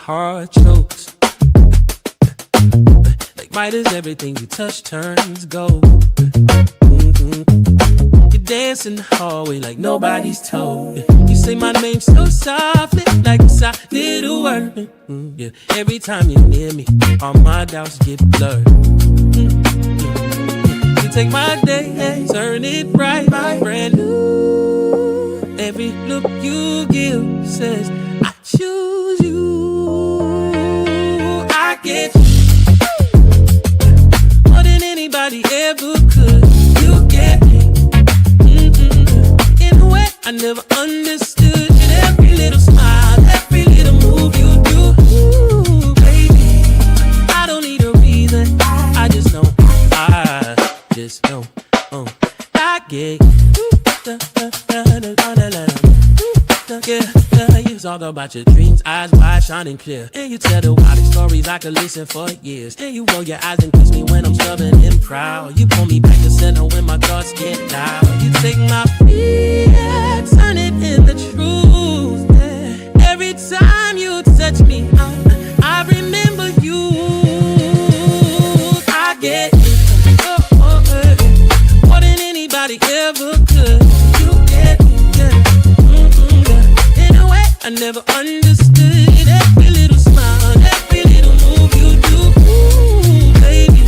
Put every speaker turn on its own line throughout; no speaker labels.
heart chokes. Like might as everything you touch turns gold. You dance in the hallway like nobody's told. You say my name so softly, like a soft little word. Yeah. Every time you're near me, all my doubts get blurred. You take my day, turn it bright, brand new. Every look you give says I choose you. I get you more than anybody ever could. You get me. In a way I never understood. And every little smile, every little move you do. Ooh, baby, I don't need a reason. I just know. I just know. I get you. Yeah, you talk about your dreams, eyes wide, shining clear. And you tell the wildest stories I could listen for years. And you roll your eyes and kiss me when I'm stubborn and proud. You pull me back to center when my thoughts get loud. You take my fear, turn it into truth. Yeah. Every time you touch me, I remember you. I get it. More than anybody ever could. You get me, yeah. In a way I never understood. Every little smile, every little move you do. Ooh, baby,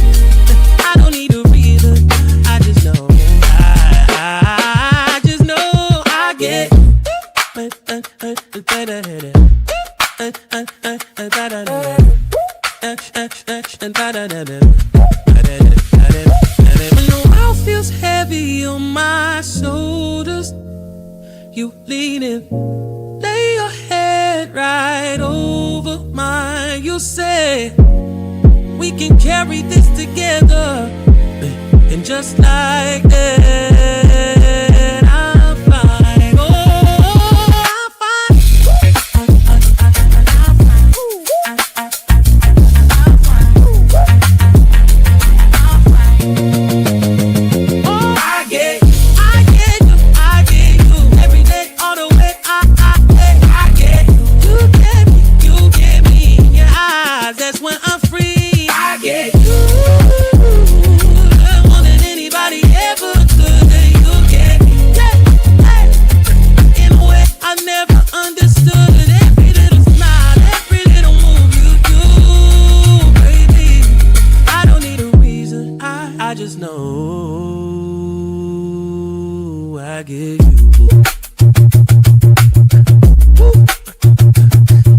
I don't need a reason. I just know. I just know I get when the world feels heavy on my shoulders, you lean in, lay your head right over mine. You say we can carry this together, and just like that, I'm fine. Oh, I'm fine. Oh, I get you every day, all the way. I get you. You get me in your eyes. That's when I'm free. I get you. More than anybody ever could. You get me. In a way I never understood. Every little smile, every little move you do, baby. I don't need a reason. I just know I get you.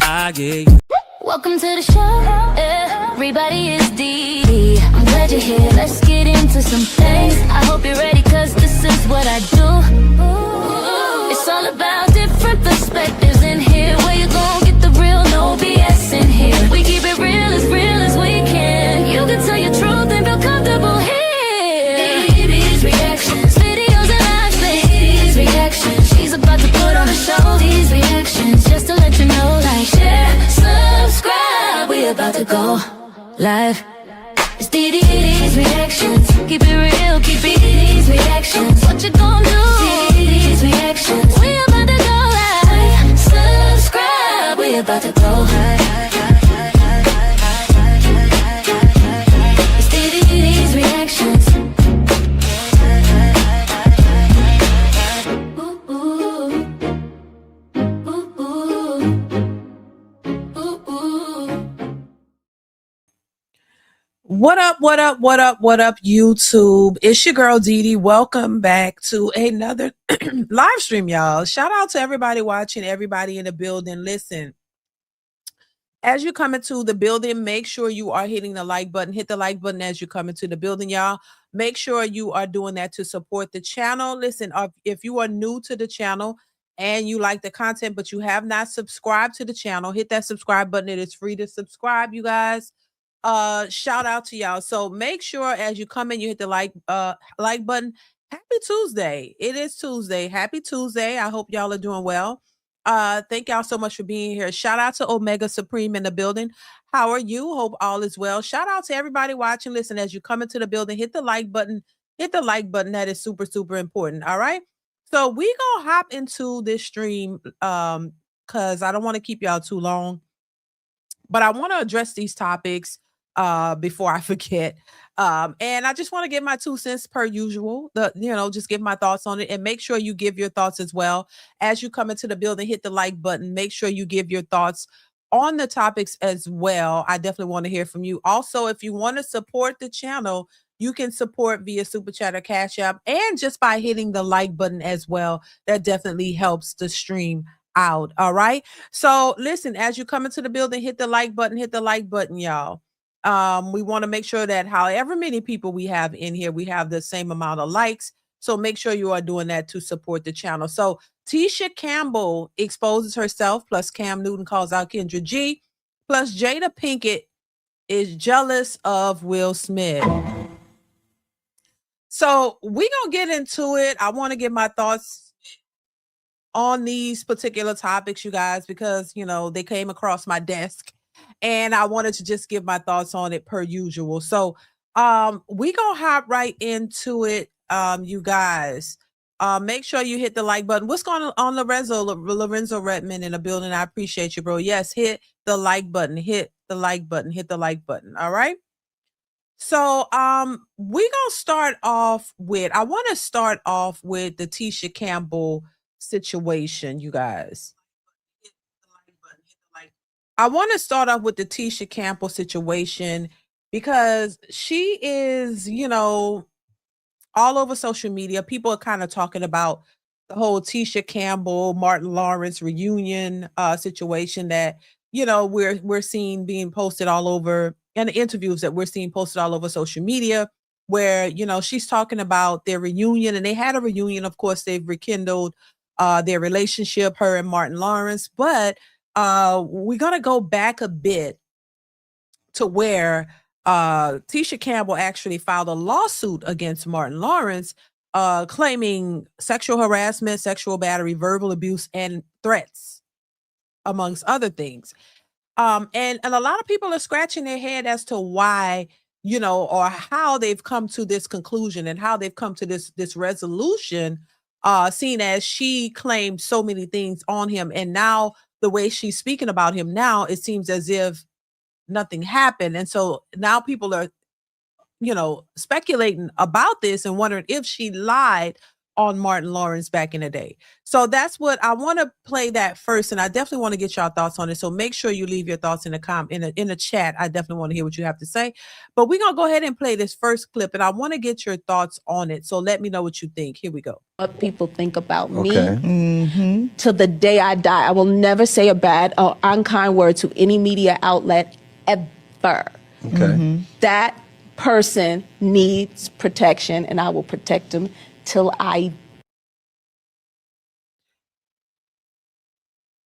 I get you.
Welcome to the show. Everybody is Dee. I'm glad you're here. Let's get into some things. I hope you're ready, cause this is what I do. It's all about different perspectives in here. Where you gon' get the real, no BS in here. We keep it real as we can. You can tell your truth and feel comfortable here. DeeDees reactions, videos and live things. DeeDees reactions, she's about to put on a show. These reactions, just to let you know, like, share, subscribe. We about to go live. It's DeeDees reactions. Keep it real, keep it DeeDees reactions. What you gon' do? DeeDees reactions. We about to go live. Subscribe. We about to go live. It's DeeDees reactions. Ooh, ooh. Ooh, ooh. Ooh, ooh.
What up, YouTube? It's your girl, DeeDee. Welcome back to another live stream, y'all. Shout out to everybody watching, everybody in the building. Listen, as you come into the building, make sure you are hitting the like button. Hit the like button as you come into the building, y'all. Make sure you are doing that to support the channel. Listen, if you are new to the channel and you like the content, but you have not subscribed to the channel, hit that subscribe button. It is free to subscribe, you guys. Shout out to y'all. So make sure as you come in, you hit the like button. Happy Tuesday. It is Tuesday. Happy Tuesday. I hope y'all are doing well. Thank y'all so much for being here. Shout out to Omega Supreme in the building. How are you? Hope all is well. Shout out to everybody watching. Listen, as you come into the building, hit the like button. Hit the like button. That is super, super important. All right. So we gonna hop into this stream because I don't want to keep y'all too long. But I want to address these topics before I forget. And I just want to give my 2 cents per usual. Just give my thoughts on it, and make sure you give your thoughts as well. As you come into the building, hit the like button. Make sure you give your thoughts on the topics as well. I definitely want to hear from you. Also, if you want to support the channel, you can support via Super Chat or Cash App, and just by hitting the like button as well. That definitely helps the stream out. All right. So listen, as you come into the building, hit the like button, y'all. We want to make sure that however many people we have in here, we have the same amount of likes. So make sure you are doing that to support the channel. So Tisha Campbell exposes herself, plus Cam Newton calls out Kendra G, plus Jada Pinkett is jealous of Will Smith. So we're going to get into it. I want to give my thoughts on these particular topics, you guys, because, they came across my desk and I wanted to just give my thoughts on it per usual. So we going to hop right into it, you guys. Make sure you hit the like button. What's going on, Lorenzo Redmond in the building? I appreciate you, bro. Yes, hit the like button. Hit the like button. All right. So we're gonna start off with, I want to start off with the Tisha Campbell situation, you guys. I want to start off with the Tisha Campbell situation because she is, all over social media. People are kind of talking about the whole Tisha Campbell, Martin Lawrence reunion situation that, we're seeing being posted all over, and the interviews that we're seeing posted all over social media, where, she's talking about their reunion, and they had a reunion. Of course, they've rekindled their relationship, her and Martin Lawrence. But we're going to go back a bit to where Tisha Campbell actually filed a lawsuit against Martin Lawrence, claiming sexual harassment, sexual battery, verbal abuse, and threats, amongst other things. And a lot of people are scratching their head as to why, or how they've come to this conclusion and how they've come to this resolution, seeing as she claimed so many things on him. And now the way she's speaking about him now, it seems as if nothing happened. And so now people are, speculating about this and wondering if she lied on Martin Lawrence back in the day. So that's what I want to play that first. And I definitely want to get y'all thoughts on it. So make sure you leave your thoughts in the chat. I definitely want to hear what you have to say, but we're going to go ahead and play this first clip, and I want to get your thoughts on it. So let me know what you think. Here we go.
What people think about me till the day I die. I will never say a bad or unkind word to any media outlet ever. That person needs protection, and I will protect them till I.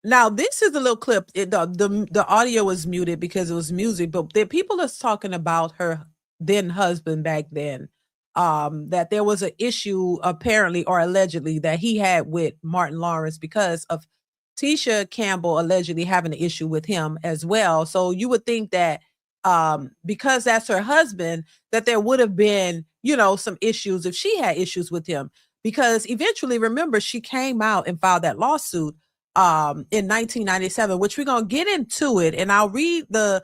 Now, this is a little clip. The audio was muted because it was music, but the people are talking about her then husband back then, that there was an issue apparently or allegedly that he had with Martin Lawrence because of Tisha Campbell allegedly having an issue with him as well. So you would think that because that's her husband, that there would have been, some issues if she had issues with him, because eventually, remember, she came out and filed that lawsuit in 1997, which we're going to get into it. And I'll read a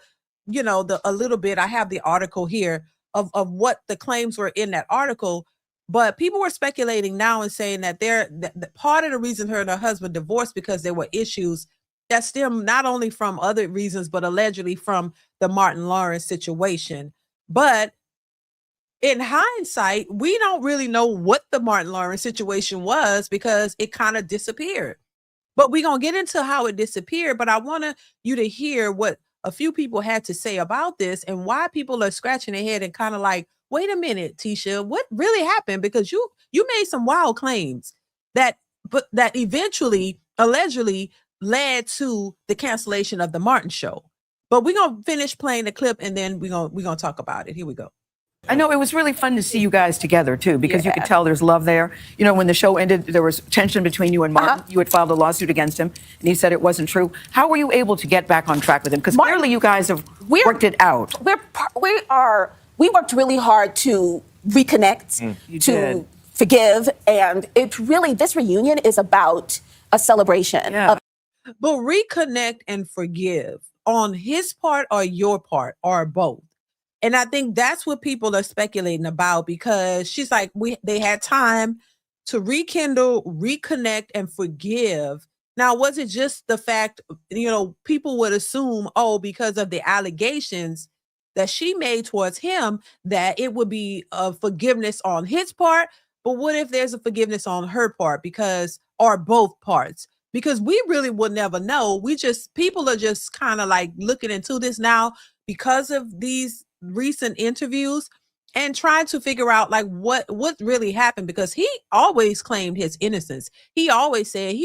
little bit. I have the article here of what the claims were in that article. But people were speculating now and saying that that part of the reason her and her husband divorced because there were issues that stem not only from other reasons, but allegedly from the Martin Lawrence situation. But in hindsight, we don't really know what the Martin Lawrence situation was because it kind of disappeared. But we're going to get into how it disappeared. But I want you to hear what a few people had to say about this and why people are scratching their head and kind of like, wait a minute, Tisha, what really happened? Because you made some wild claims that eventually, allegedly, led to the cancellation of the Martin show. But we're going to finish playing the clip and then we're going to talk about it. Here we go.
I know it was really fun to see you guys together, too, because you could tell there's love there. When the show ended, there was tension between you and Martin. You had filed a lawsuit against him, and he said it wasn't true. How were you able to get back on track with him? Because clearly you guys have worked it out.
We worked really hard to reconnect, to forgive, and this reunion is about a celebration.
But reconnect and forgive. on his part or your part or both? And I think that's what people are speculating about, because she's like, they had time to rekindle, reconnect, and forgive. Now, was it just the fact, people would assume, because of the allegations that she made towards him, that it would be a forgiveness on his part. But what if there's a forgiveness on her part, or both parts? Because we really would never know. People are just kind of like looking into this now because of these recent interviews and trying to figure out like what really happened, because he always claimed his innocence. He always said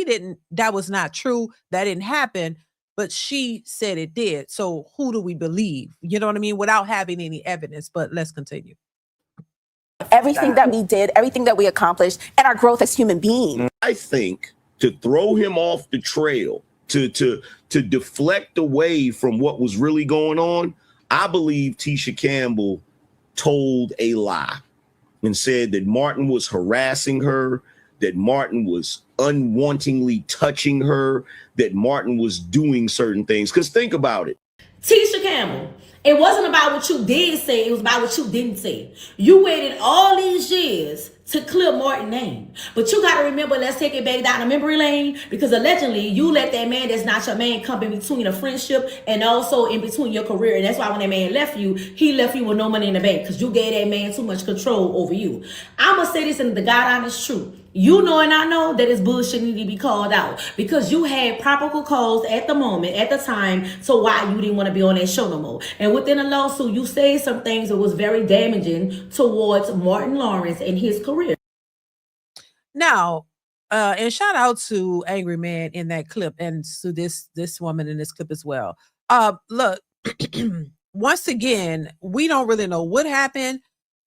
that was not true, that didn't happen, but she said it did. So who do we believe? You know what I mean? Without having any evidence. But let's continue.
Everything that we did, everything that we accomplished, and our growth as human beings.
I think to throw him off the trail, to deflect away from what was really going on, I believe Tisha Campbell told a lie and said that Martin was harassing her, that Martin was unwantingly touching her, that Martin was doing certain things. Because think about it.
Tisha Campbell, it wasn't about what you did say, it was about what you didn't say. You waited all these years to clear Martin's name. But you got to remember, let's take it back down the memory lane, because allegedly you let that man that's not your man come in between a friendship and also in between your career. And that's why when that man left you, he left you with no money in the bank, because you gave that man too much control over you. I'm going to say this in the God honest truth. You know and I know that it's bullshit need to be called out, because you had probable cause at the time, so why you didn't want to be on that show no more. And within a lawsuit, you said some things that was very damaging towards Martin Lawrence and his career.
Now, and shout out to Angry Man in that clip, and to this woman in this clip as well. Look, once again, we don't really know what happened,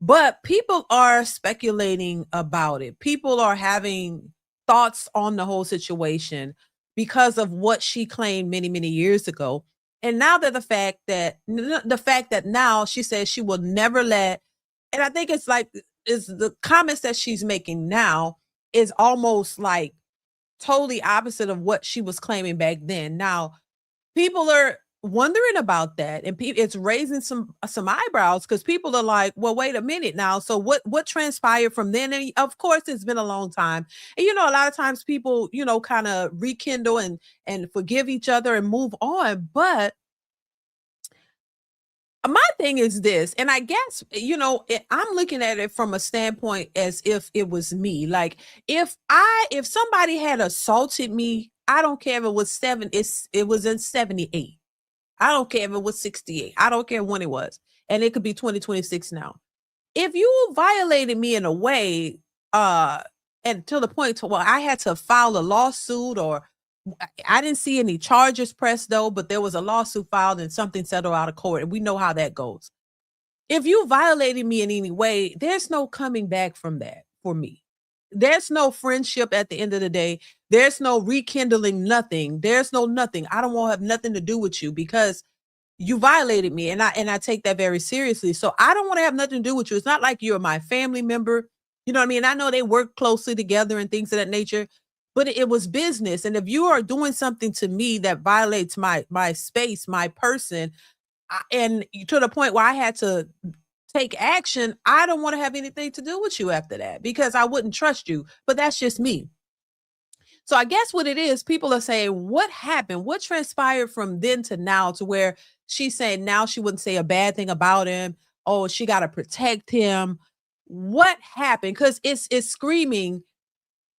but people are speculating about it. People are having thoughts on the whole situation because of what she claimed many, many years ago. And now that the fact that now she says she will never let, and I think it's the comments that she's making now is almost like totally opposite of what she was claiming back then. Now, people are wondering about that, and it's raising some eyebrows, because people are like, well, wait a minute now. So what transpired from then? And of course, it's been a long time. And, a lot of times people, kind of rekindle and forgive each other and move on. But my thing is this, and I guess, I'm looking at it from a standpoint as if it was me. Like, if somebody had assaulted me, I don't care if it was it was in 78. I don't care if it was 68. I don't care when it was. And it could be 2026 now. If you violated me in a way, and to the point to where I had to file a lawsuit, or I didn't see any charges pressed though, but there was a lawsuit filed and something settled out of court, and we know how that goes. If you violated me in any way, there's no coming back from that for me. There's no friendship at the end of the day. There's no rekindling, nothing. There's no nothing. I don't want to have nothing to do with you, because you violated me, and I take that very seriously. So I don't want to have nothing to do with you. It's not like you're my family member. You know what I mean? I know they work closely together and things of that nature, but it was business. And if you are doing something to me that violates my space, my person, and to the point where I had to take action, I don't want to have anything to do with you after that, because I wouldn't trust you. But that's just me. So I guess what it is, people are saying, what happened? What transpired from then to now, to where she's saying now she wouldn't say a bad thing about him. Oh, she got to protect him. What happened? Because it's screaming,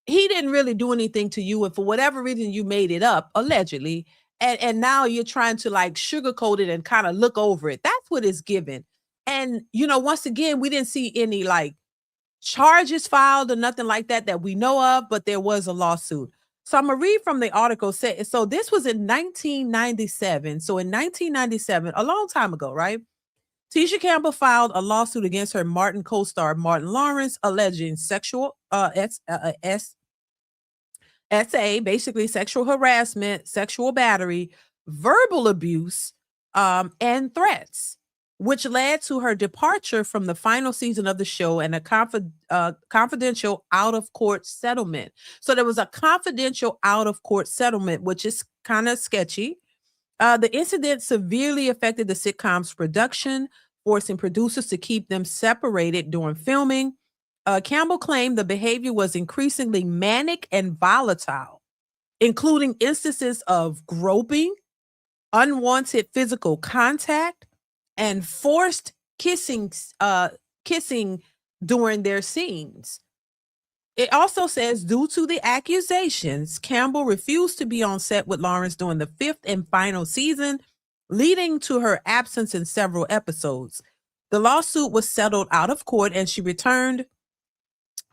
he didn't really do anything to you, and for whatever reason you made it up, allegedly, and now you're trying to like sugarcoat it and kind of look over it. That's what it's given. And once again, we didn't see any like charges filed or nothing like that we know of, but there was a lawsuit. So I'm gonna read from the article. So this was in 1997. So in 1997, a long time ago, right? Tisha Campbell filed a lawsuit against her Martin co-star Martin Lawrence, alleging sexual basically sexual harassment, sexual battery, verbal abuse, and threats, which led to her departure from the final season of the show and a confidential out-of-court settlement. So there was a confidential out-of-court settlement, which is kind of sketchy. The incident severely affected the sitcom's production, forcing producers to keep them separated during filming. Campbell claimed the behavior was increasingly manic and volatile, including instances of groping, unwanted physical contact, and forced kissing during their scenes. It also says, due to the accusations, Campbell refused to be on set with Lawrence during the 5th and final season, leading to her absence in several episodes. The lawsuit was settled out of court, and she returned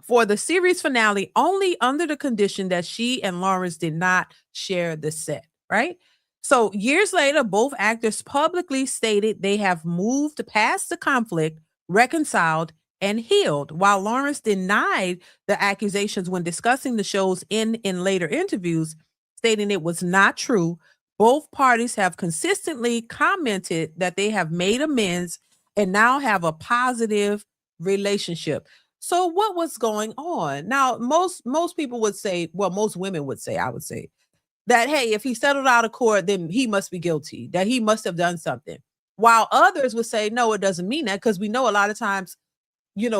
for the series finale only under the condition that she and Lawrence did not share the set, right? So years later, both actors publicly stated they have moved past the conflict, reconciled, and healed, while Lawrence denied the accusations when discussing the shows in later interviews, stating it was not true. Both parties have consistently commented that they have made amends and now have a positive relationship. So what was going on? Now, most people would say, well, most women would say, I would say, that, hey, if he settled out of court, then he must be guilty, that he must have done something. While others would say, no, it doesn't mean that, because we know a lot of times,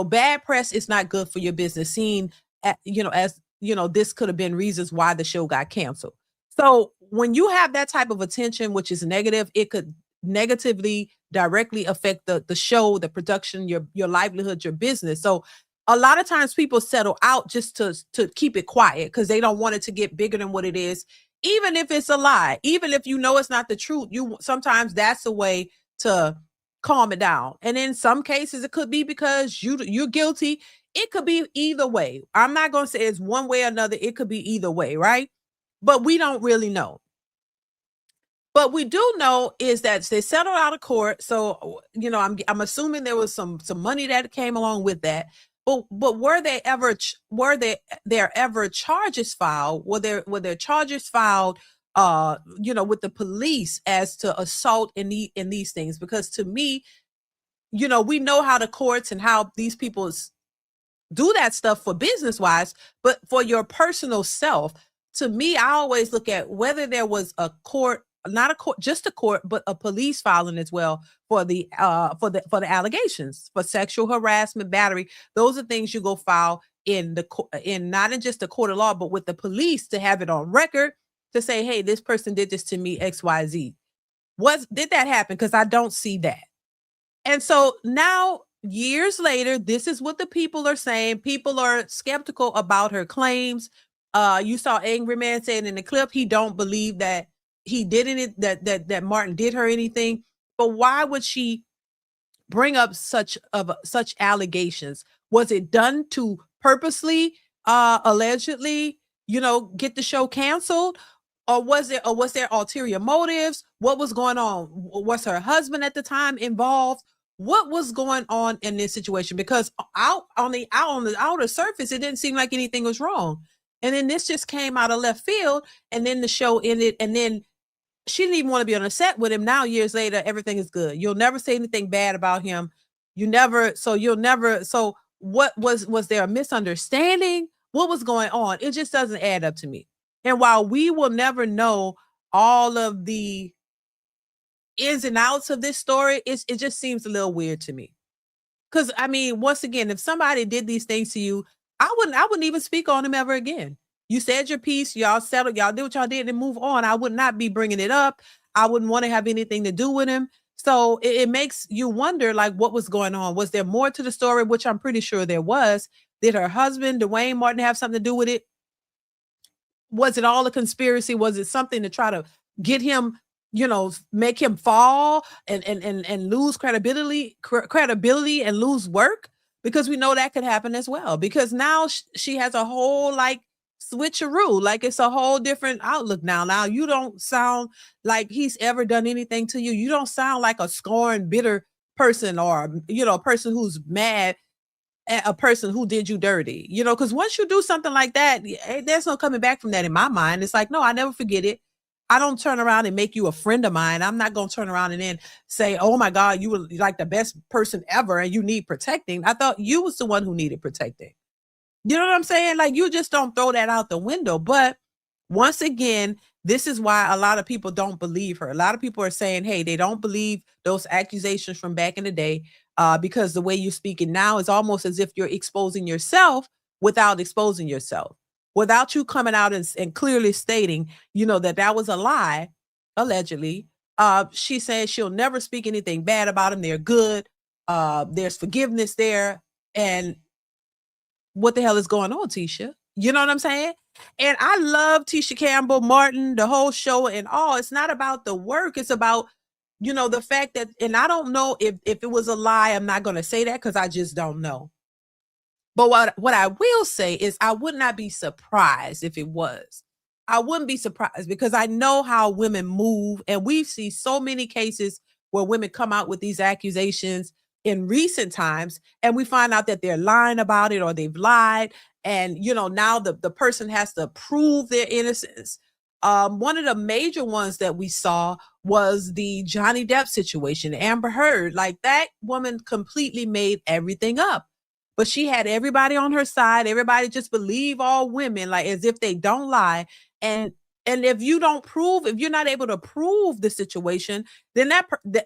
bad press is not good for your business, seen, as, this could have been reasons why the show got canceled. So when you have that type of attention, which is negative, it could negatively directly affect the show, the production, your livelihood, your business. So a lot of times people settle out just to keep it quiet because they don't want it to get bigger than what it is, even if it's a lie, even if it's not the truth. Sometimes that's a way to calm it down. And in some cases, it could be because you're guilty. It could be either way. I'm not going to say it's one way or another. It could be either way, right? But we don't really know. But we do know is that they settled out of court. So, I'm assuming there was some money that came along with that. But were there ever charges filed? Were there charges filed with the police as to assault in these things? Because to me, we know how the courts and how these people do that stuff for business wise, but for your personal self, to me, I always look at whether there was a court, not a court, just a court, but a police filing as well for the allegations for sexual harassment, battery. Those are things you go file in not in just the court of law, but with the police to have it on record to say, hey, this person did this to me, XYZ. Did that happen? Because I don't see that. And so now, years later, this is what the people are saying. People are skeptical about her claims. You saw Angry Man saying in the clip, he don't believe that he did it, that Martin did her anything. But why would she bring up such allegations? Was it done to purposely, allegedly, get the show canceled? Or was there ulterior motives? What was going on? Was her husband at the time involved? What was going on in this situation? Because out on the outer surface, it didn't seem like anything was wrong. And then this just came out of left field, and then the show ended, and then she didn't even want to be on a set with him. Now, years later, everything is good. You'll never say anything bad about him. So what was there a misunderstanding? What was going on? It just doesn't add up to me. And while we will never know all of the ins and outs of this story, it just seems a little weird to me. Because, once again, if somebody did these things to you, I wouldn't even speak on him ever again. You said your piece, y'all settled, y'all did what y'all did and move on. I would not be bringing it up. I wouldn't want to have anything to do with him. So it makes you wonder, like, what was going on? Was there more to the story, which I'm pretty sure there was? Did her husband, Dwayne Martin, have something to do with it? Was it all a conspiracy? Was it something to try to get him, make him fall and lose credibility and lose work? Because we know that could happen as well. Because now she has a whole switcheroo, it's a whole different outlook now. Now you don't sound like he's ever done anything to you. You don't sound like a scorned, bitter person, or a person who's mad at a person who did you dirty. Because once you do something like that, there's no coming back from that in my mind. It's like, no, I never forget it. I don't turn around and make you a friend of mine. I'm not going to turn around and then say, oh my God, you were like the best person ever and you need protecting. I thought you was the one who needed protecting. You know what I'm saying? You just don't throw that out the window. But once again, This is why a lot of people don't believe her. A lot of people are saying, hey, they don't believe those accusations from back in the day because the way you're speaking now is almost as if you're exposing yourself without exposing yourself, without you coming out and clearly stating, that was a lie, allegedly. She says she'll never speak anything bad about them. They're good. There's forgiveness there. And what the hell is going on, Tisha? You know what I'm saying? And I love Tisha Campbell, Martin, the whole show and all. It's not about the work. It's about, the fact that, and I don't know if it was a lie. I'm not going to say that because I just don't know. But what I will say is I would not be surprised if it was. I wouldn't be surprised because I know how women move. And we see so many cases where women come out with these accusations in recent times, and we find out that they're lying about it or they've lied. And, now the person has to prove their innocence. One of the major ones that we saw was the Johnny Depp situation, Amber Heard. Like, that woman completely made everything up. But she had everybody on her side. Everybody just believe all women, like as if they don't lie. And if you're not able to prove the situation, then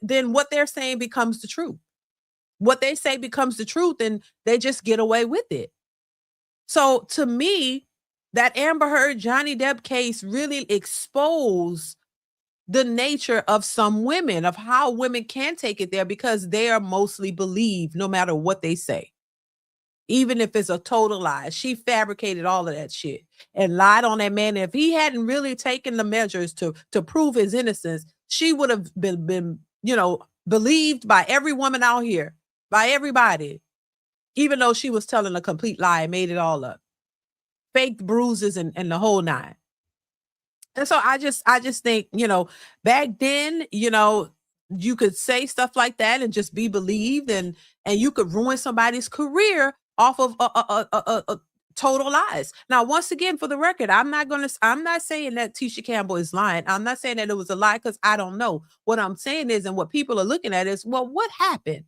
then what they're saying becomes the truth. What they say becomes the truth, and they just get away with it. So to me, that Amber Heard Johnny Depp case really exposed the nature of some women, of how women can take it there, because they are mostly believed no matter what they say. Even if it's a total lie. She fabricated all of that shit and lied on that man. And if he hadn't really taken the measures to prove his innocence, she would have been believed by every woman out here, by everybody, even though she was telling a complete lie and made it all up. Fake bruises and the whole nine. And so I just think, back then, you could say stuff like that and just be believed, and you could ruin somebody's career off of total lies. Now, once again, for the record, I'm not saying that Tisha Campbell is lying. I'm not saying that it was a lie because I don't know. What I'm saying is, and what people are looking at is, well, what happened?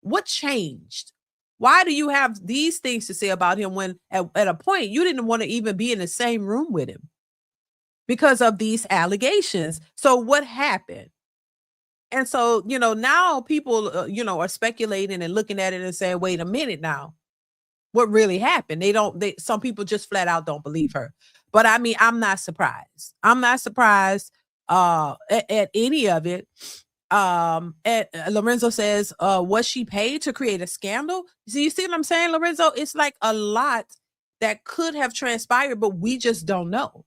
What changed? Why do you have these things to say about him when at a point you didn't want to even be in the same room with him because of these allegations? So what happened? And so, now people, are speculating and looking at it and saying, wait a minute now, what really happened? Some people just flat out don't believe her. But I mean, I'm not surprised. I'm not surprised at any of it. And Lorenzo says, was she paid to create a scandal? You see what I'm saying, Lorenzo? It's like a lot that could have transpired, but we just don't know.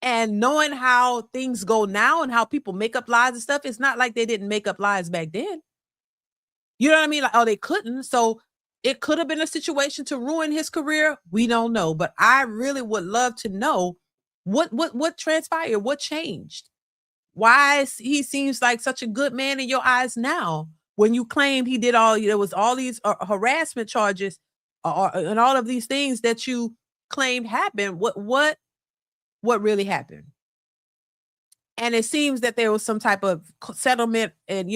And knowing how things go now and how people make up lies and stuff, it's not like they didn't make up lies back then. You know what I mean? Like, oh, they couldn't. So it could have been a situation to ruin his career. We don't know. But I really would love to know what transpired, what changed. Why he seems like such a good man in your eyes now when you claimed he did there was all these harassment charges and all of these things that you claimed happened. What really happened? And it seems that there was some type of settlement and,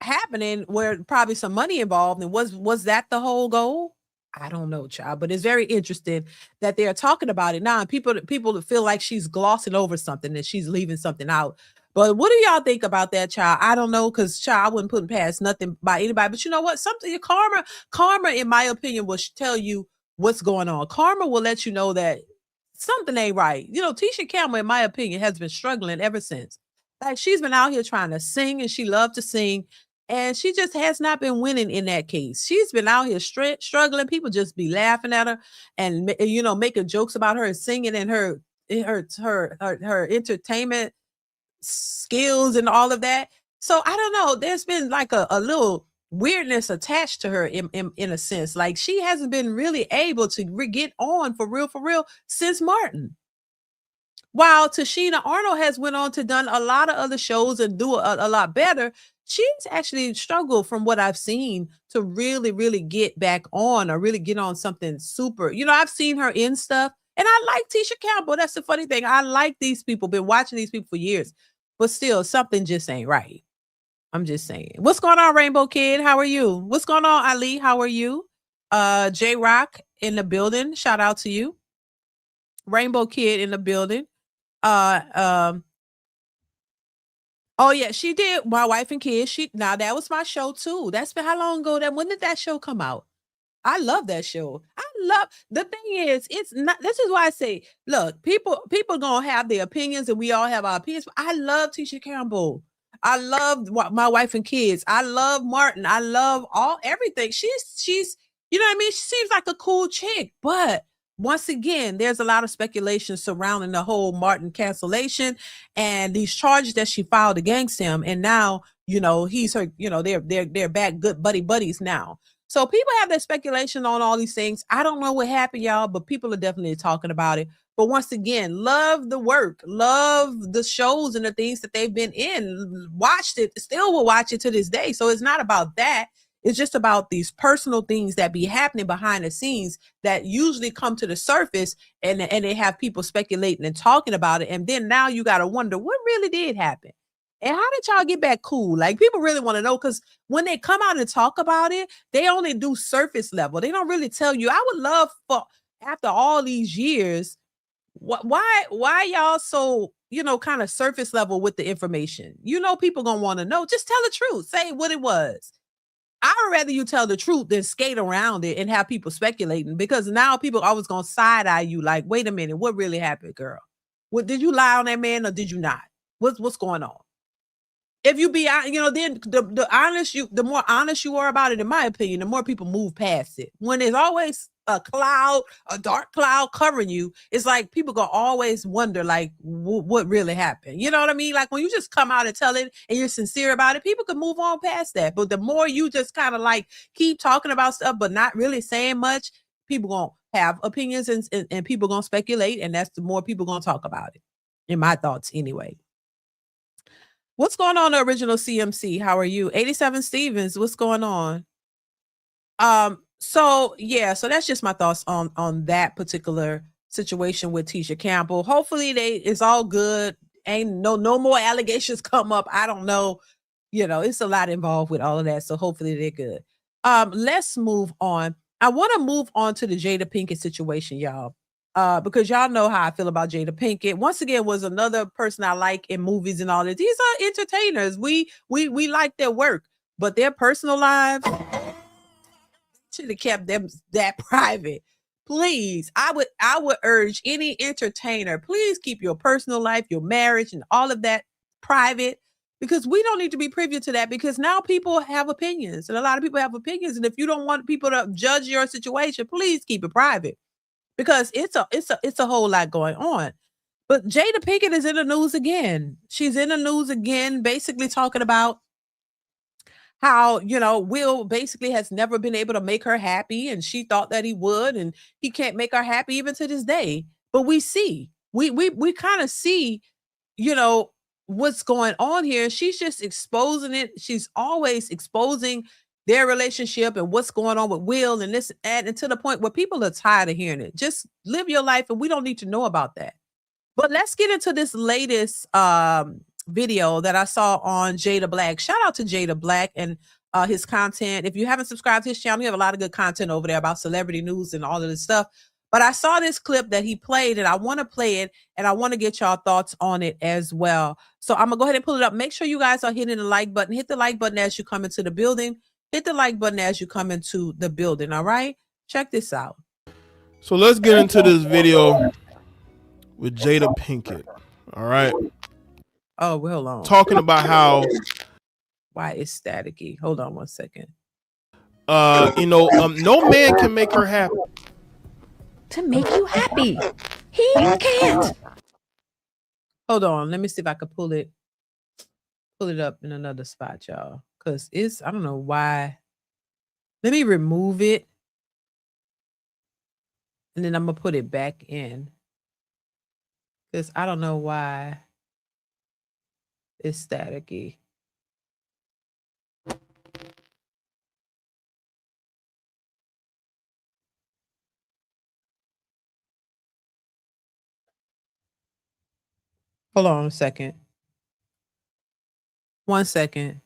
happening where probably some money involved. And was that the whole goal? I don't know, child, but it's very interesting that they're talking about it now. And people feel like she's glossing over something and she's leaving something out. But what do y'all think about that, child? I don't know, because child, I wouldn't put past nothing by anybody. But you know what? Something karma, in my opinion, will tell you what's going on. Karma will let you know that something ain't right. Tisha Campbell, in my opinion, has been struggling ever since. Like, she's been out here trying to sing, and she loved to sing. And she just has not been winning in that case. She's been out here struggling. People just be laughing at her and, making jokes about her singing and her entertainment skills and all of that. So I don't know. There's been like a little weirdness attached to her in a sense. Like, she hasn't been really able to get on for real since Martin. While Tashina Arnold has went on to done a lot of other shows and do a lot better, she's actually struggled, from what I've seen, to really, really get back on or really get on something super. I've seen her in stuff, and I like Tisha Campbell. That's the funny thing. I like these people, been watching these people for years, but still something just ain't right. I'm just saying. What's going on, Rainbow Kid? How are you? What's going on, Ali? How are you? J Rock in the building. Shout out to you. Rainbow Kid in the building. Uh, um, oh yeah, she did. My Wife and Kids. Now that was my show too. That's been how long ago that when did that show come out? I love that show. I love the thing is, it's not. This is why I say, look, people gonna have their opinions, and we all have our opinions. But I love Tisha Campbell. I love My Wife and Kids. I love Martin. I love everything. She's you know what I mean. She seems like a cool chick, but once again, there's a lot of speculation surrounding the whole Martin cancellation and these charges that she filed against him. And now, he's her. They're back good buddies now. So people have their speculation on all these things. I don't know what happened, y'all, but people are definitely talking about it. But once again, love the work, love the shows and the things that they've been in, watched it, still will watch it to this day. So it's not about that. It's just about these personal things that be happening behind the scenes that usually come to the surface, and they have people speculating and talking about it. And then now you got to wonder what really did happen. And how did y'all get back cool? Like, people really want to know, because when they come out and talk about it, they only do surface level. They don't really tell you. I would love for, after all these years, why y'all so, kind of surface level with the information? People gonna want to know. Just tell the truth. Say what it was. I would rather you tell the truth than skate around it and have people speculating, because now people always gonna side eye you like, wait a minute, what really happened, girl? What, did you lie on that man or did you not? What's going on? If you be, then the more honest you are about it, in my opinion, the more people move past it. When there's always a dark cloud covering you, it's like people gonna always wonder, like, what really happened? You know what I mean? Like, when you just come out and tell it and you're sincere about it, people can move on past that. But the more you just kind of like keep talking about stuff but not really saying much, people gonna have opinions, and people gonna speculate, and that's the more people gonna talk about it. In my thoughts, anyway. What's going on, original CMC? How are you? 87 Stevens, what's going on? So that's just my thoughts on that particular situation with Tisha Campbell. Hopefully it's all good. Ain't no more allegations come up. I don't know. It's a lot involved with all of that. So hopefully they're good. Let's move on. I want to move on to the Jada Pinkett situation, y'all. Because y'all know how I feel about Jada Pinkett. Once again, was another person I like in movies and all that. These are entertainers. We like their work, but their personal lives should have kept them that private. Please, I would urge any entertainer, please keep your personal life, your marriage, and all of that private, because we don't need to be privy to that, because now people have opinions, and a lot of people have opinions. And if you don't want people to judge your situation, please keep it private, because it's a whole lot going on. But Jada Pinkett is in the news again. She's in the news again, basically talking about how, Will basically has never been able to make her happy, and she thought that he would, and he can't make her happy even to this day. But we kind of see, what's going on here. She's just exposing it. She's always exposing their relationship and what's going on with Will and this, and to the point where people are tired of hearing it. Just live your life, and we don't need to know about that. But let's get into this latest video that I saw on Jada Black. Shout out to Jada Black and his content. If you haven't subscribed to his channel, you have a lot of good content over there about celebrity news and all of this stuff. But I saw this clip that he played, and I want to play it, and I want to get y'all thoughts on it as well. So I'm going to go ahead and pull it up. Make sure you guys are hitting the like button. Hit the like button as you come into the building. Hit the like button as you come into the building, all right? Check this out.
So let's get into this video with Jada Pinkett, all right?
Oh, well, hold on.
Talking about how...
Why it's staticky. Hold on one second.
No man can make her happy.
To make you happy. He can't.
Hold on. Let me see if I can pull it up in another spot, y'all. Because I don't know why. Let me remove it. And then I'm going to put it back in. Because I don't know why it's staticky. Hold on a second. 1 second.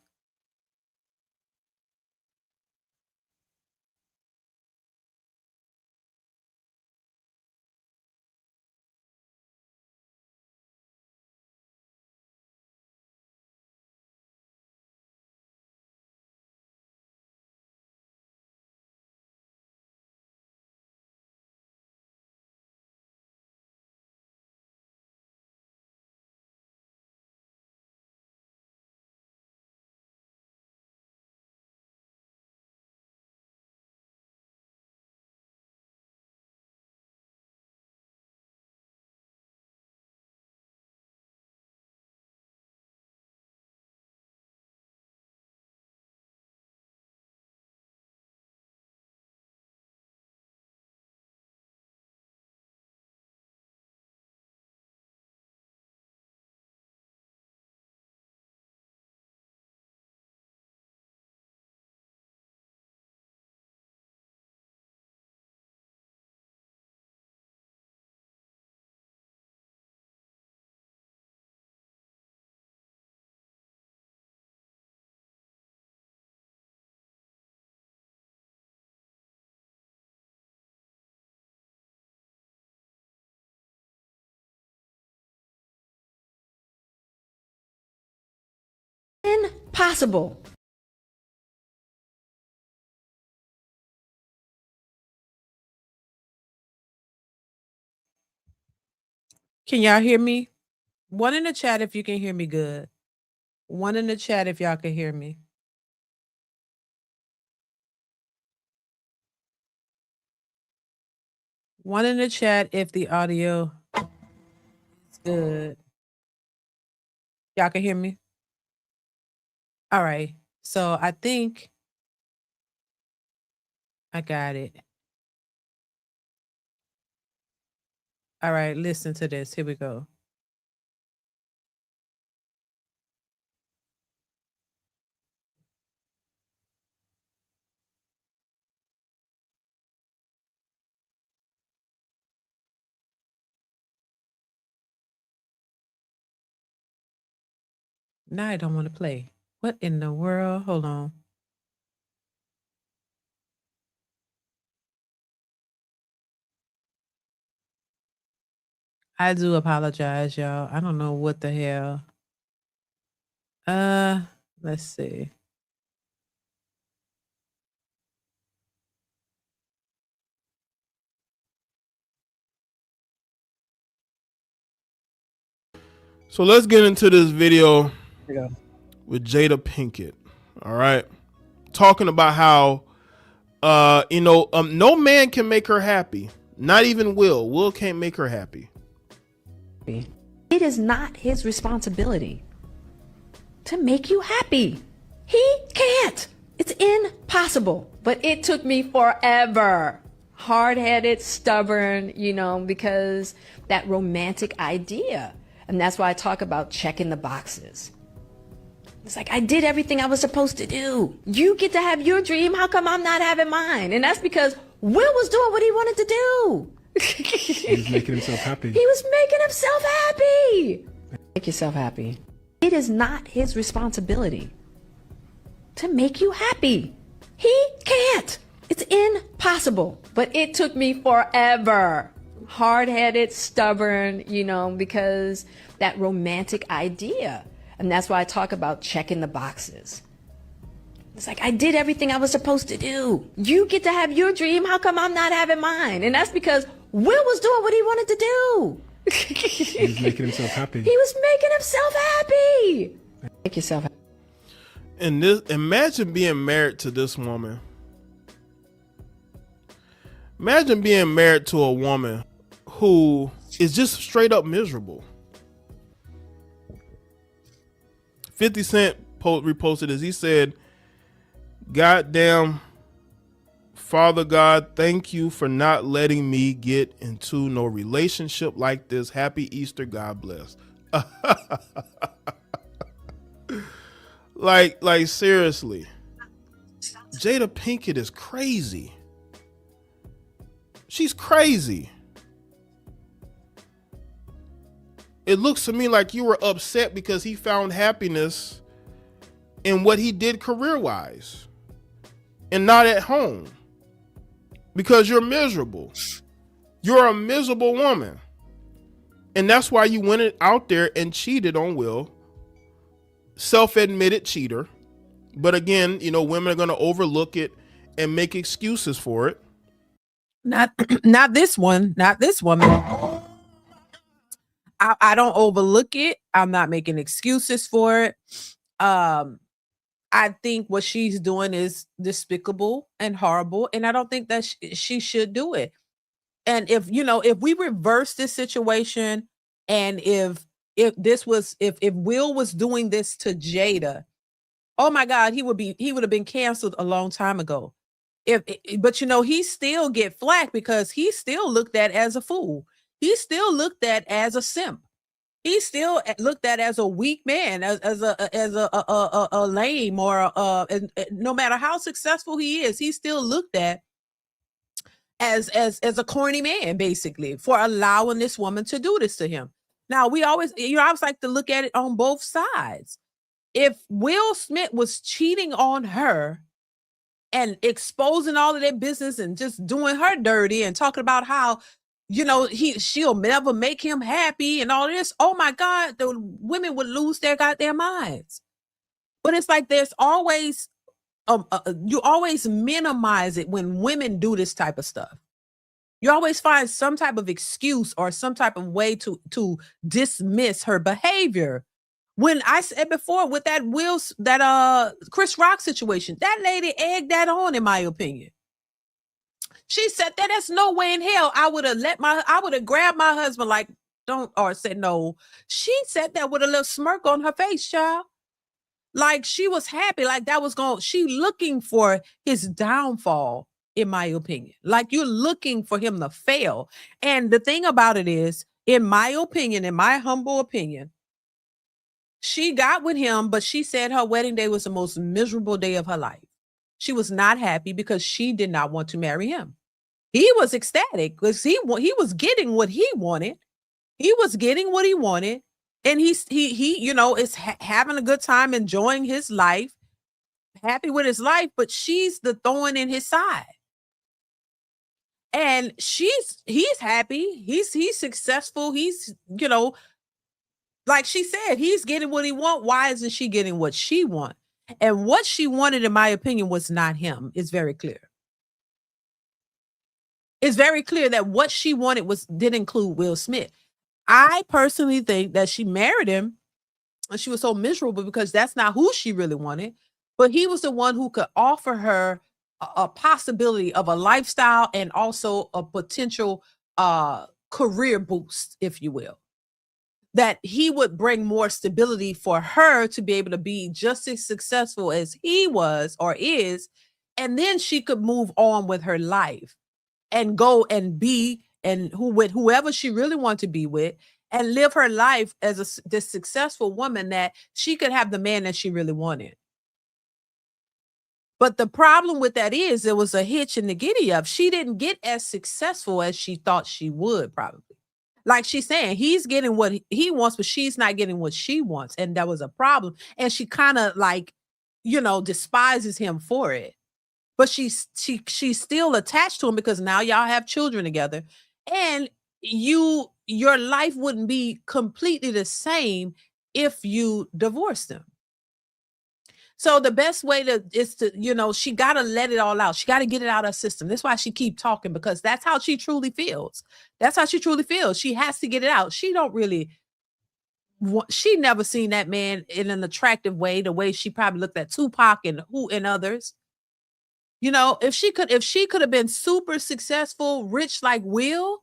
possible.
Can y'all hear me? One in the chat if you can hear me good. One in the chat if y'all can hear me. One in the chat if the audio is good. Y'all can hear me? All right. So I think I got it. All right, listen to this. Here we go. Now I don't want to play. What in the world? Hold on. I do apologize, y'all. I don't know what the hell. Let's see.
So let's get into this video with Jada Pinkett. All right. Talking about how, no man can make her happy. Not even Will. Will can't make her happy.
It is not his responsibility to make you happy. He can't. It's impossible. But it took me forever. Hard-headed, stubborn, because that romantic idea. And that's why I talk about checking the boxes. It's like, I did everything I was supposed to do. You get to have your dream. How come I'm not having mine? And that's because Will was doing what he wanted to do.
He was making himself happy.
He was making himself happy. Make yourself happy. It is not his responsibility to make you happy. He can't. It's impossible. But it took me forever. Hard-headed, stubborn, because that romantic idea. And that's why I talk about checking the boxes. It's like, I did everything I was supposed to do. You get to have your dream. How come I'm not having mine? And that's because Will was doing what he wanted to do.
He was making himself happy.
He was making himself happy. Make yourself happy.
And this, imagine being married to this woman. Imagine being married to a woman who is just straight up miserable. 50 Cent reposted this. He said, "Goddamn, Father God, thank you for not letting me get into no relationship like this. Happy Easter. God bless." Like seriously. Jada Pinkett is crazy. She's crazy. It looks to me like you were upset because he found happiness in what he did career-wise and not at home because you're miserable. You're a miserable woman. And that's why you went out there and cheated on Will. Self-admitted cheater. But again, women are going to overlook it and make excuses for it.
Not this one, not this woman. I don't overlook it. I'm not making excuses for it. I think what she's doing is despicable and horrible, and I don't think that she should do it. And if we reverse this situation, and if Will was doing this to Jada, oh my God, he would have been canceled a long time ago. But he still get flack because he still looked at as a fool. He still looked at as a simp. He still looked at as a weak man, as a lame, or no matter how successful he is, he's still looked at as a corny man, basically, for allowing this woman to do this to him. Now I always like to look at it on both sides. If Will Smith was cheating on her and exposing all of their business and just doing her dirty and talking about how, she'll never make him happy and all this, oh my God, the women would lose their goddamn minds. But it's like there's always you always minimize it when women do this type of stuff. You always find some type of excuse or some type of way to dismiss her behavior. When I said before with that Chris Rock situation, that lady egged that on, in my opinion. She said that there's no way in hell I would have grabbed my husband like don't, or said no. She said that with a little smirk on her face, child. Like she was happy, like that was she looking for his downfall, in my opinion. Like you're looking for him to fail. And the thing about it is, in my opinion, in my humble opinion, she got with him, but she said her wedding day was the most miserable day of her life. She was not happy because she did not want to marry him. He was ecstatic because he was getting what he wanted. He was getting what he wanted. And he is having a good time, enjoying his life, happy with his life, but she's the thorn in his side. And he's happy. He's successful. He's, like she said, he's getting what he wants. Why isn't she getting what she wants? And what she wanted, in my opinion, was not him. It's very clear. It's very clear that what she wanted didn't include Will Smith. I personally think that she married him and she was so miserable because that's not who she really wanted. But he was the one who could offer her a possibility of a lifestyle and also a potential career boost, if you will. That he would bring more stability for her to be able to be just as successful as he was or is. And then she could move on with her life and go and be with whoever she really wanted to be with and live her life as this successful woman that she could have the man that she really wanted. But the problem with that is there was a hitch in the giddy up. She didn't get as successful as she thought she would, probably. Like she's saying, he's getting what he wants, but she's not getting what she wants. And that was a problem. And she kind of despises him for it. But she's still attached to him because now y'all have children together. And your life wouldn't be completely the same if you divorced him. So the best way is to, she got to let it all out. She got to get it out of her system. That's why she keep talking, because that's how she truly feels. That's how she truly feels. She has to get it out. She never seen that man in an attractive way, the way she probably looked at Tupac and others. If she could have been super successful, rich like Will,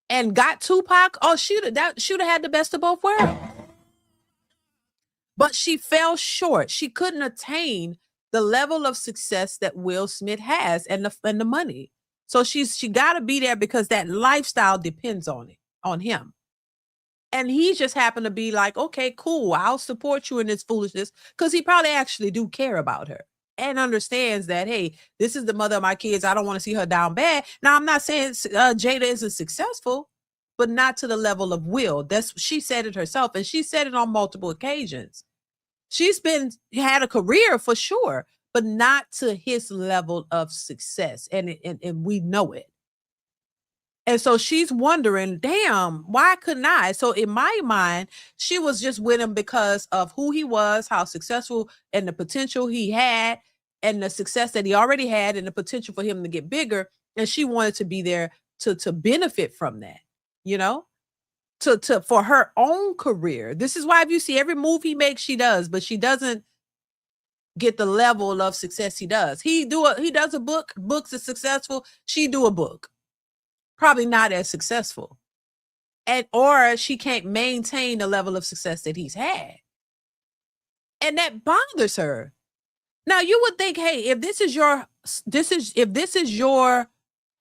and got Tupac, she'd have had the best of both worlds. But she fell short. She couldn't attain the level of success that Will Smith has and the money. So she got to be there because that lifestyle depends on him. And he just happened to be like, okay, cool, I'll support you in this foolishness, because he probably actually do care about her and understands that, hey, this is the mother of my kids. I don't want to see her down bad. Now, I'm not saying Jada isn't successful, but not to the level of Will. She said it herself, and she said it on multiple occasions. She's had a career for sure, but not to his level of success. And we know it. And so she's wondering, damn, why couldn't I? So in my mind, she was just with him because of who he was, how successful, and the potential he had, and the success that he already had, and the potential for him to get bigger. And she wanted to be there to benefit from that, for her own career. This is why if you see every move he makes, she does, but she doesn't get the level of success he does. He does a book, books are successful. She do a book, probably not as successful, or she can't maintain the level of success that he's had, and that bothers her. Now you would think, hey, if this is your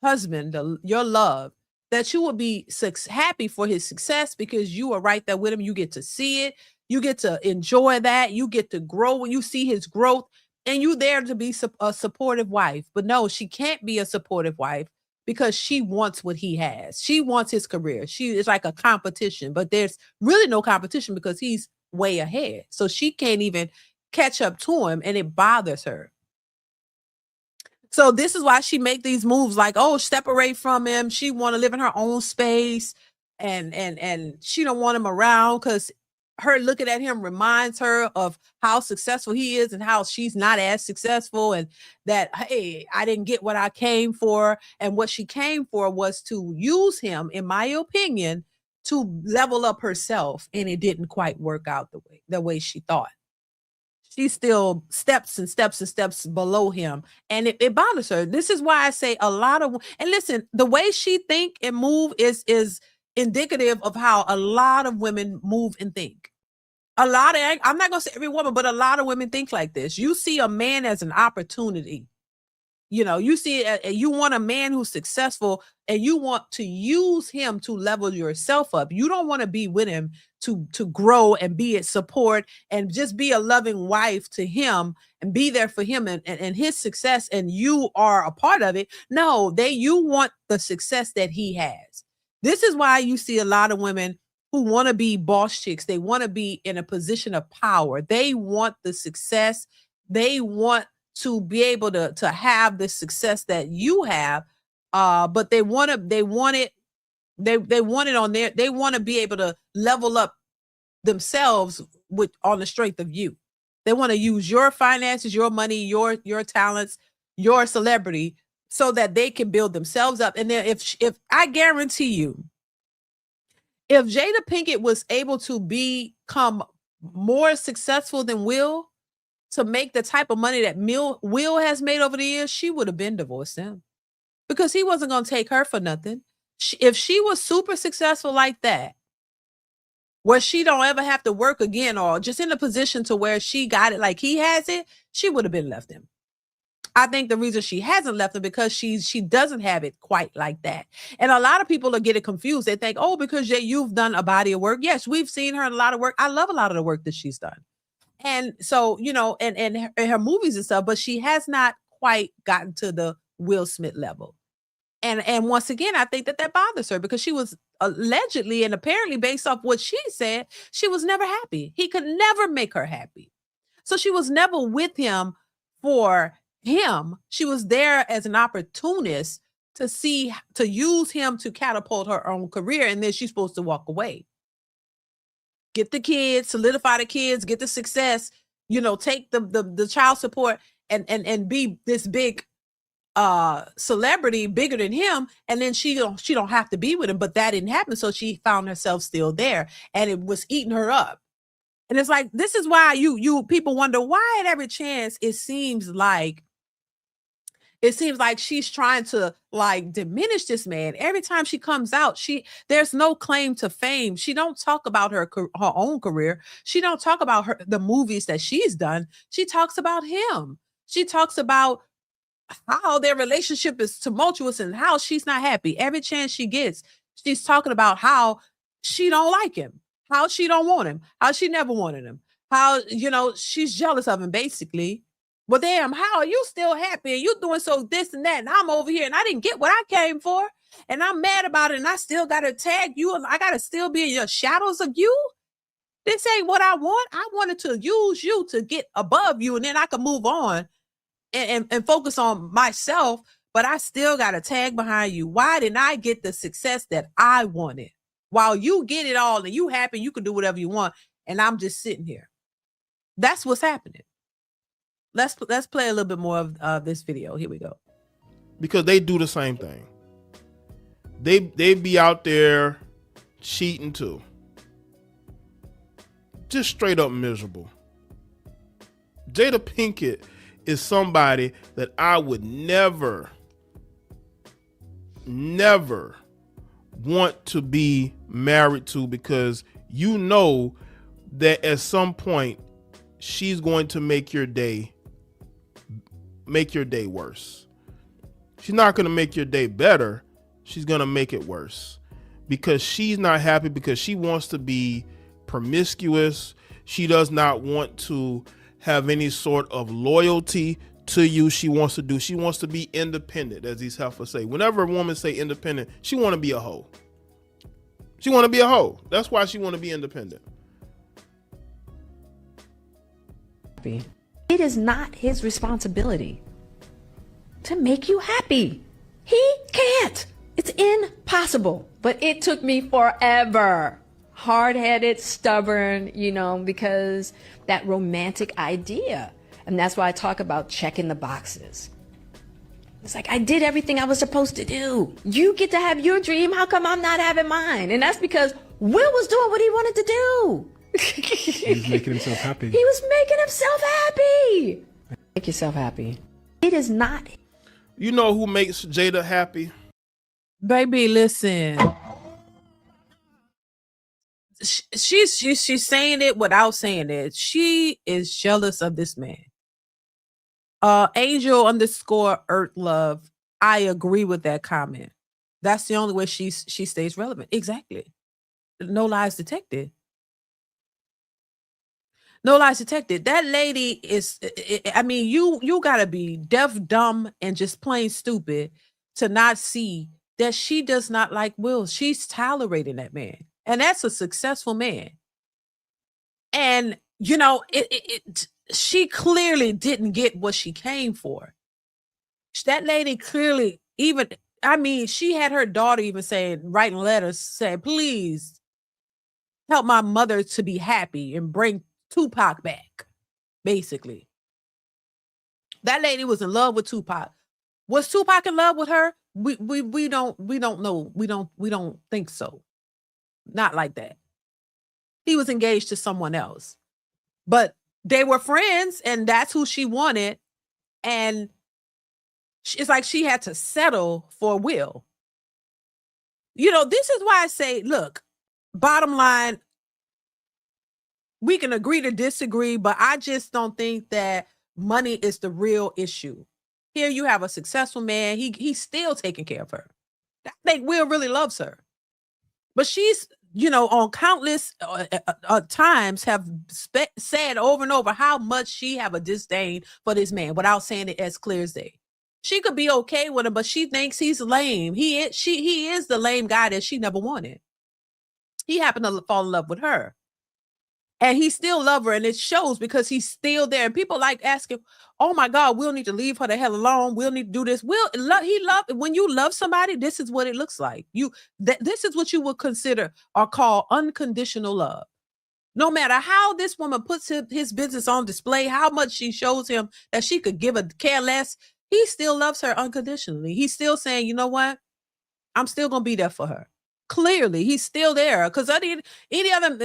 husband, your love, that you would be happy for his success because you are right there with him. You get to see it. You get to enjoy that. You get to grow when you see his growth, and you're there to be a supportive wife. But no, she can't be a supportive wife because she wants what he has. She wants his career. It's like a competition, but there's really no competition because he's way ahead. So she can't even catch up to him, and it bothers her. So this is why she make these moves like, separate from him. She want to live in her own space, and she don't want him around because her looking at him reminds her of how successful he is and how she's not as successful, and that, hey, I didn't get what I came for. And what she came for was to use him, in my opinion, to level up herself. And it didn't quite work out the way she thought. She's still steps and steps and steps below him. And it bothers her. This is why I say a lot of, and listen, the way she think and move is indicative of how a lot of women move and think. I'm not going to say every woman, but a lot of women think like this. You see a man as an opportunity. You know, you see, you want a man who's successful, and you want to use him to level yourself up. You don't want to be with him to grow and be at support and just be a loving wife to him and be there for him and his success, and you are a part of it. No, you want the success that he has. This is why you see a lot of women who want to be boss chicks. They want to be in a position of power. They want the success. They want to be able to have the success that you have, but they want it on their, they want to be able to level up themselves on the strength of you. They want to use your finances, your money, your talents, your celebrity, so that they can build themselves up. And then if I guarantee you, if Jada Pinkett was able to become more successful than Will, to make the type of money that Will has made over the years, she would have been divorced him, because he wasn't going to take her for nothing. If she was super successful like that, where she don't ever have to work again, or just in a position to where she got it like he has it, she would have been left him. I think the reason she hasn't left him because she doesn't have it quite like that. And a lot of people are getting confused. They think, oh, because you've done a body of work. Yes, we've seen her in a lot of work. I love a lot of the work that she's done. And so, you know, and her movies and stuff, but she has not quite gotten to the Will Smith level. And once again, I think that bothers her, because she was allegedly and apparently, based off what she said, she was never happy. He could never make her happy. So she was never with him for him. She was there as an opportunist to use him to catapult her own career. And then she's supposed to walk away. Get the kids, solidify the kids, get the success, you know, take the child support and be this big celebrity, bigger than him. And then she don't have to be with him, but that didn't happen. So she found herself still there, and it was eating her up. And it's like, this is why you people wonder why at every chance it seems like she's trying to like diminish this man. Every time she comes out, there's no claim to fame. She don't talk about her own career. She don't talk about the movies that she's done. She talks about him. She talks about how their relationship is tumultuous and how she's not happy. Every chance she gets, she's talking about how she don't like him, how she don't want him, how she never wanted him, how, you know, she's jealous of him, basically. Well, damn, how are you still happy? And you doing so this and that, and I'm over here and I didn't get what I came for, and I'm mad about it, and I still got to tag you, and I got to still be in your shadows of you? This ain't what I want. I wanted to use you to get above you, and then I can move on and focus on myself, but I still got to tag behind you. Why didn't I get the success that I wanted? While you get it all and you happy, you can do whatever you want, and I'm just sitting here. That's what's happening. Let's play a little bit more of this video. Here we go.
Because they do the same thing. They be out there cheating too. Just straight up miserable. Jada Pinkett is somebody that I would never want to be married to, because you know that at some point she's going to make your day worse. She's not going to make your day better. She's going to make it worse, because she's not happy, because she wants to be promiscuous. She does not want to have any sort of loyalty to you. She wants to be independent, as these heifers say. Whenever a woman say independent, she want to be a hoe. She want to be a hoe. That's why she want to be independent.
It is not his responsibility to make you happy. He can't. It's impossible. But it took me forever. hard-headed, stubborn, you know, because that romantic idea. And that's why I talk about checking the boxes. It's like, I did everything I was supposed to do. You get to have your dream. How come I'm not having mine? And that's because Will was doing what he wanted to do.
He was making himself happy.
He was making himself happy. Make yourself happy. It is not.
You know who makes Jada happy?
Baby, listen. She's saying it without saying it. She is jealous of this man. Angel_Earthlove. I agree with that comment. That's the only way she stays relevant. Exactly. No lies detected. No lies detected. That lady is, I mean, you gotta be deaf, dumb, and just plain stupid to not see that she does not like Will. She's tolerating that man. And that's a successful man. And, you know, she clearly didn't get what she came for. That lady clearly even, I mean, she had her daughter even writing letters saying, please help my mother to be happy and bring Tupac back, basically. That lady was in love with Tupac. Was Tupac in love with her? We don't know. We don't think so. Not like that. He was engaged to someone else. But they were friends, and that's who she wanted. And it's like she had to settle for Will. You know, this is why I say, look, bottom line, we can agree to disagree, but I just don't think that money is the real issue. Here you have a successful man. He's still taking care of her. I think Will really loves her. But she's, you know, on countless times have said over and over how much she have a disdain for this man without saying it as clear as day. She could be okay with him, but she thinks he's lame. He is the lame guy that she never wanted. He happened to fall in love with her. And he still love her, and it shows because he's still there. And people like asking, oh my God, we'll need to leave her the hell alone. We'll need to do this. When you love somebody, this is what it looks like. This is what you would consider or call unconditional love. No matter how this woman puts his business on display, how much she shows him that she could give a care less, he still loves her unconditionally. He's still saying, you know what? I'm still going to be there for her. Clearly, he's still there. Because any other,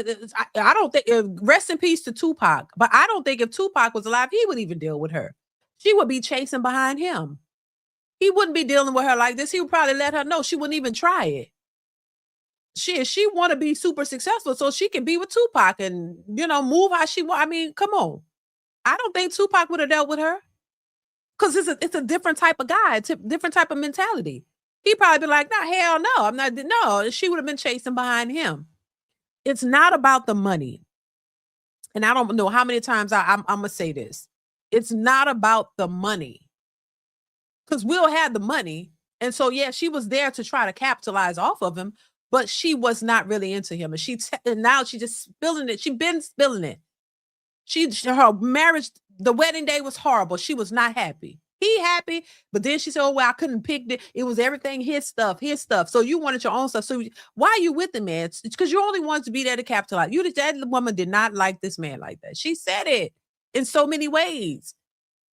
I don't think, rest in peace to Tupac, but I don't think if Tupac was alive, he would even deal with her. She would be chasing behind him. He wouldn't be dealing with her like this. He would probably let her know. She wouldn't even try it. She want to be super successful so she can be with Tupac and, you know, move how she want. I mean, come on. I don't think Tupac would have dealt with her because it's a different type of guy, it's a different type of mentality. He'd probably be like, nah, hell no, I'm not. No, she would have been chasing behind him. It's not about the money. And I don't know how many times I'm going to say this. It's not about the money. Because Will had the money. And so, yeah, she was there to try to capitalize off of him, but she was not really into him. And now she's just spilling it. She's been spilling it. Her marriage, the wedding day was horrible. She was not happy. He happy, but then she said, oh, well, I couldn't pick it. It was everything his stuff. So you wanted your own stuff. So why are you with the man? It's because you only wanted to be there to capitalize. That woman did not like this man like that. She said it in so many ways.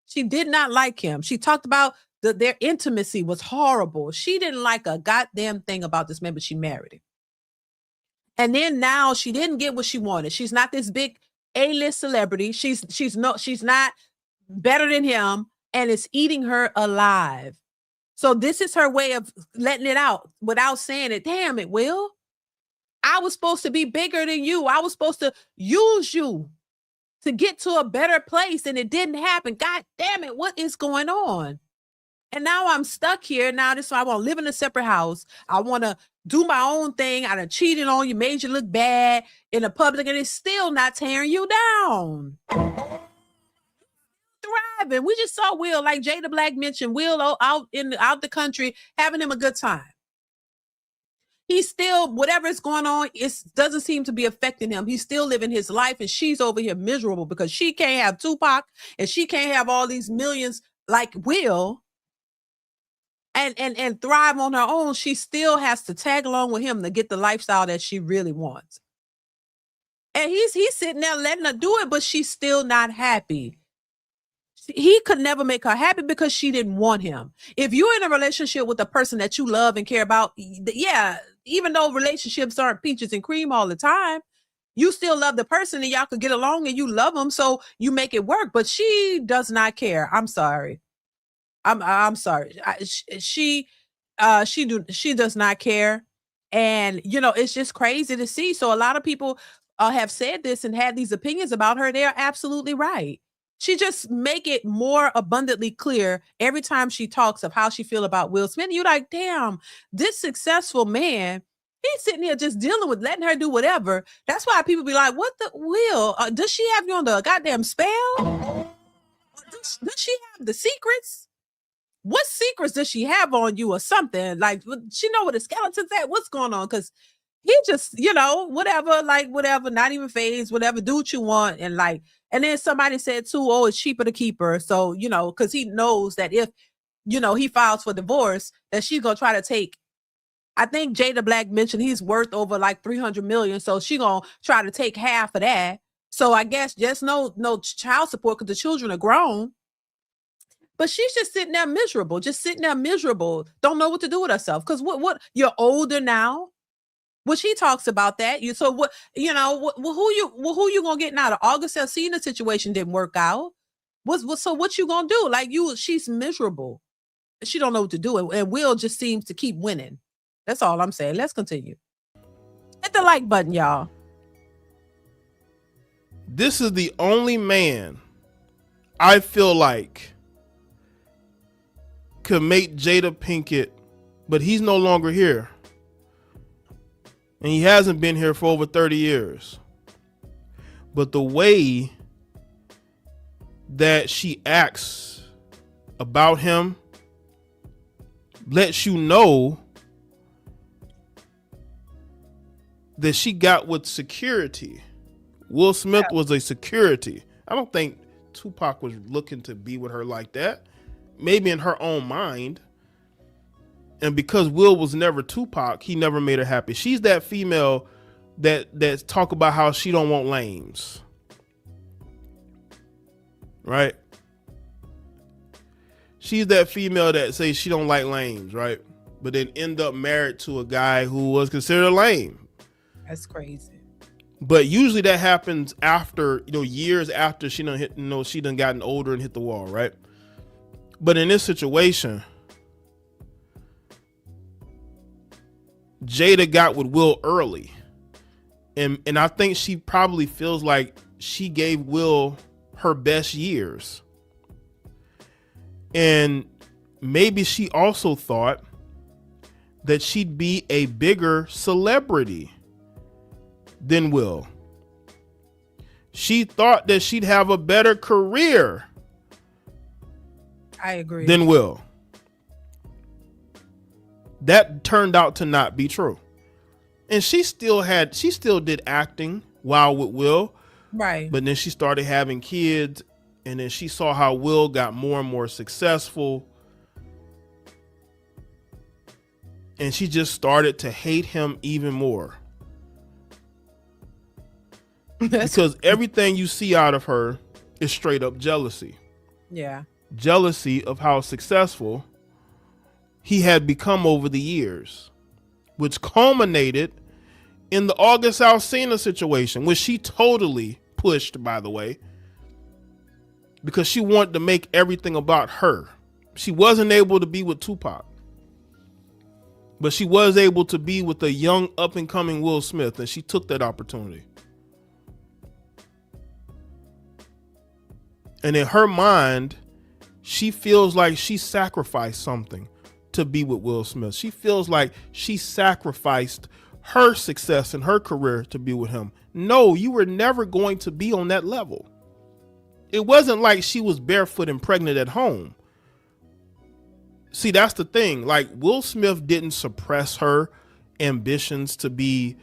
She did not like him. She talked about their intimacy was horrible. She didn't like a goddamn thing about this man, but she married him. And then now she didn't get what she wanted. She's not this big A-list celebrity. She's not better than him. And it's eating her alive. So this is her way of letting it out without saying it. Damn it, Will. I was supposed to be bigger than you. I was supposed to use you to get to a better place, and it didn't happen. God damn it, what is going on? And now I'm stuck here. Now I want to live in a separate house. I want to do my own thing. I done cheated on you, made you look bad in the public, and it's still not tearing you down. Thriving. We just saw Will, like Jada Black mentioned, Will out the country having him a good time. He's still, whatever is going on, it doesn't seem to be affecting him. He's still living his life, and she's over here miserable because she can't have Tupac and she can't have all these millions like Will and thrive on her own. She still has to tag along with him to get the lifestyle that she really wants. And he's sitting there letting her do it, but she's still not happy. He could never make her happy because she didn't want him. If you're in a relationship with a person that you love and care about, yeah, even though relationships aren't peaches and cream all the time, you still love the person and y'all could get along and you love them, so you make it work. But she does not care. I'm sorry. I'm sorry. She does not care. And it's just crazy to see. So a lot of people have said this and had these opinions about her. They're absolutely right. She just make it more abundantly clear every time she talks of how she feel about Will Smith. And you're like, damn, this successful man, he's sitting here just dealing with letting her do whatever. That's why people be like, what the Will? Does she have you on the goddamn spell? Does she have the secrets? What secrets does she have on you or something? Like, she know where the skeleton's at? What's going on? Because he just, whatever, not even phased, whatever, do what you want. And then somebody said too, oh, it's cheaper to keep her. So, because he knows that if, he files for divorce, that she's going to try to take, I think Jada Black mentioned he's worth over like 300 million. So she going to try to take half of that. So I guess just no child support because the children are grown. But she's just sitting there miserable, don't know what to do with herself. Because what you're older now. Well, she talks about that. Who you gonna get now? The August Alsina situation didn't work out. So what you gonna do? Like she's miserable. She don't know what to do, and Will just seems to keep winning. That's all I'm saying. Let's continue. Hit the like button, y'all.
This is the only man I feel like could make Jada Pinkett, but he's no longer here. And he hasn't been here for over 30 years. But the way that she acts about him lets you know that she got with security. Will Smith was a security. I don't think Tupac was looking to be with her like that. Maybe in her own mind. And because Will was never Tupac, he never made her happy. She's that female that talk about how she don't want lames. Right? She's that female that says she don't like lames, right? But then end up married to a guy who was considered lame.
That's crazy.
But usually that happens after, years after she done hit, she done gotten older and hit the wall, right? But in this situation, Jada got with Will early. And I think she probably feels like she gave Will her best years. And maybe she also thought that she'd be a bigger celebrity than Will. She thought that she'd have a better career.
I agree.
Than Will. That turned out to not be true. And she still did acting while with Will.
Right.
But then she started having kids, and then she saw how Will got more and more successful. And she just started to hate him even more. Because everything you see out of her is straight up jealousy.
Yeah.
Jealousy of how successful he had become over the years, which culminated in the August Alsina situation, which she totally pushed, by the way, because she wanted to make everything about her. She wasn't able to be with Tupac, but she was able to be with a young up-and-coming Will Smith, and she took that opportunity. And in her mind, she feels like she sacrificed something to be with Will Smith. She feels like she sacrificed her success in her career to be with him. No, you were never going to be on that level. It wasn't like she was barefoot and pregnant at home. See, that's the thing. Like, Will Smith didn't suppress her ambitions to be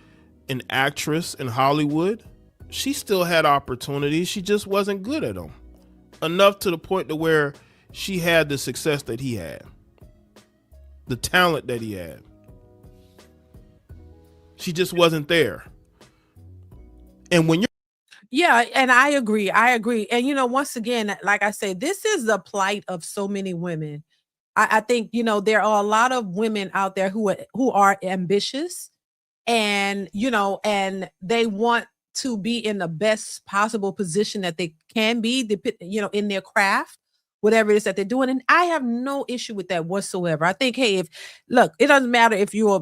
an actress in Hollywood. She still had opportunities. She just wasn't good at them. Enough to the point to where she had the success that he had. The talent that he had. She just wasn't there. And when you're
Yeah, and I agree. I agree. And once again, like I say, this is the plight of so many women. I think, there are a lot of women out there who are ambitious and, and they want to be in the best possible position that they can be, in their craft, whatever it is that they're doing. And I have no issue with that whatsoever. I think, hey, it doesn't matter if you're a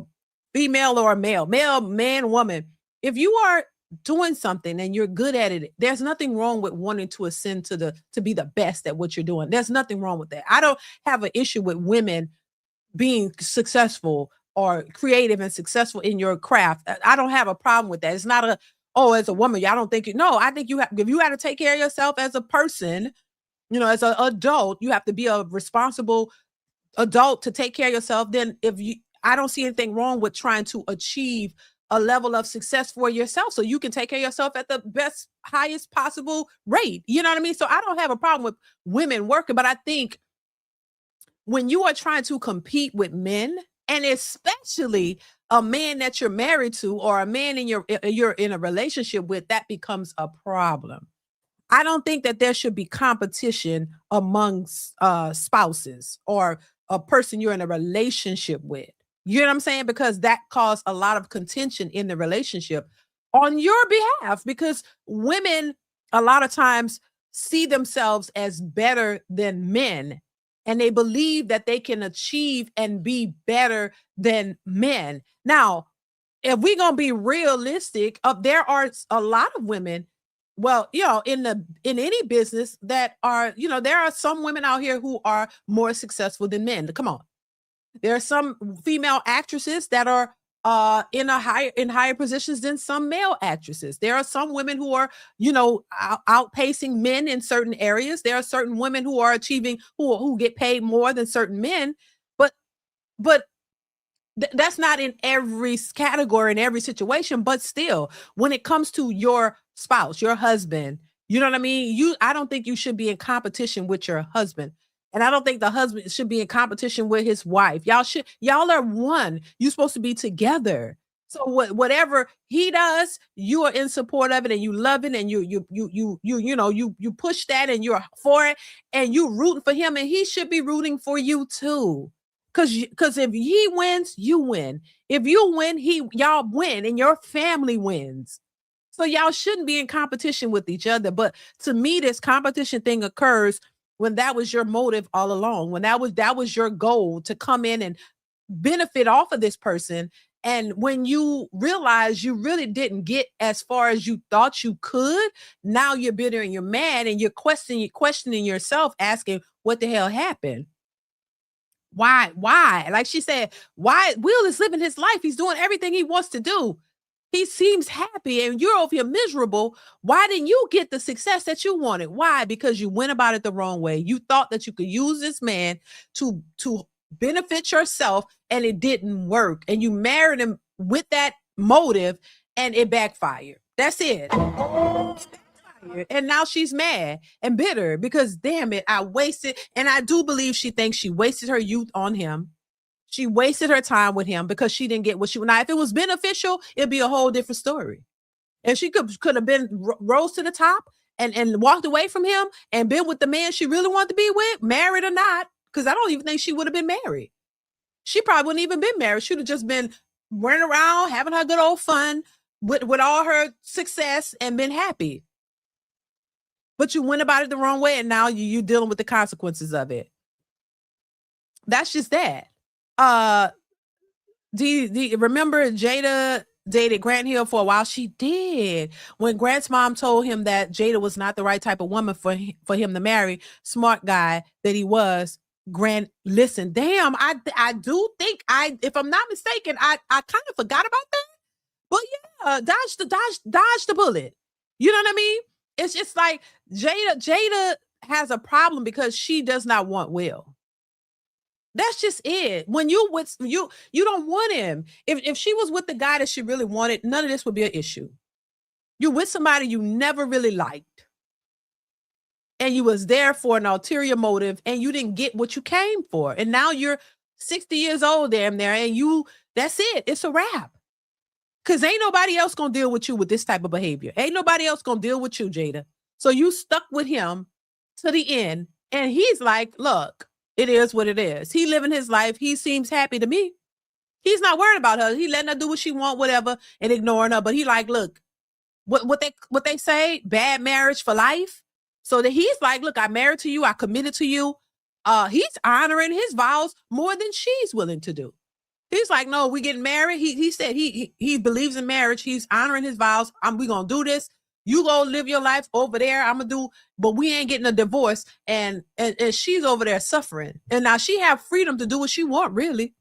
female or a male, man, woman. If you are doing something and you're good at it, there's nothing wrong with wanting to ascend to be the best at what you're doing. There's nothing wrong with that. I don't have an issue with women being successful or creative and successful in your craft. I don't have a problem with that. It's not as a woman, I don't think no, I think if you got to take care of yourself as a person, as an adult, you have to be a responsible adult to take care of yourself. Then I don't see anything wrong with trying to achieve a level of success for yourself so you can take care of yourself at the best, highest possible rate. You know what I mean? So I don't have a problem with women working, but I think when you are trying to compete with men, and especially a man that you're married to or a man you're in a relationship with, that becomes a problem. I don't think that there should be competition amongst spouses or a person you're in a relationship with. You know what I'm saying? Because that caused a lot of contention in the relationship on your behalf, because women a lot of times see themselves as better than men, and they believe that they can achieve and be better than men. Now, if we're going to be realistic, there are a lot of women, well, in any business that are, there are some women out here who are more successful than men. Come on. There are some female actresses that are in higher positions than some male actresses. There are some women who are, outpacing men in certain areas. There are certain women who are achieving, who get paid more than certain men. But that's not in every category, in every situation. But still, when it comes to your spouse, your husband, you know what I mean? I don't think you should be in competition with your husband. And I don't think the husband should be in competition with his wife. Y'all are one. You're supposed to be together. So whatever he does, you are in support of it and you love it and you push that and you're for it and you rooting for him, and he should be rooting for you too. Because if he wins, you win. If you win, y'all win and your family wins. So y'all shouldn't be in competition with each other. But to me, this competition thing occurs when that was your motive all along, when that was your goal, to come in and benefit off of this person. And when you realize you really didn't get as far as you thought you could, now you're bitter and you're mad and you're questioning yourself, asking what the hell happened? Why? Like she said, why? Will is living his life. He's doing everything he wants to do. He seems happy and you're over here miserable. Why didn't you get the success that you wanted? Why? Because you went about it the wrong way. You thought that you could use this man to benefit yourself, and it didn't work. And you married him with that motive, and it backfired. That's it. And now she's mad and bitter because, damn it, I wasted. And I do believe she thinks she wasted her youth on him. She wasted her time with him because she didn't get what she wanted. Now, if it was beneficial, it'd be a whole different story. If she could have been rose to the top and walked away from him and been with the man she really wanted to be with, married or not, because I don't even think she would have been married. She probably wouldn't even been married. She would have just been running around, having her good old fun with all her success and been happy. But you went about it the wrong way, and now you're dealing with the consequences of it. That's just that. Remember Jada dated Grant Hill for a while? She did. When Grant's mom told him that Jada was not the right type of woman for him to marry, smart guy that he was, Grant listened. Damn, I do think if I'm not mistaken, I kind of forgot about that. But yeah, dodge the bullet. You know what I mean? It's just like Jada has a problem because she does not want Will. That's just it. When you don't want him. If she was with the guy that she really wanted, none of this would be an issue. You're with somebody you never really liked, and you was there for an ulterior motive, and you didn't get what you came for, and now you're 60 years old, damn there, and that's it. It's a wrap. Because ain't nobody else gonna deal with you with this type of behavior. Ain't nobody else gonna deal with you, Jada. So you stuck with him to the end. And he's like, look, it is what it is. He living his life. He seems happy to me. He's not worried about her. He letting her do what she want, whatever, and ignoring her. But he like, look, what they say, bad marriage for life. So that he's like, look, I married to you. I committed to you. He's honoring his vows more than she's willing to do. He's like, no, we getting married. He said he believes in marriage. He's honoring his vows. We gonna do this. You go live your life over there. I'm gonna do, but we ain't getting a divorce. And she's over there suffering. And now she have freedom to do what she want, really.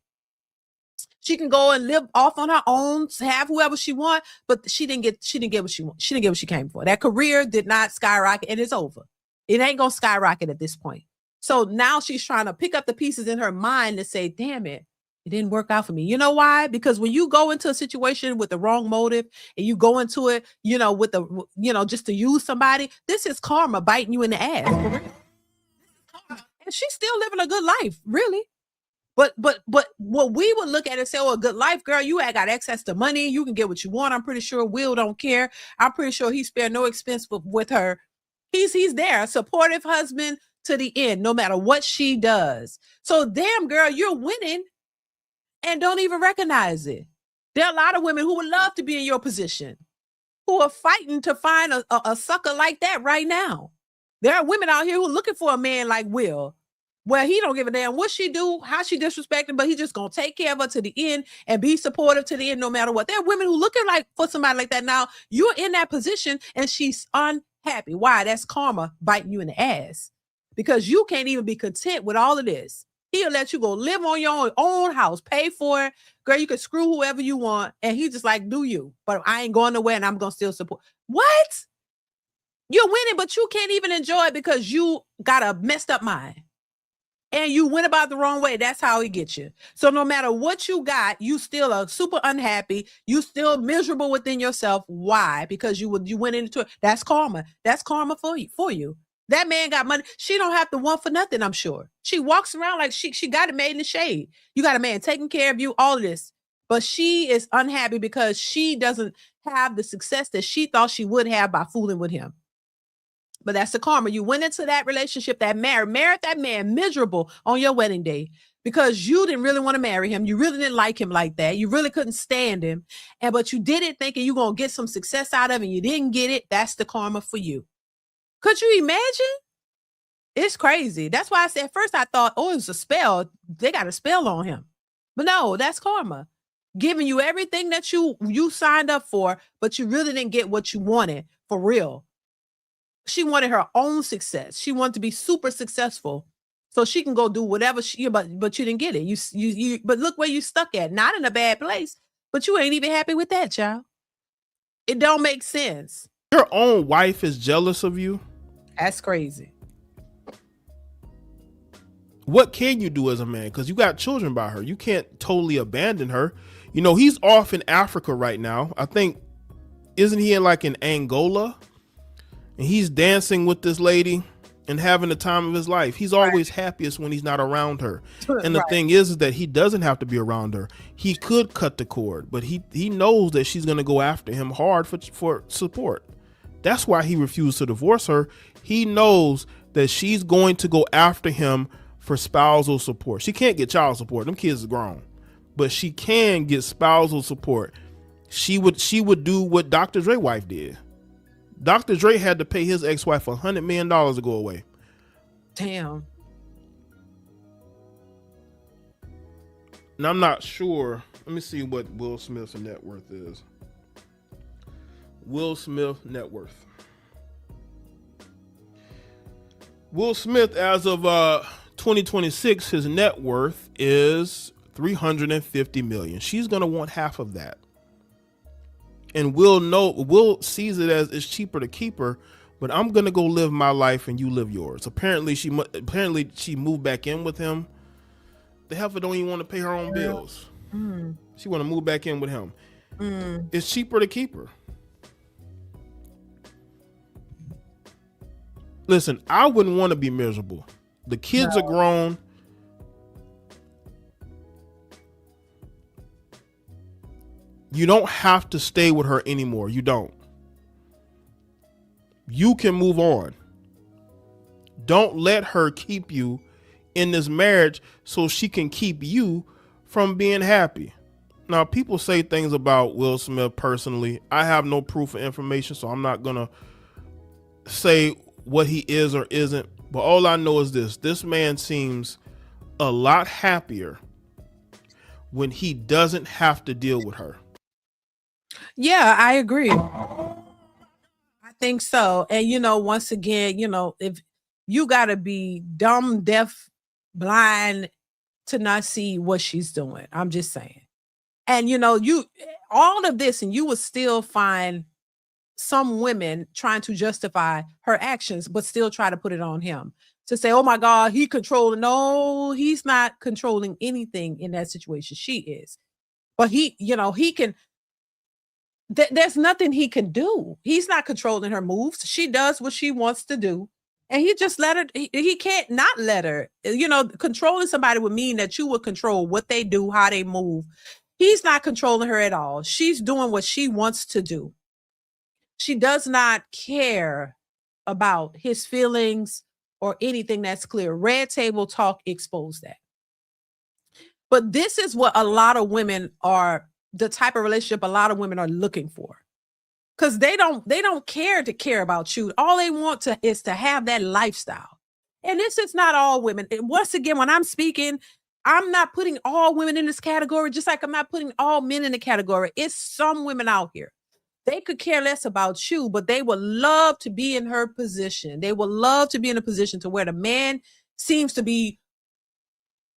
She can go and live off on her own, have whoever she want, but she didn't get what she want. She didn't get what she came for. That career did not skyrocket, and it's over. It ain't gonna skyrocket at this point. So now she's trying to pick up the pieces in her mind to say, damn it, it didn't work out for me. You know why? Because when you go into a situation with the wrong motive and you go into it, with just to use somebody, this is karma biting you in the ass. For real. And she's still living a good life, really. But what we would look at and say, oh, a good life, girl, you got access to money. You can get what you want. I'm pretty sure Will don't care. I'm pretty sure he spared no expense with her. He's there, a supportive husband to the end, no matter what she does. So damn, girl, you're winning and don't even recognize it. There are a lot of women who would love to be in your position, who are fighting to find a sucker like that right now. There are women out here who are looking for a man like Will, where he don't give a damn what she do, how she disrespect him, but he just gonna take care of her to the end and be supportive to the end no matter what. There are women who looking like for somebody like that now. You're in that position and she's unhappy. Why? That's karma biting you in the ass. Because you can't even be content with all of this. He'll let you go live on your own house, pay for it. Girl, you can screw whoever you want. And he's just like, do you? But I ain't going nowhere and I'm going to still support. What? You're winning, but you can't even enjoy it because you got a messed up mind. And you went about the wrong way. That's how he gets you. So no matter what you got, you still are super unhappy. You still miserable within yourself. Why? Because you went into it. That's karma. That's karma for you. That man got money. She don't have to want for nothing, I'm sure. She walks around like she got it made in the shade. You got a man taking care of you, all of this. But she is unhappy because she doesn't have the success that she thought she would have by fooling with him. But that's the karma. You went into that relationship, married that man miserable on your wedding day because you didn't really want to marry him. You really didn't like him like that. You really couldn't stand him. But you did it thinking you're going to get some success out of it and you didn't get it. That's the karma for you. Could you imagine? It's crazy. That's why I said at first I thought, oh, it was a spell. They got a spell on him. But no, that's karma. Giving you everything that you signed up for, but you really didn't get what you wanted for real. She wanted her own success. She wanted to be super successful so she can go do whatever but you didn't get it. But look where you stuck at. Not in a bad place, but you ain't even happy with that, child. It don't make sense.
Your own wife is jealous of you.
That's crazy.
What can you do as a man? Because you got children by her. You can't totally abandon her. He's off in Africa right now. I think, isn't he in Angola? And he's dancing with this lady and having the time of his life. He's always happiest when he's not around her. And the thing is that he doesn't have to be around her. He could cut the cord, but he knows that she's going to go after him hard for support. That's why he refused to divorce her. He knows that she's going to go after him for spousal support. She can't get child support. Them kids are grown. But she can get spousal support. She would do what Dr. Dre's wife did. Dr. Dre had to pay his ex-wife $100 million to go away.
Damn.
And I'm not sure. Let me see what Will Smith's net worth is. Will Smith net worth. Will Smith, as of 2026, his net worth is $350 million. She's gonna want half of that. And Will sees it as it's cheaper to keep her, but I'm gonna go live my life and you live yours. Apparently she moved back in with him. The heifer don't even want to pay her own bills. She want to move back in with him. It's cheaper to keep her. Listen, I wouldn't want to be miserable. The kids are grown. You don't have to stay with her anymore. You don't. You can move on. Don't let her keep you in this marriage so she can keep you from being happy. Now, people say things about Will Smith personally. I have no proof or information, so I'm not going to say what he is or isn't. But all I know is this. This man seems a lot happier when he doesn't have to deal with her.
Yeah, I agree. I think so. And, you know, once again, you know, if you got to be dumb, deaf, blind to not see what she's doing. I'm just saying. And, you know, all of this, and you would still find some women trying to justify her actions, but still try to put it on him to say, oh my God, he controlling. No, he's not controlling anything in that situation. She is. But he, you know, he can, there's nothing he can do. He's not controlling her moves. She does what she wants to do. And he just let her, he can't not let her. You know, controlling somebody would mean that you would control what they do, how they move. He's not controlling her at all. She's doing what she wants to do. She does not care about his feelings or anything that's clear. Red Table Talk exposed that. But this is what a lot of women are, the type of relationship a lot of women are looking for. Because they don't care about you. All they want is to have that lifestyle. And this is not all women. And once again, when I'm speaking, I'm not putting all women in this category, just like I'm not putting all men in the category. It's some women out here. They could care less about you, but they would love to be in her position. They would love to be in a position to where the man seems to be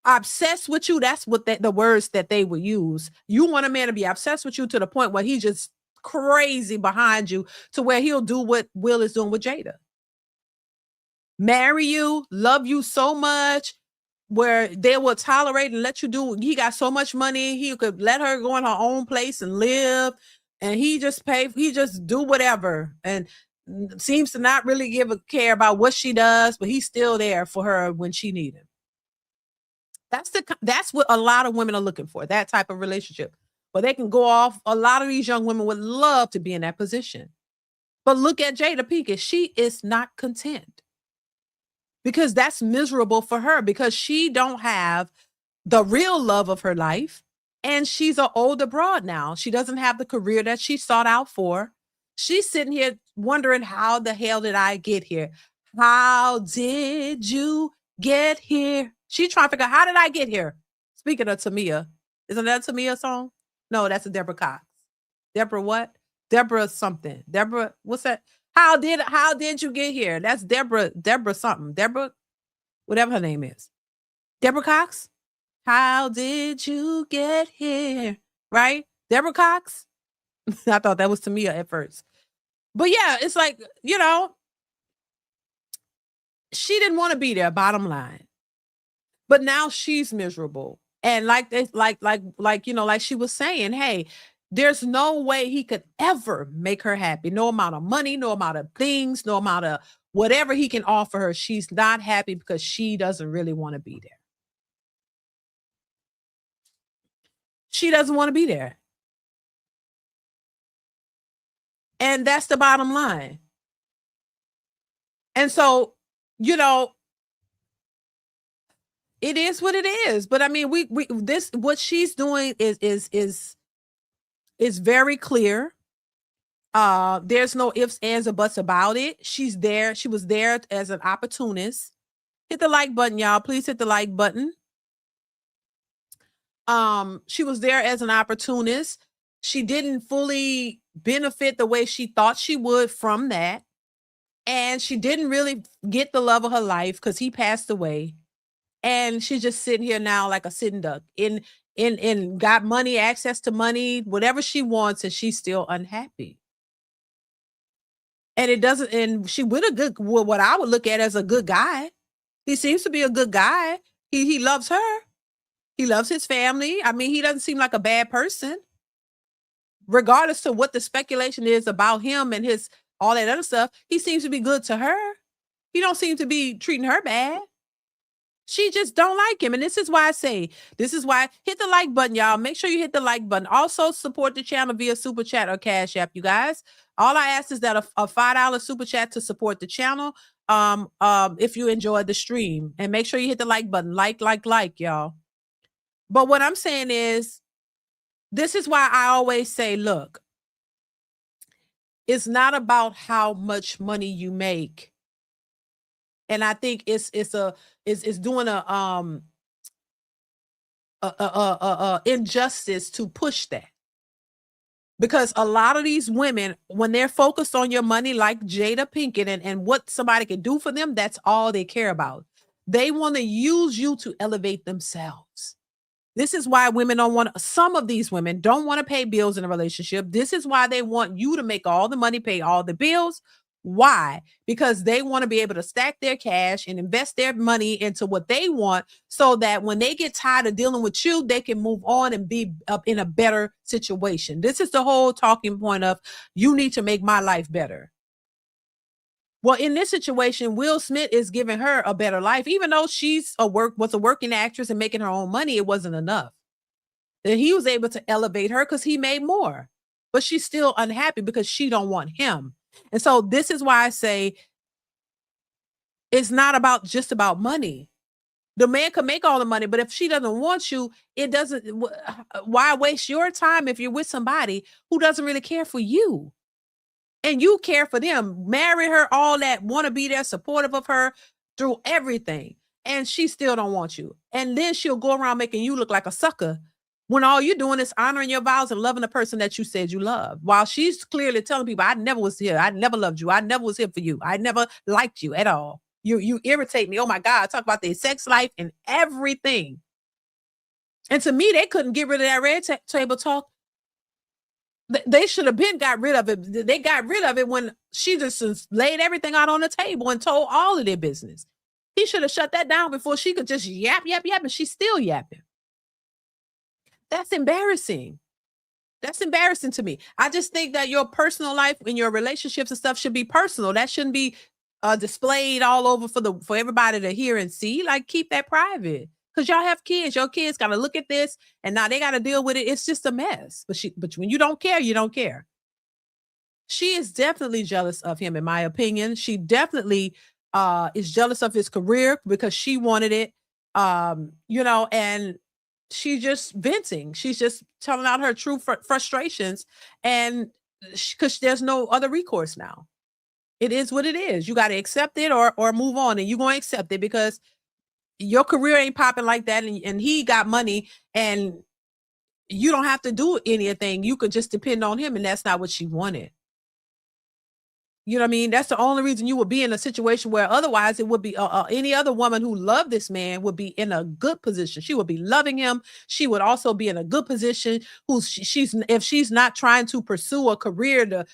obsessed with you. That's what the words that they would use. You want a man to be obsessed with you to the point where he just crazy behind you, to where he'll do what Will is doing with Jada. Marry you, love you so much, where they will tolerate and let you do. He got so much money, he could let her go in her own place and live, and he just do whatever, and seems to not really give a care about what she does, but he's still there for her when she needs him. That's what a lot of women are looking for, that type of relationship. But they can go off. A lot of these young women would love to be in that position. But look at Jada Pinkett. She is not content. Because that's miserable for her, because she don't have the real love of her life. And she's an older broad now. She doesn't have the career that she sought out for. She's sitting here wondering, how the hell did I get here? How did you get here? She's trying to figure out, how did I get here? Speaking of Tamia, isn't that a Tamia song? No, that's a Deborah Cox. Deborah what? Deborah something. Deborah, what's that? How did you get here? That's Deborah something. Deborah, whatever her name is. Deborah Cox? How did you get here? Right? Deborah Cox? I thought that was Tamia at first. But yeah, it's like, you know, she didn't want to be there, bottom line. But now she's miserable. And like you know, like she was saying, hey, there's no way he could ever make her happy. No amount of money, no amount of things, no amount of whatever he can offer her. She's not happy because she doesn't really want to be there. She doesn't want to be there. And that's the bottom line. And so, you know, it is what it is. But I mean, what she's doing is very clear. There's no ifs, ands, or buts about it. She's there. She was there as an opportunist. Hit the like button, y'all. Please hit the like button. She was there as an opportunist. She didn't fully benefit the way she thought she would from that. And she didn't really get the love of her life because he passed away. And she's just sitting here now like a sitting duck in got money, access to money, whatever she wants, and she's still unhappy. And it doesn't, and she with what I would look at as a good guy. He seems to be a good guy. He loves her. He loves his family. I mean, he doesn't seem like a bad person. Regardless to what the speculation is about him and his all that other stuff, he seems to be good to her. He don't seem to be treating her bad. She just don't like him. And this is why hit the like button, y'all. Make sure you hit the like button. Also support the channel via Super Chat or Cash App, you guys. All I ask is that a $5 Super Chat to support the channel. If you enjoyed the stream, and make sure you hit the like button. Like, y'all. But what I'm saying is, this is why I always say, look, it's not about how much money you make. And I think it's doing a injustice to push that. Because a lot of these women, when they're focused on your money, like Jada Pinkett and what somebody can do for them, that's all they care about. They want to use you to elevate themselves. This is why some of these women don't want to pay bills in a relationship. This is why they want you to make all the money, pay all the bills. Why? Because they want to be able to stack their cash and invest their money into what they want, so that when they get tired of dealing with you, they can move on and be up in a better situation. This is the whole talking point of, you need to make my life better. Well, in this situation, Will Smith is giving her a better life. Even though was a working actress and making her own money, it wasn't enough. And he was able to elevate her because he made more. But she's still unhappy because she don't want him. And so this is why I say it's not just about money. The man can make all the money, but if she doesn't want you, why waste your time if you're with somebody who doesn't really care for you? And you care for them, marry her, all that, want to be there, supportive of her through everything. And she still don't want you. And then she'll go around making you look like a sucker when all you're doing is honoring your vows and loving the person that you said you love. While she's clearly telling people, I never was here. I never loved you. I never was here for you. I never liked you at all. You irritate me. Oh my God. Talk about their sex life and everything. And to me, they couldn't get rid of that red table talk. They should have got rid of it. They got rid of it when she just laid everything out on the table and told all of their business. He should have shut that down before she could just yap, and she's still yapping. That's embarrassing. That's embarrassing to me. I just think that your personal life and your relationships and stuff should be personal. That shouldn't be displayed all over for everybody to hear and see. Like, keep that private. Because y'all have kids. Your kids got to look at this, and now they got to deal with it. It's just a mess. But when you don't care, you don't care. She is definitely jealous of him, in my opinion. She definitely is jealous of his career because she wanted it, and she's just venting. She's just telling out her true frustrations, and because there's no other recourse now. It is what it is. You got to accept it or move on, and you're going to accept it because your career ain't popping like that, and he got money, and you don't have to do anything. You could just depend on him, and that's not what she wanted. You know what I mean? That's the only reason you would be in a situation where otherwise it would be any other woman who loved this man would be in a good position. She would be loving him. She would also be in a good position. If she's not trying to pursue a career to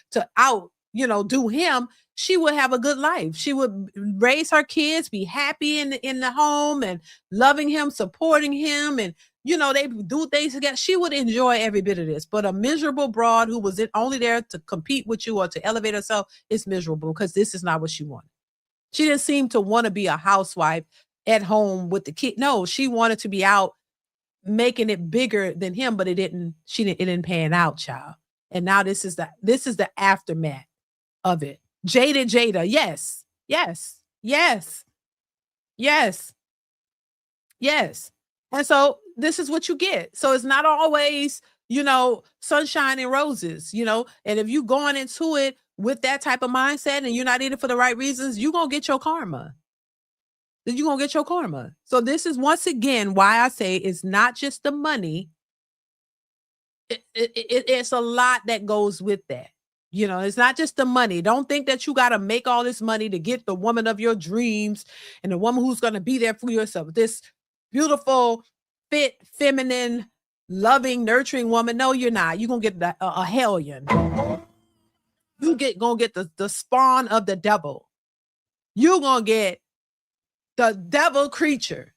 do him, she would have a good life. She would raise her kids, be happy in the home and loving him, supporting him, and they do things together. She would enjoy every bit of this. But a miserable broad who was only there to compete with you or to elevate herself is miserable because this is not what she wanted. She didn't seem to want to be a housewife at home with the kid. No, she wanted to be out making it bigger than him, but it didn't pan out, child. And now this is the aftermath of it. Jada, yes. And so this is what you get. So it's not always, sunshine and roses, and if you going into it with that type of mindset and you're not in it for the right reasons, you're going to get your karma. So this is once again why I say it's not just the money. It's a lot that goes with that. It's not just the money. Don't think that you got to make all this money to get the woman of your dreams and the woman who's going to be there for yourself. This beautiful, fit, feminine, loving, nurturing woman. No, you're not. You're going to get a hellion. You're going to get the spawn of the devil. You're going to get the devil creature.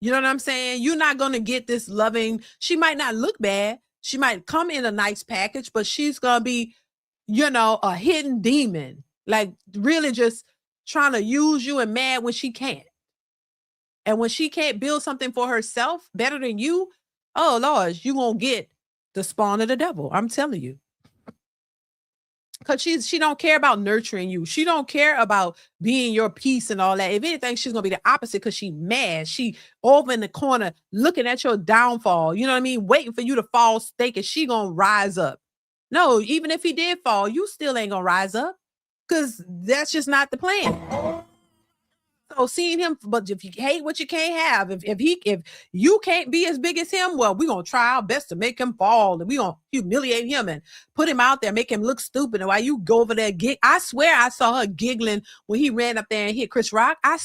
You know what I'm saying? You're not going to get this loving. She might not look bad. She might come in a nice package, but she's going to be, a hidden demon. Like really just trying to use you and mad when she can't. And when she can't build something for herself better than you, oh Lord, you won't get the spawn of the devil. I'm telling you. Because she don't care about nurturing you. She don't care about being your peace and all that. If anything, she's gonna be the opposite because she mad. She over in the corner looking at your downfall. You know what I mean? Waiting for you to fall, thinking she gonna rise up. No, even if he did fall, you still ain't gonna rise up because that's just not the plan. So seeing him, but if you hate what you can't have, if you can't be as big as him, well, we're gonna try our best to make him fall, and we're gonna humiliate him and put him out there, make him look stupid. And while you go over there, I swear I saw her giggling when he ran up there and hit Chris Rock. I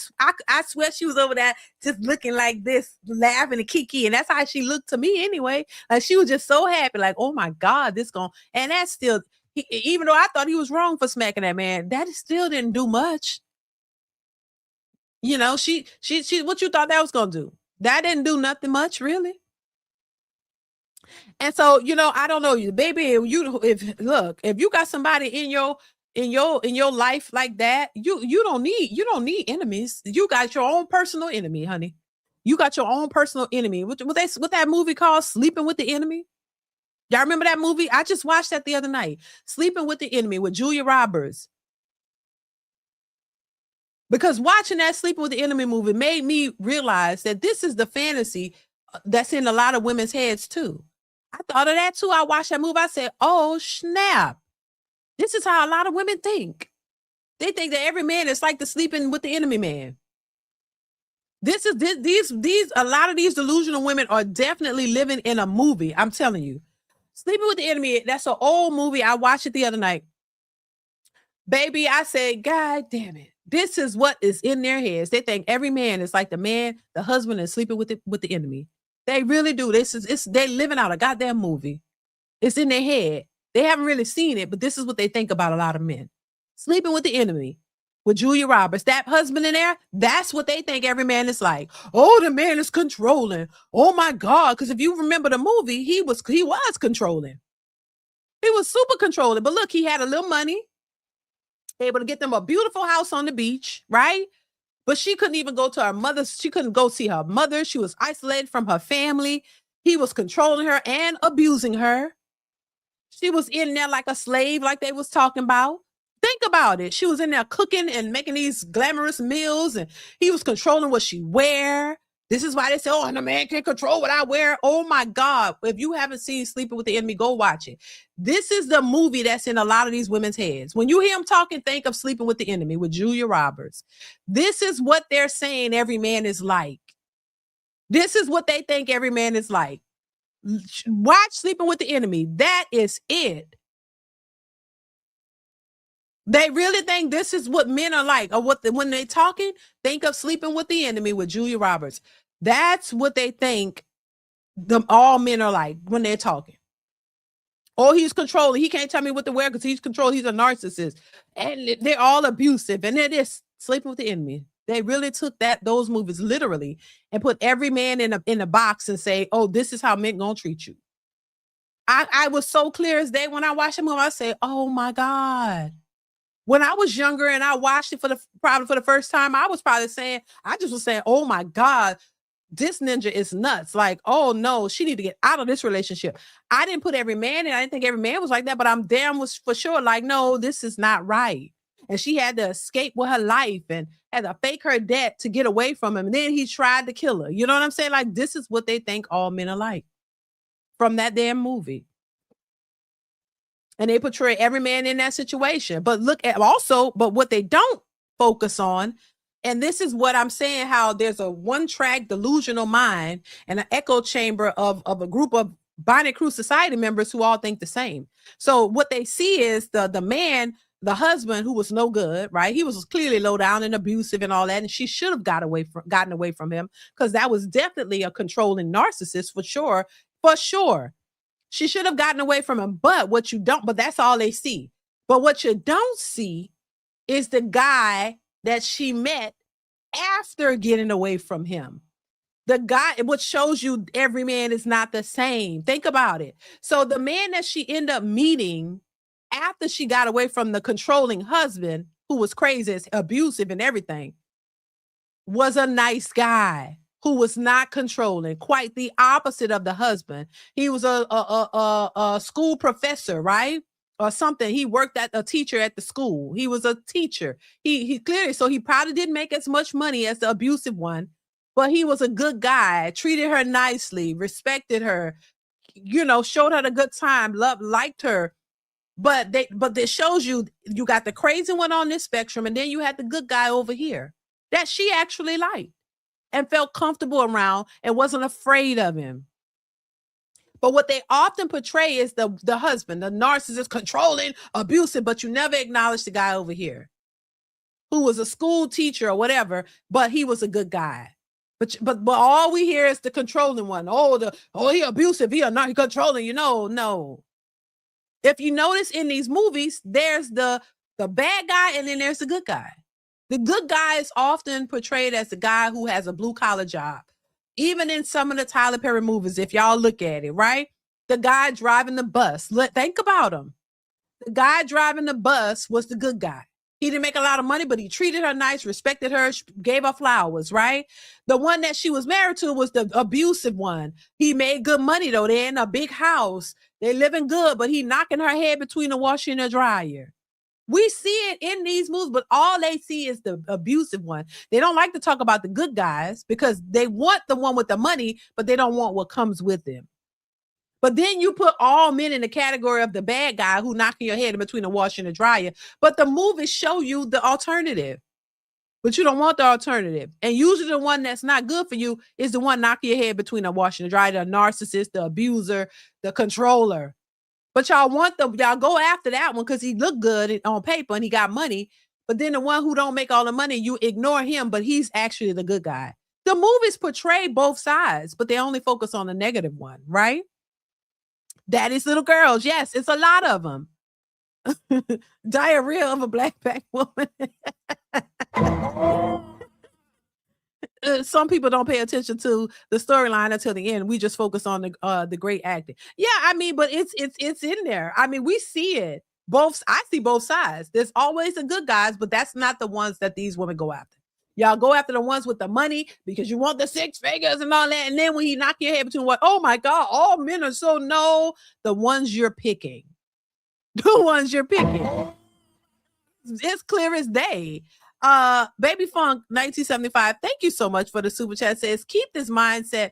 swear she was over there just looking like this, laughing and kiki, and that's how she looked to me anyway. Like she was just so happy, like, oh my God, and that's still, even though I thought he was wrong for smacking that man, that still didn't do much. You know, she, what you thought that was going to do? That didn't do nothing much, really. And so, you know, I don't know you, baby. If you got somebody in your life like that, you don't need enemies. You got your own personal enemy, honey. You got your own personal enemy. What that movie called Sleeping with the Enemy? Y'all remember that movie? I just watched that the other night. Sleeping with the Enemy with Julia Roberts. Because watching that Sleeping with the Enemy movie made me realize that this is the fantasy that's in a lot of women's heads too. I thought of that too. I watched that movie. I said, oh, snap. This is how a lot of women think. They think that every man is like the Sleeping with the Enemy man. A lot of these delusional women are definitely living in a movie. I'm telling you. Sleeping with the Enemy, that's an old movie. I watched it the other night. Baby, I said, God damn it. This is what is in their heads. They think every man is like the husband is sleeping with the enemy. They really do. They living out a goddamn movie. It's in their head. They haven't really seen it, but this is what they think about a lot of men. Sleeping with the Enemy with Julia Roberts. That husband in there, that's what they think every man is like. Oh, the man is controlling. Oh my God. Because if you remember the movie, he was controlling. He was super controlling. But look, he had a little money. Able to get them a beautiful house on the beach, right? But she couldn't even go to her mother's. She couldn't go see her mother. She was isolated from her family. He was controlling her and abusing her. She was in there like a slave, like they was talking about. Think about it. She was in there cooking and making these glamorous meals, and he was controlling what she wear. This is why they say, oh, and a man can't control what I wear. Oh my God. If you haven't seen Sleeping with the Enemy, go watch it. This is the movie that's in a lot of these women's heads. When you hear them talking, think of Sleeping with the Enemy with Julia Roberts. This is what they're saying every man is like. This is what they think every man is like. Watch Sleeping with the Enemy. That is it. They really think this is what men are like, or when they're talking, think of Sleeping with the Enemy with Julia Roberts. That's what they think all men are like when they're talking. Or he's controlling. He can't tell me what to wear because he's controlling. He's a narcissist. And they're all abusive. And they're just Sleeping with the Enemy. They really took those movies literally and put every man in a box and say, oh, this is how men gonna treat you. I was so clear as day when I watched the movie. I said, oh my God. When I was younger and I watched it probably for the first time, I was saying, oh my God, this ninja is nuts. Like, oh no, she need to get out of this relationship. I didn't put every man in. I didn't think every man was like that, but I'm damn was for sure like, no, this is not right. And she had to escape with her life and had to fake her debt to get away from him. And then he tried to kill her. You know what I'm saying? Like, this is what they think all men are like from that damn movie. And they portray every man in that situation. But what they don't focus on, and this is what I'm saying, how there's a one-track delusional mind and an echo chamber of a group of Bonnet Crew society members who all think the same. So what they see is the man, the husband who was no good, right? He was clearly low down and abusive and all that. And she should have gotten away from him because that was definitely a controlling narcissist for sure. For sure. She should have gotten away from him, but that's all they see. But what you don't see is the guy that she met after getting away from him. The guy, which shows you every man is not the same. Think about it. So the man that she ended up meeting after she got away from the controlling husband, who was crazy, abusive and everything, was a nice guy who was not controlling, quite the opposite of the husband. He was a school professor, right? Or something. He worked at a teacher at the school. He was a teacher. He clearly, so he probably didn't make as much money as the abusive one, but he was a good guy, treated her nicely, respected her, showed her a good time, liked her. But this shows you got the crazy one on this spectrum, and then you had the good guy over here that she actually liked and felt comfortable around and wasn't afraid of him. But what they often portray is the husband, the narcissist, controlling, abusive, but you never acknowledge the guy over here who was a school teacher or whatever, but he was a good guy. But all we hear is the controlling one. He abusive, he not controlling, no. If you notice in these movies, there's the bad guy and then there's the good guy. The good guy is often portrayed as the guy who has a blue collar job. Even in some of the Tyler Perry movies, if y'all look at it, right? The guy driving the bus. Think about him. The guy driving the bus was the good guy. He didn't make a lot of money, but he treated her nice, respected her, gave her flowers, right? The one that she was married to was the abusive one. He made good money, though. They're in a big house. They're living good, but he knocking her head between the washer and the dryer. We see it in these movies, but all they see is the abusive one. They don't like to talk about the good guys because they want the one with the money, but they don't want what comes with them. But then you put all men in the category of the bad guy who knocking your head in between the washer and the dryer. But the movies show you the alternative. But you don't want the alternative. And usually the one that's not good for you is the one knocking your head between the washer and the dryer, the narcissist, the abuser, the controller. But y'all go after that one because he looked good on paper and he got money. But then the one who don't make all the money, you ignore him, but he's actually the good guy. The movies portray both sides, but they only focus on the negative one, right? Daddy's little girls. Yes, it's a lot of them. Diarrhea of a black woman. Some people don't pay attention to the storyline until the end. We just focus on the great acting. Yeah, I mean, but it's in there. I mean, we see it. I see both sides. There's always the good guys, but that's not the ones that these women go after. Y'all go after the ones with the money because you want the 6 figures and all that. And then when he knock your head between oh my God, all men are so the ones you're picking. The ones you're picking. It's clear as day. Baby Funk 1975, thank you so much for the super chat. Says, keep this mindset,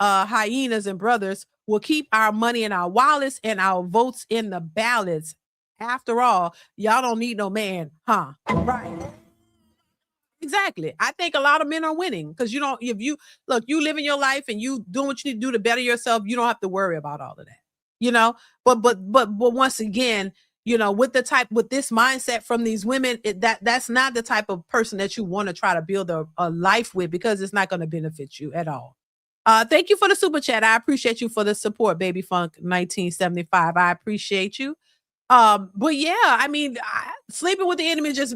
hyenas and brothers will keep our money in our wallets and our votes in the ballots. After all, y'all don't need no man, huh? Right. Exactly. I think a lot of men are winning because you living your life and you doing what you need to do to better yourself, you don't have to worry about all of that, but once again, with this mindset from these women, that's not the type of person that you want to try to build a life with because it's not going to benefit you at all. Thank you for the super chat. I appreciate you for the support, Baby Funk 1975. I appreciate you. But yeah, I mean, sleeping with the enemy just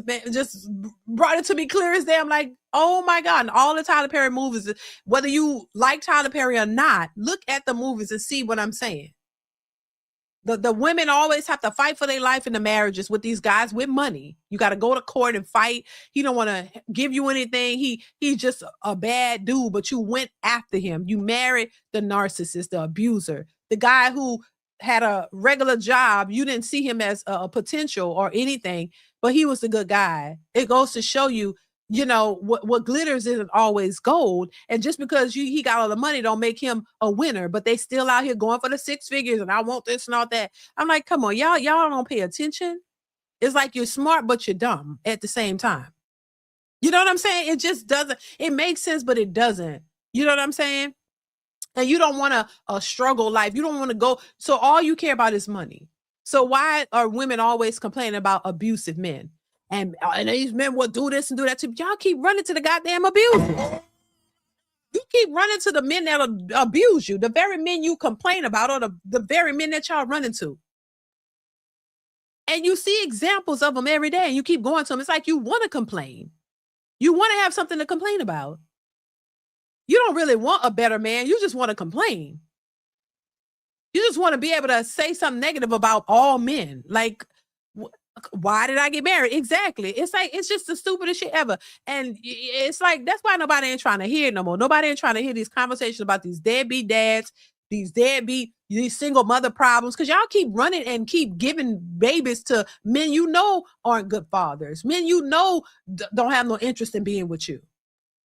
brought it to me clear as day. I'm like, oh my God. And all the Tyler Perry movies, whether you like Tyler Perry or not, look at the movies and see what I'm saying. The women always have to fight for their life in the marriages with these guys with money. You got to go to court and fight. He don't want to give you anything. He's just a bad dude, but you went after him. You married the narcissist, the abuser, the guy who had a regular job. You didn't see him as a potential or anything, but he was a good guy. It goes to show you, what glitters isn't always gold. And just because he got all the money don't make him a winner, but they still out here going for the 6 figures and I want this and all that. I'm like, come on, y'all don't pay attention. It's like you're smart, but you're dumb at the same time. You know what I'm saying? It just doesn't, it makes sense, but it doesn't. You know what I'm saying? And you don't want a struggle life. You don't want to go. So all you care about is money. So why are women always complaining about abusive men? And these men will do this and do that too. Y'all keep running to the goddamn abusers. You keep running to the men that abuse you. The very men you complain about are the very men that y'all running to. And you see examples of them every day and you keep going to them. It's like you want to complain. You want to have something to complain about. You don't really want a better man. You just want to complain. You just want to be able to say something negative about all men. Like, Why did I get married? Exactly. It's like, it's just the stupidest shit ever. And it's like, that's why nobody ain't trying to hear it no more. Nobody ain't trying to hear these conversations about these deadbeat dads, these single mother problems. Cause y'all keep running and keep giving babies to men you know aren't good fathers. Men you know don't have no interest in being with you.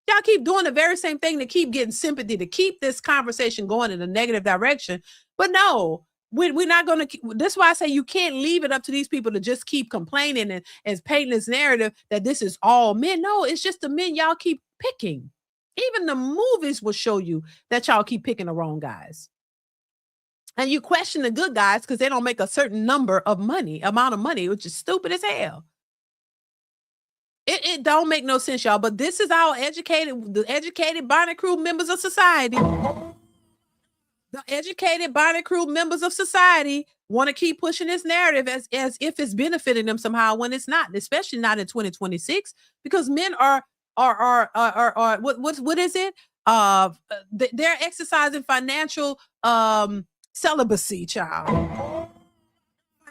Y'all keep doing the very same thing to keep getting sympathy, to keep this conversation going in a negative direction. But no, we're not going to. That's why I say you can't leave it up to these people to just keep complaining and painting this narrative that this is all men. No, it's just the men y'all keep picking. Even the movies will show you that y'all keep picking the wrong guys. And you question the good guys because they don't make a certain amount of money, which is stupid as hell. It don't make no sense, y'all. But this is our the educated Bonnet Crew members of society. The educated Bonnet Crew members of society want to keep pushing this narrative as if it's benefiting them somehow when it's not, especially not in 2026, because men are what is it? They're exercising financial celibacy, child.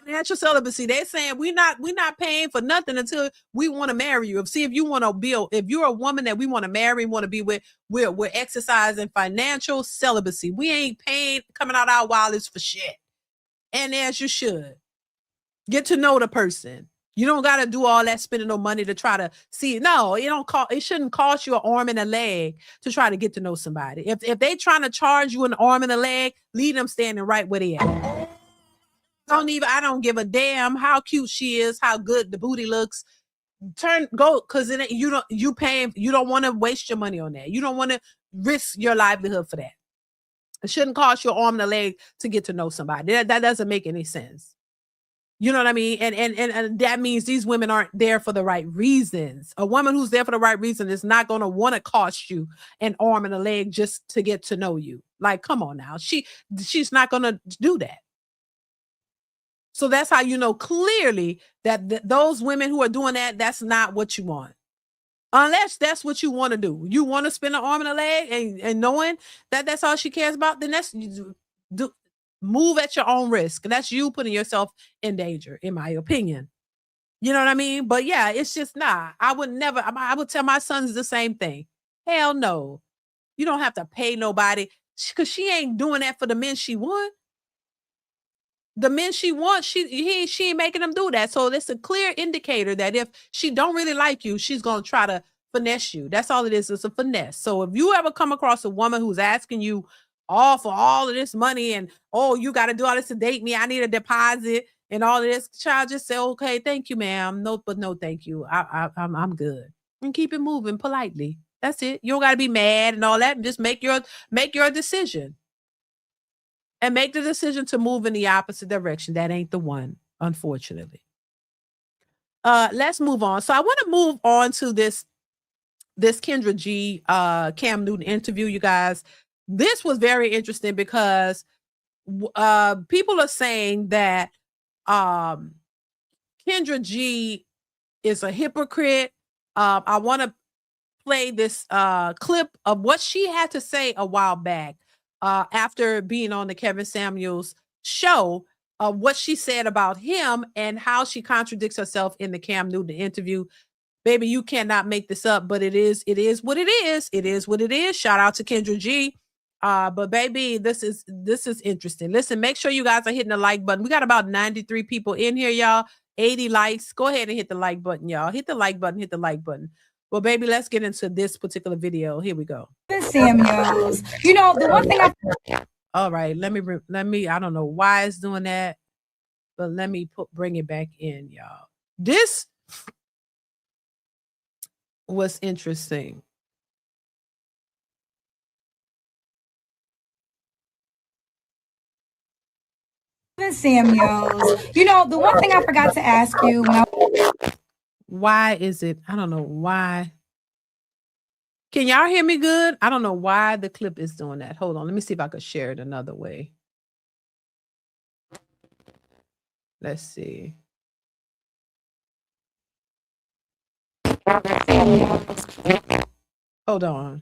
Financial celibacy. They're saying we're not paying for nothing until we want to marry you. See, if you want to build, if you're a woman that we want to marry, want to be with, we're exercising financial celibacy. We ain't paying coming out our wallets for shit. And as you should. Get to know the person. You don't got to do all that spending no money to try to see. No, it shouldn't cost you an arm and a leg to try to get to know somebody. If they trying to charge you an arm and a leg, leave them standing right where they at. I don't give a damn how cute she is, how good the booty looks. Go, because you don't want to waste your money on that. You don't want to risk your livelihood for that. It shouldn't cost your arm and a leg to get to know somebody. That doesn't make any sense. You know what I mean? And that means these women aren't there for the right reasons. A woman who's there for the right reason is not going to want to cost you an arm and a leg just to get to know you. Like, come on now. She's not going to do that. So that's how you know clearly that those women who are doing that, that's not what you want. Unless that's what you want to do. You want to spend an arm and a leg and knowing that that's all she cares about, then move at your own risk. That's you putting yourself in danger, in my opinion. You know what I mean? But yeah, it's just I would tell my sons the same thing. Hell no. You don't have to pay nobody because she ain't doing that for the men she wants. The men she wants, she ain't making them do that. So it's a clear indicator that if she don't really like you, she's going to try to finesse you. That's all it is. It's a finesse. So if you ever come across a woman who's asking you for all of this money and, oh, you got to do all this to date me, I need a deposit and all of this, child, just say, okay, thank you, ma'am. No, but no, thank you. I'm good. And keep it moving politely. That's it. You don't got to be mad and all that. And just make your decision. And make the decision to move in the opposite direction. That ain't the one, unfortunately. Let's move on. So I want to move on to this Kendra G Cam Newton interview, you guys. This was very interesting because people are saying that Kendra G is a hypocrite. I want to play this clip of what she had to say a while back. After being on the Kevin Samuels show, what she said about him and how she contradicts herself in the Cam Newton interview. Baby, you cannot make this up, but it is what it is. It is what it is. Shout out to Kendra G. But baby, this is interesting. Listen, make sure you guys are hitting the like button. We got about 93 people in here, y'all. 80 likes. Go ahead and hit the like button, y'all. Hit the like button. Hit the like button. Well, baby, let's get into this particular video. Here we go.
Samuels. You know, the one thing
all right, let me, I don't know why it's doing that, but let me bring it back in, y'all. This was interesting.
Samuels. You know, the one thing I forgot to ask you when
why is it? I don't know why. Can y'all hear me good? I don't know why the clip is doing that. Hold on. Let me see if I could share it another way. Let's see. Hold on.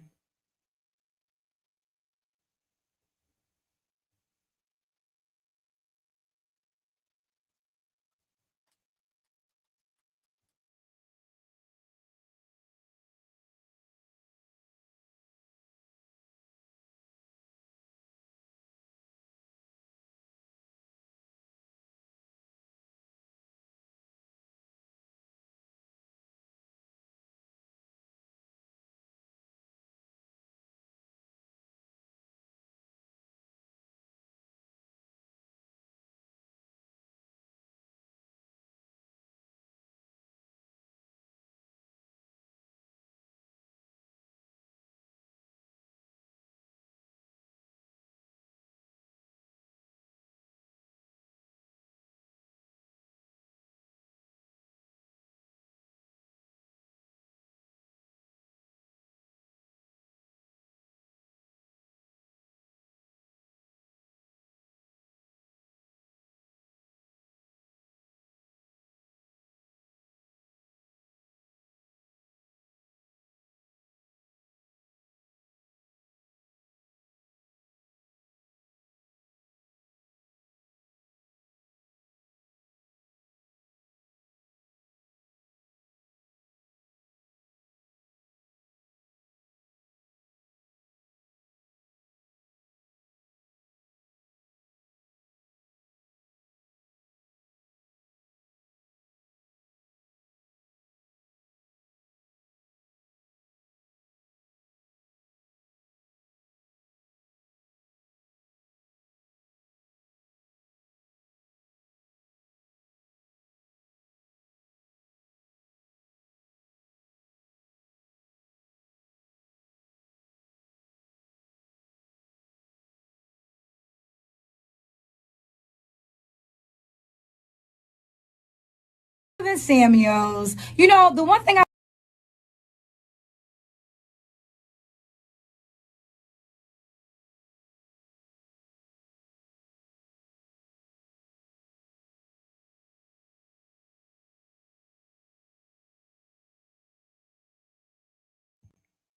Kevin Samuels. You know, the one thing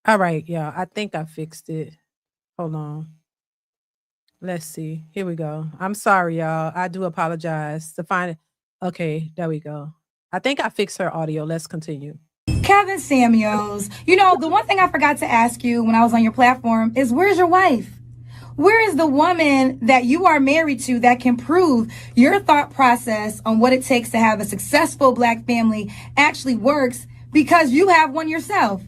All right, yeah, I think I fixed it. Hold on. Let's see. Here we go. I'm sorry, y'all. I do apologize to find it. Okay, there we go. I think I fixed her audio. Let's continue.
Kevin Samuels. You know, the one thing I forgot to ask you when I was on your platform is where's your wife? Where is the woman that you are married to that can prove your thought process on what it takes to have a successful Black family actually works because you have one yourself?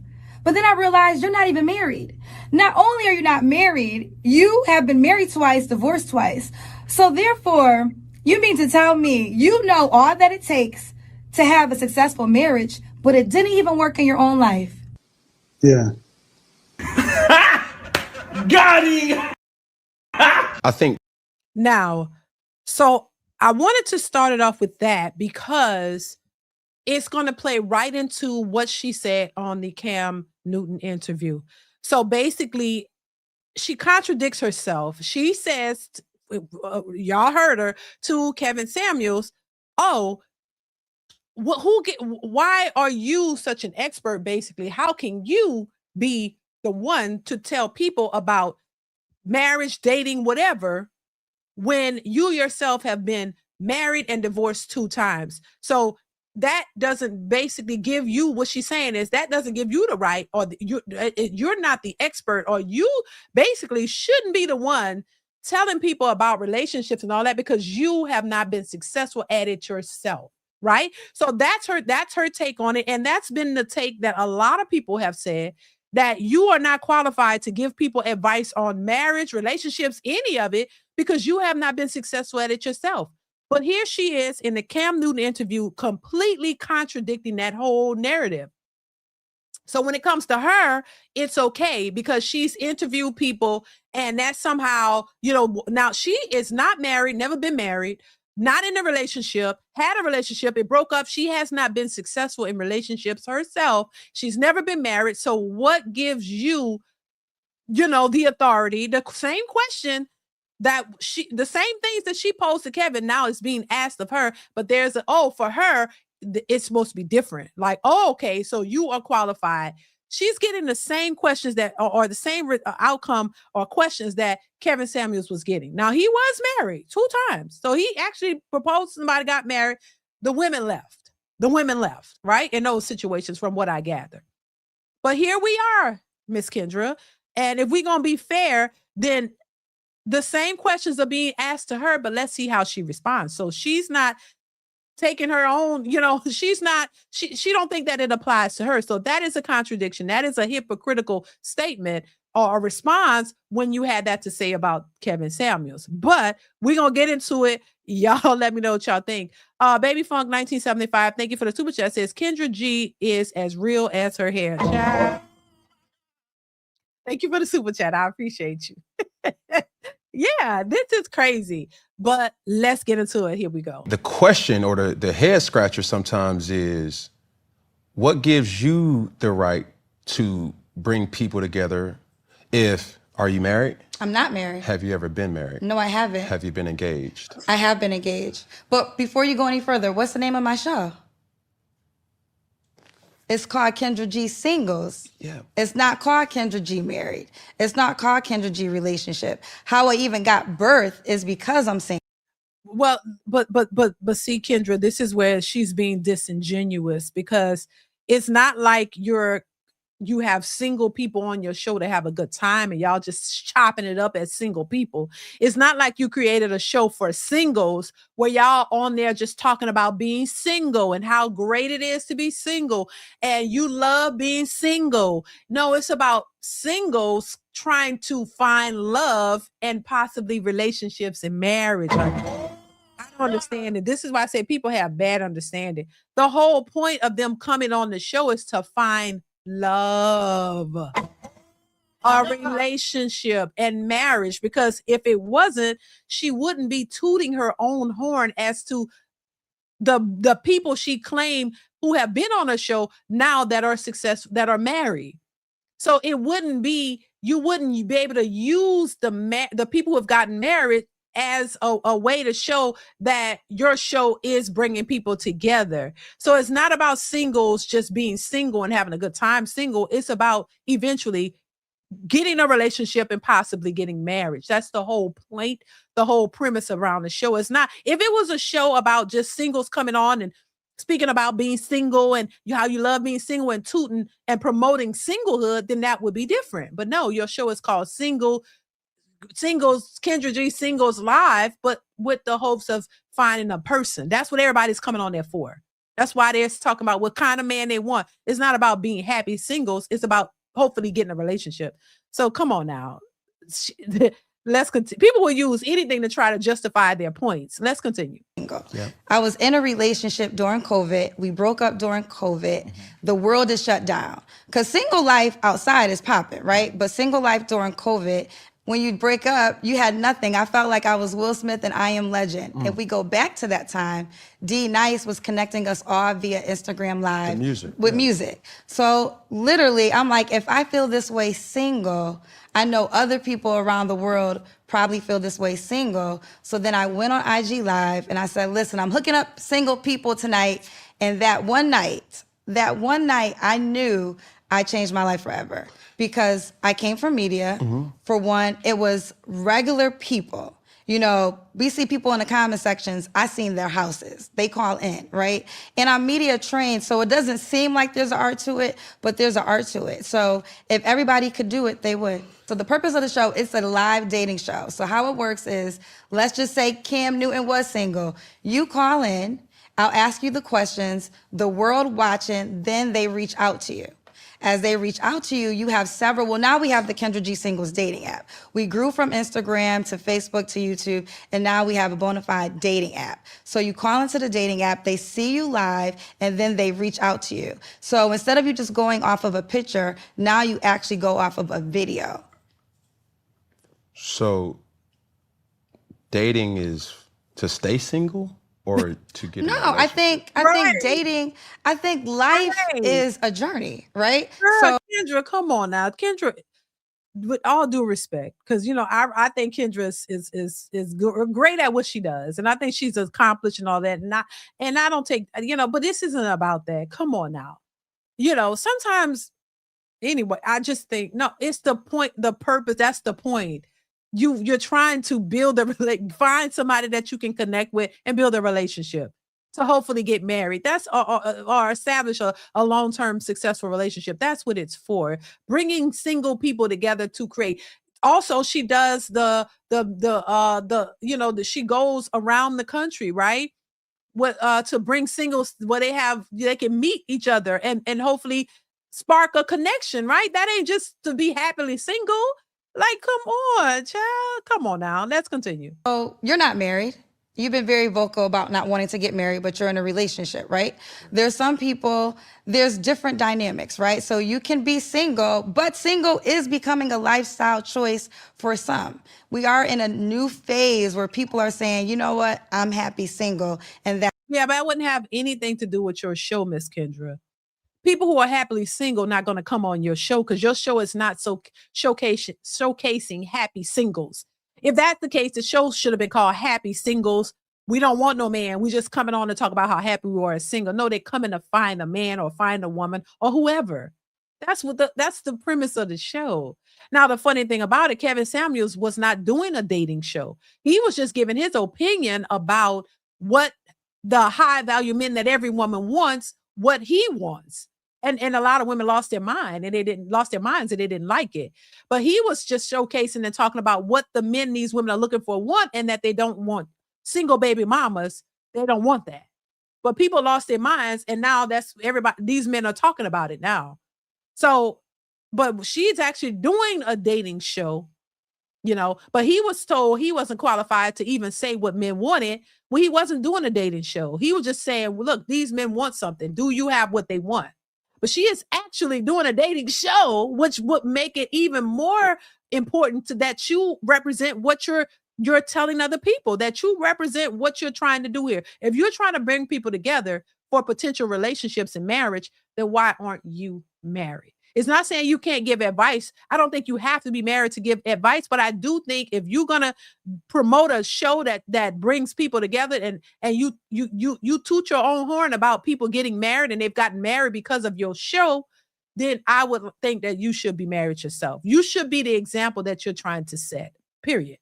But then I realized you're not even married. Not only are you not married, you have been married twice, divorced twice. So therefore, you mean to tell me you know all that it takes to have a successful marriage, but it didn't even work in your own life?
Yeah.
Got him.
I think
Now, so I wanted to start it off with that because it's going to play right into what she said on the Cam Newton interview. So basically, she contradicts herself. She says, y'all heard her, to Kevin Samuels, oh, why are you such an expert, basically? How can you be the one to tell people about marriage, dating, whatever, when you yourself have been married and divorced 2 times? So that doesn't basically give you, what she's saying is that doesn't give you the right, or you're not the expert, or you basically shouldn't be the one telling people about relationships and all that because you have not been successful at it yourself. Right. So that's her take on it. And that's been the take that a lot of people have said, that you are not qualified to give people advice on marriage, relationships, any of it, because you have not been successful at it yourself. But here she is in the Cam Newton interview, completely contradicting that whole narrative. So when it comes to her, it's okay because she's interviewed people, and that somehow, now she is not married, never been married, not in a relationship, had a relationship, it broke up. She has not been successful in relationships herself. She's never been married. So what gives you, the authority? The same question the same things that she posed to Kevin now is being asked of her, but there's for her, it's supposed to be different. Like, okay, so you are qualified. She's getting the same questions that, or the same outcome or questions that Kevin Samuels was getting. Now, he was married 2 times. So he actually proposed, somebody got married. The women left, right? In those situations, from what I gather. But here we are, Miss Kendra. And if we're going to be fair, then the same questions are being asked to her, but let's see how she responds. So she's not taking her own, she don't think that it applies to her. So that is a contradiction. That is a hypocritical statement or a response when you had that to say about Kevin Samuels. But we're going to get into it. Y'all let me know what y'all think. Baby Funk 1975, thank you for the super chat. Says Kendra G is as real as her hair. Child. Thank you for the super chat. I appreciate you. Yeah, this is crazy, but let's get into it. Here we go.
the question or the head scratcher sometimes is, what gives you the right to bring people together? Are you married?
I'm not married.
Have you ever been married?
No, I haven't.
Have you been engaged?
I have been engaged. But before you go any further, what's the name of my show? It's called Kendra G Singles.
Yeah.
It's not called Kendra G Married. It's not called Kendra G Relationship. How I even got birth is because I'm single.
Well, but see, Kendra, this is where she's being disingenuous, because it's not like you have single people on your show to have a good time and y'all just chopping it up as single people. It's not like you created a show for singles where y'all on there just talking about being single and how great it is to be single and you love being single. No, it's about singles trying to find love and possibly relationships and marriage. I don't understand it. This is why I say people have bad understanding. The whole point of them coming on the show is to find love, a relationship, and marriage. Because if it wasn't, she wouldn't be tooting her own horn as to the people she claimed who have been on her show now that are that are married. So it wouldn't be, you wouldn't be able to use the people who have gotten married as a way to show that your show is bringing people together. So it's not about singles just being single and having a good time single. It's about eventually getting a relationship and possibly getting married. That's the whole point, the whole premise around the show. It's not, if it was a show about just singles coming on and speaking about being single and how you love being single and tooting and promoting singlehood, then that would be different. But no, your show is called Singles, Kendra G Singles Live, but with the hopes of finding a person. That's what everybody's coming on there for. That's why they're talking about what kind of man they want. It's not about being happy singles. It's about hopefully getting a relationship. So come on now. Let's continue. People will use anything to try to justify their points. Let's continue.
Yeah. I was in a relationship during COVID. We broke up during COVID. The world is shut down. Because single life outside is popping, right? But single life during COVID, when you break up, you had nothing. I felt like I was Will Smith and I Am Legend. If we go back to that time, D Nice was connecting us all via Instagram Live with music. So literally, I'm like, if I feel this way single, I know other people around the world probably feel this way single. So then I went on IG Live and I said, listen, I'm hooking up single people tonight. And that one night, I knew I changed my life forever. Because I came from media. For one, it was regular people. You know, we see people in the comment sections, I seen their houses. They call in, right? And I'm media trained, so it doesn't seem like there's an art to it, but there's an art to it. So if everybody could do it, they would. So the purpose of the show, it's a live dating show. So how it works is, let's just say Cam Newton was single. You call in, I'll ask you the questions, the world watching, then they reach out to you. As they reach out to you, you have several. Well, now we have the Kendra G Singles dating app. We grew from Instagram to Facebook to YouTube, and now we have a bona fide dating app. So you call into the dating app, they see you live, and then they reach out to you. So instead of you just going off of a picture, now you actually go off of a video.
So dating is to stay single? Or to get
No, I think dating, I think life is a journey, right?
Girl,
So
Kendra, come on now. Kendra, with all due respect, because you know, I think Kendra is great at what she does. And I think she's accomplished and all that. And I don't take, you know, but this isn't about that. Come on now. You know, sometimes anyway, I just think, no, it's the point, the purpose, that's the point. You're trying to find somebody that you can connect with and build a relationship to hopefully get married. That's or establish a long-term successful relationship. That's what it's for. Bringing single people together to create. Also, she does she goes around the country, right? To bring singles where they can meet each other and hopefully spark a connection, right? That ain't just to be happily single. Like, come on, child. Come on now. Let's continue.
So you're not married. You've been very vocal about not wanting to get married, but you're in a relationship, right? There's some people, there's different dynamics, right? So you can be single, but single is becoming a lifestyle choice for some. We are in a new phase where people are saying, you know what, I'm happy single. And that.
Yeah, but that wouldn't have anything to do with your show, Miss Kendra. People who are happily single not going to come on your show because your show is not so showcasing happy singles. If that's the case, the show should have been called Happy Singles. We don't want no man. We just coming on to talk about how happy we are as single. No, they're coming to find a man or find a woman or whoever. That's the premise of the show. Now, the funny thing about it, Kevin Samuels was not doing a dating show. He was just giving his opinion about what the high value men that every woman wants, what he wants. And a lot of women lost their minds and they didn't like it. But he was just showcasing and talking about what the men these women are looking for want, and that they don't want single baby mamas. They don't want that. But people lost their minds, and now that's everybody. These men are talking about it now. So, but she's actually doing a dating show, you know, but he was told he wasn't qualified to even say what men wanted when he wasn't doing a dating show. He was just saying, well, look, these men want something. Do you have what they want? But she is actually doing a dating show, which would make it even more important to that you represent what you're you're telling other people that you represent what you're trying to do here. If you're trying to bring people together for potential relationships and marriage, then why aren't you married? It's not saying you can't give advice. I don't think you have to be married to give advice, but I do think if you're gonna promote a show that brings people together and you toot your own horn about people getting married and they've gotten married because of your show, then I would think that you should be married yourself. You should be the example that you're trying to set. Period.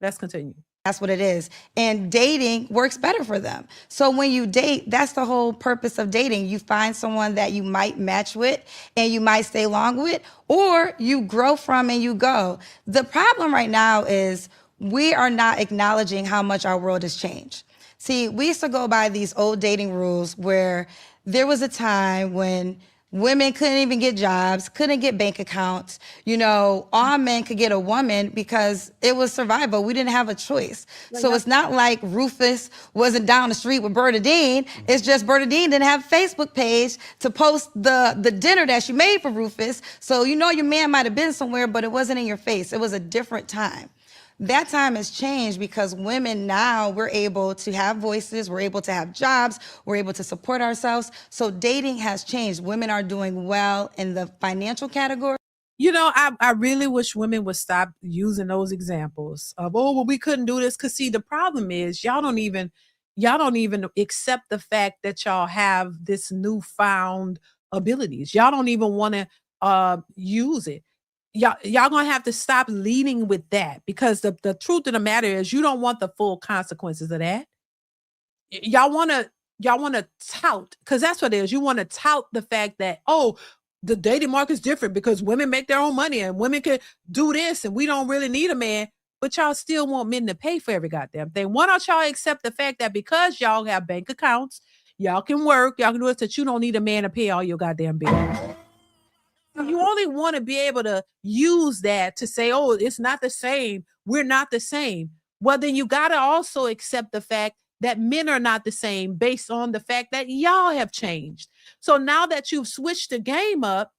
Let's continue.
That's what it is. And dating works better for them. So when you date, that's the whole purpose of dating. You find someone that you might match with and you might stay long with, or you grow from and you go. The problem right now is we are not acknowledging how much our world has changed. See, we used to go by these old dating rules where there was a time when women couldn't even get jobs, couldn't get bank accounts. You know, all men could get a woman because it was survival. We didn't have a choice. So it's not like Rufus wasn't down the street with Bernadine. It's just Bernadine didn't have a Facebook page to post the dinner that she made for Rufus. So you know your man might have been somewhere, but it wasn't in your face. It was a different time. That time has changed because women now, we're able to have voices, we're able to have jobs, we're able to support ourselves. So dating has changed. Women are doing well in the financial category.
You know, I really wish women would stop using those examples of, oh, well, we couldn't do this. Cause see, the problem is y'all don't even accept the fact that y'all have this newfound abilities. Y'all don't even want to use it. Y'all gonna have to stop leading with that, because the truth of the matter is you don't want the full consequences of that. Y'all wanna tout, because that's what it is. You want to tout the fact that, oh, the dating market is different because women make their own money and women can do this and we don't really need a man, but y'all still want men to pay for every goddamn thing. Why don't y'all accept the fact that because y'all have bank accounts, y'all can work, y'all can do it, that you don't need a man to pay all your goddamn bills? You only want to be able to use that to say, oh, it's not the same. We're not the same. Well, then you got to also accept the fact that men are not the same based on the fact that y'all have changed. So now that you've switched the game up,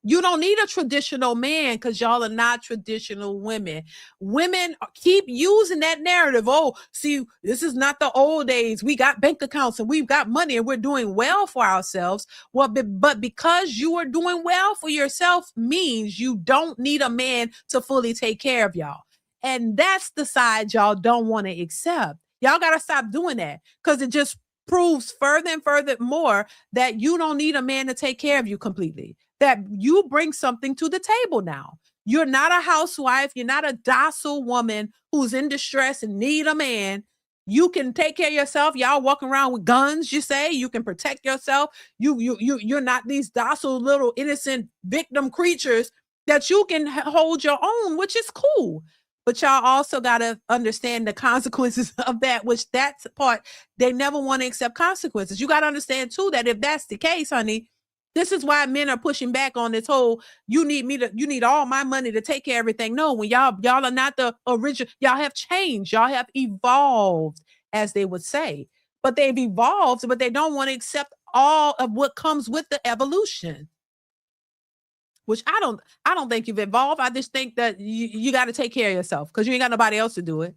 you don't need a traditional man because y'all are not traditional women. Women keep using that narrative. Oh, see, this is not the old days. We got bank accounts and we've got money and we're doing well for ourselves. Well, but because you are doing well for yourself means you don't need a man to fully take care of y'all. And that's the side y'all don't want to accept. Y'all got to stop doing that, because it just proves further and further more that you don't need a man to take care of you completely. That you bring something to the table now. You're not a housewife. You're not a docile woman who's in distress and need a man. You can take care of yourself. Y'all walking around with guns, you say. You can protect yourself. You're not these docile little innocent victim creatures that you can hold your own, which is cool. But y'all also got to understand the consequences of that, which that's the part they never want to accept consequences. You got to understand too that if that's the case, honey, this is why men are pushing back on this whole, you need all my money to take care of everything. No, when y'all are not the original, y'all have changed, y'all have evolved, as they would say. But they've evolved, but they don't want to accept all of what comes with the evolution. Which I don't think you've evolved. I just think that you got to take care of yourself because you ain't got nobody else to do it.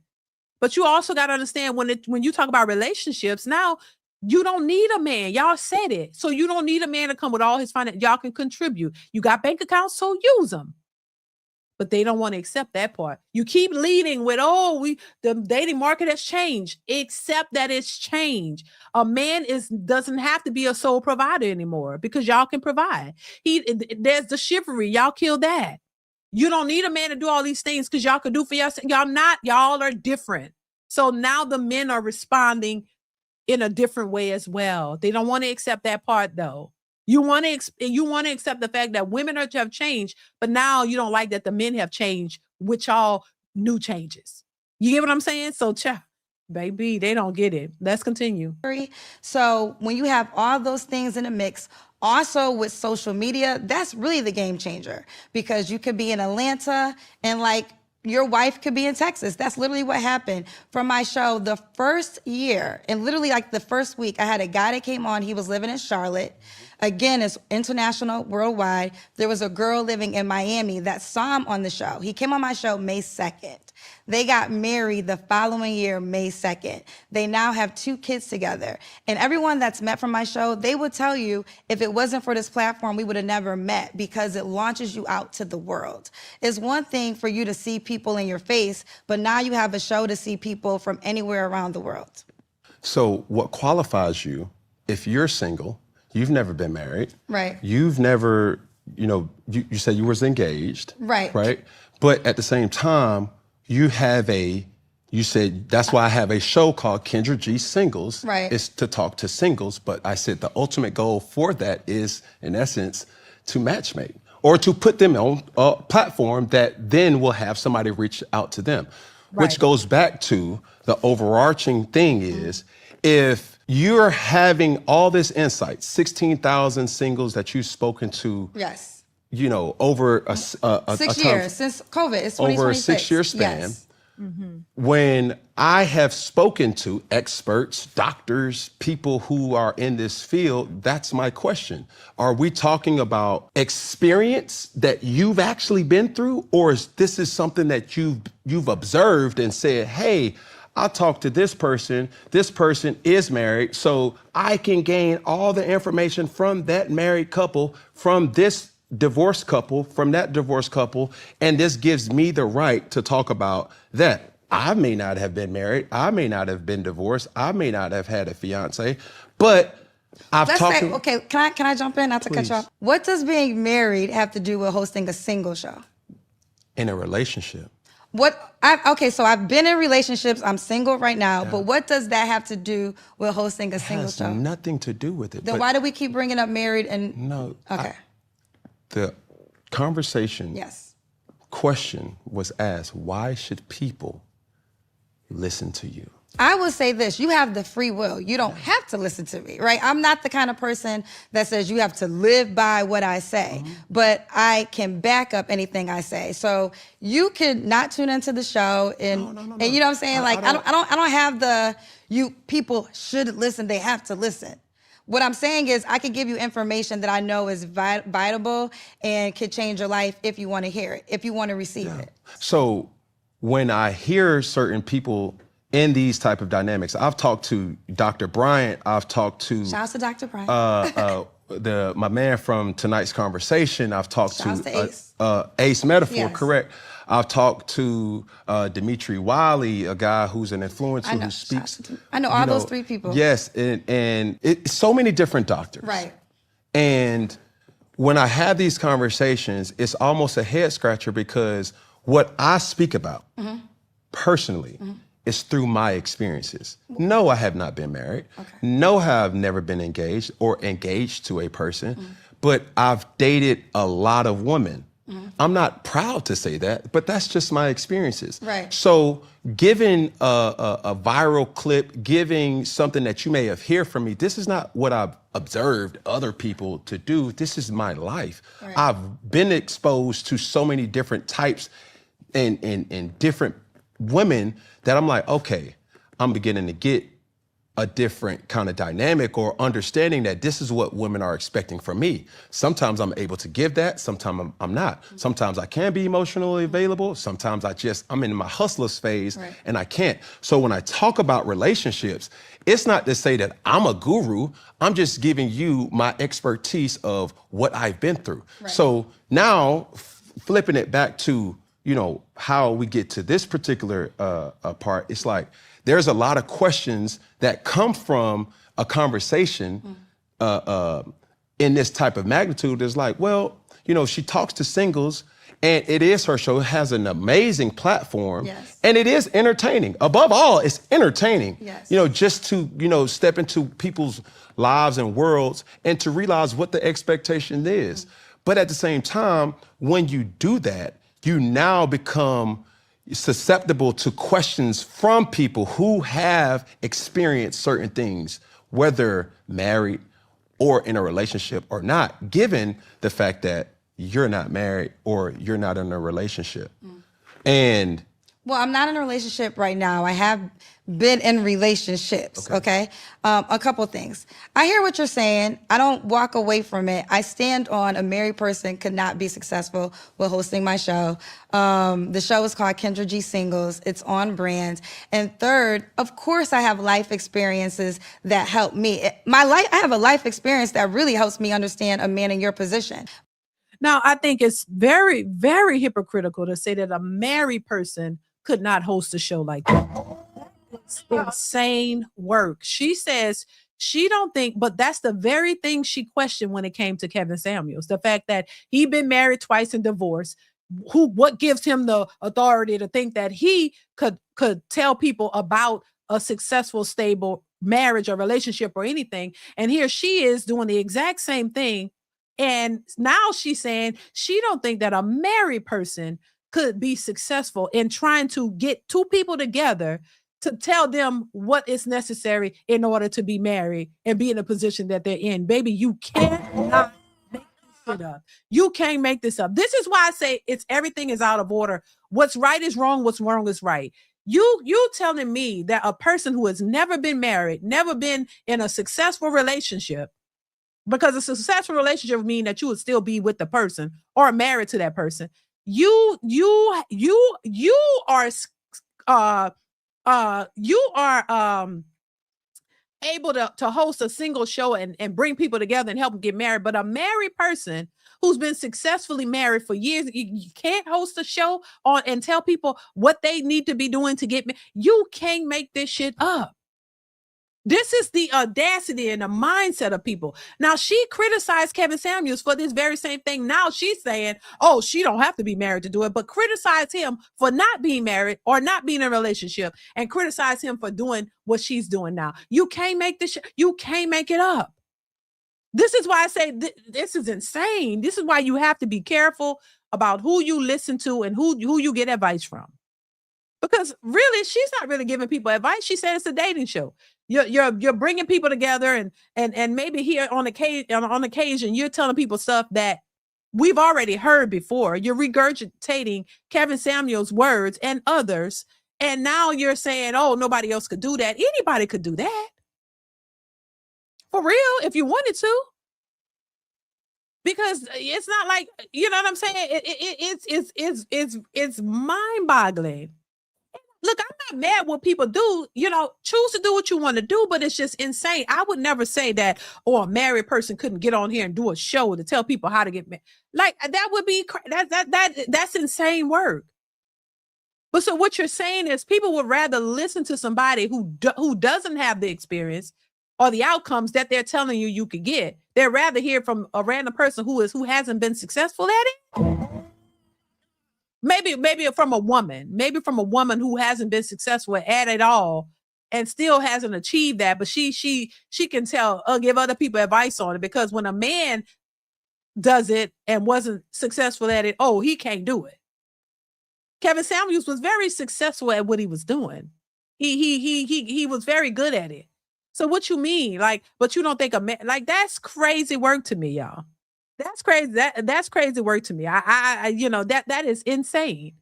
But you also got to understand when you talk about relationships, now you don't need a man. Y'all said it. So you don't need a man to come with all his finance. Y'all can contribute. You got bank accounts, so use them. But they don't want to accept that part. You keep leading with, the dating market has changed. Accept that it's changed. A man doesn't have to be a sole provider anymore because y'all can provide. There's the chivalry. Y'all kill that. You don't need a man to do all these things because y'all can do for yourself. Y'all are different. So now the men are responding in a different way as well. They don't want to accept that part though. You want to accept the fact that women have changed, but now you don't like that the men have changed, which all new changes. You get what I'm saying? So, baby, they don't get it. Let's continue.
So when you have all those things in a mix, also with social media, that's really the game changer, because you could be in Atlanta and your wife could be in Texas. That's literally what happened for my show. The first year, and literally the first week, I had a guy that came on. He was living in Charlotte. Again, it's international, worldwide. There was a girl living in Miami that saw him on the show. He came on my show May 2nd. They got married the following year, May 2nd. They now have 2 kids together. And everyone that's met from my show, they would tell you, if it wasn't for this platform, we would have never met, because it launches you out to the world. It's one thing for you to see people in your face, but now you have a show to see people from anywhere around the world.
So what qualifies you, if you're single, you've never been married.
Right.
You've never, you said you was engaged.
Right.
Right. But at the same time, you said, that's why I have a show called Kendra G Singles.
Right.
It's to talk to singles. But I said the ultimate goal for that is, in essence, to matchmake or to put them on a platform that then will have somebody reach out to them. Right. Which goes back to the overarching thing is, if you're having all this insight, 16,000 singles that you've spoken to,
yes,
over a
6 years since COVID, it's 2026.
Over a 6-year span.
Yes.
When I have spoken to experts, doctors, people who are in this field, that's my question. Are we talking about experience that you've actually been through, or is this something that you've observed and said, hey, I talked to this person is married, so I can gain all the information from that married couple, from this divorced couple, from that divorced couple, and this gives me the right to talk about that. I may not have been married, I may not have been divorced, I may not have had a fiance, but Let's say,
okay, can I jump in, not to cut you off? What does being married have to do with hosting a single show?
In a relationship.
So I've been in relationships, I'm single right now, but what does that have to do with hosting a single show?
It has nothing to do with it.
Then why do we keep bringing up married and...
No.
Okay.
The conversation, question was asked, why should people listen to you?
I would say this, you have the free will. You don't have to listen to me, right? I'm not the kind of person that says you have to live by what I say, but I can back up anything I say. So you could not tune into the show and you know what I'm saying? I don't have you people should listen, they have to listen. What I'm saying is I could give you information that I know is vitable and could change your life if you want to hear it, if you want to receive it. So
when I hear certain people in these type of dynamics, I've talked to Dr. Bryant, I've talked to...
Shout out to Dr. Bryant.
My man from tonight's conversation, I've talked
to
Ace Metaphor, correct. I've talked to Dimitri Wiley, a guy who's an influencer who speaks.
I know all those 3 people.
Yes, and it's so many different doctors.
Right.
And when I have these conversations, it's almost a head scratcher because what I speak about personally is through my experiences. No, I have not been married. Okay. No, I've never been engaged or engaged to a person, but I've dated a lot of women. I'm not proud to say that, but that's just my experiences.
Right.
So giving a viral clip, giving something that you may have heard from me, this is not what I've observed other people to do. This is my life. Right. I've been exposed to so many different types and different women that I'm like, okay, I'm beginning to get a different kind of dynamic or understanding that this is what women are expecting from me. Sometimes I'm able to give that, sometimes I'm not. Sometimes I can be emotionally available, sometimes I'm in my hustlers phase and I can't. So when I talk about relationships, it's not to say that I'm a guru, I'm just giving you my expertise of what I've been through. Right. So now flipping it back to, how we get to this particular part, it's like, there's a lot of questions that come from a conversation in this type of magnitude. It's like, well, she talks to singles and it is her show. It has an amazing platform and it is entertaining. Above all, it's entertaining, just to, step into people's lives and worlds and to realize what the expectation is. But at the same time, when you do that, you now become susceptible to questions from people who have experienced certain things, whether married or in a relationship or not, given the fact that you're not married or you're not in a relationship. And
Well, I'm not in a relationship right now. I have been in relationships, okay? A couple things. I hear what you're saying. I don't walk away from it. I stand on a married person could not be successful with hosting my show. The show is called Kendra G Singles. It's on brand. And third, of course, I have life experiences that help me. I have a life experience that really helps me understand a man in your position.
Now, I think it's very, very hypocritical to say that a married person could not host a show like that. It's insane work. She says she don't think, but that's the very thing she questioned when it came to Kevin Samuels. The fact that he'd been married twice and divorced. What gives him the authority to think that he could tell people about a successful, stable marriage or relationship or anything? And here she is doing the exact same thing. And now she's saying she don't think that a married person could be successful in trying to get two people together to tell them what is necessary in order to be married and be in a position that they're in. Baby, you cannot make this shit up. You can't make this up. This is why I say everything is out of order. What's right is wrong. What's wrong is right. You telling me that a person who has never been married, never been in a successful relationship, because a successful relationship would mean that you would still be with the person or married to that person. You are able to host a single show and bring people together and help them get married. But a married person who's been successfully married for years, you can't host a show on and tell people what they need to be doing to get married. You can't make this shit up. This is the audacity and the mindset of people. Now, she criticized Kevin Samuels for this very same thing. Now she's saying, oh, she don't have to be married to do it, but criticize him for not being married or not being in a relationship and criticize him for doing what she's doing now. You can't make this, you can't make it up. This is why I say this is insane. This is why you have to be careful about who you listen to and who you get advice from. Because really, she's not really giving people advice. She said it's a dating show. You're bringing people together and maybe here on occasion you're telling people stuff that we've already heard before. You're regurgitating Kevin Samuels' words and others, and now you're saying, "Oh, nobody else could do that." Anybody could do that, for real, if you wanted to. Because it's not like, you know what I'm saying. It's mind-boggling. Look, I'm not mad what people do, choose to do what you want to do, but it's just insane. I would never say that, a married person couldn't get on here and do a show to tell people how to get married. Like, that would be, that's insane work. But so what you're saying is people would rather listen to somebody who doesn't have the experience or the outcomes that they're telling you could get. They'd rather hear from a random person who hasn't been successful at it. Maybe from a woman, who hasn't been successful at it all and still hasn't achieved that, but she can give other people advice on it, because when a man does it and wasn't successful at it, he can't do it. Kevin Samuels was very successful at what he was doing. He was very good at it. So what you mean? But you don't think a man, that's crazy work to me, y'all. That's crazy. That's crazy work to me. That is insane.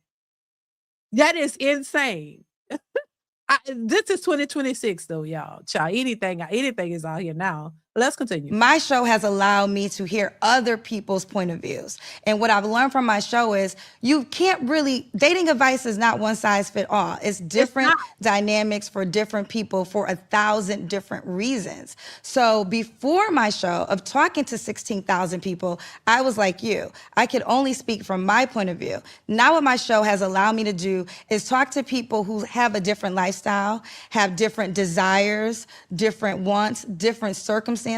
That is insane. This is 2026 though, y'all. Child, anything is out here now. Let's continue.
My show has allowed me to hear other people's point of views. And what I've learned from my show is you can't really, dating advice is not one size fit all. It's different dynamics for different people for 1,000 different reasons. So before my show of talking to 16,000 people, I was like you. I could only speak from my point of view. Now what my show has allowed me to do is talk to people who have a different lifestyle, have different desires, different wants, different circumstances,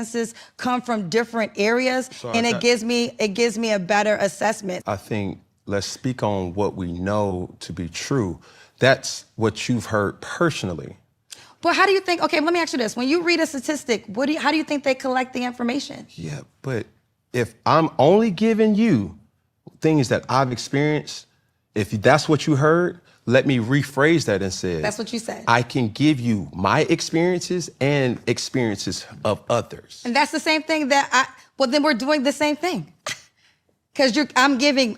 come from different areas, and it gives me a better assessment.
I think let's speak on what we know to be true. That's what you've heard personally.
But how do you think, okay, let me ask you this. When you read a statistic, how do you think they collect the information?
Yeah, but if I'm only giving you things that I've experienced, if that's what you heard, let me rephrase that and say,
that's what you said.
I can give you my experiences and experiences of others.
And that's the same thing well, then we're doing the same thing. because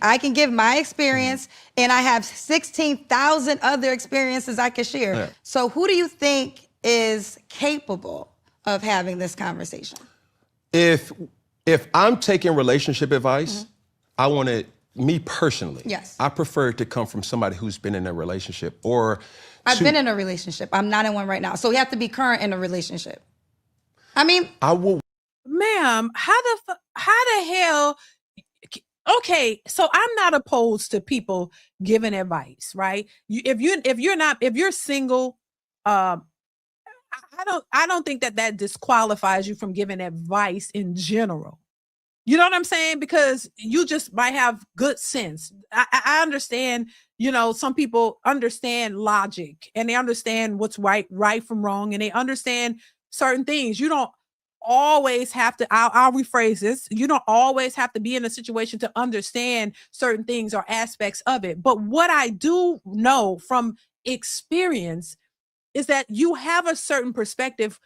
I can give my experience, and I have 16,000 other experiences I can share.
Yeah.
So who do you think is capable of having this conversation?
If I'm taking relationship advice, I want it, me personally.
Yes.
I prefer it to come from somebody who's been in a relationship or.
I've been in a relationship. I'm not in one right now. So you have to be current in a relationship. I mean,
I will.
Ma'am, how the hell? Okay, so I'm not opposed to people giving advice, right? If you're single, I don't think that disqualifies you from giving advice in general. You know what I'm saying? Because you just might have good sense. I understand, some people understand logic and they understand what's right from wrong, and they understand certain things. You don't always have to, I'll rephrase this. You don't always have to be in a situation to understand certain things or aspects of it. But what I do know from experience is that you have a certain perspective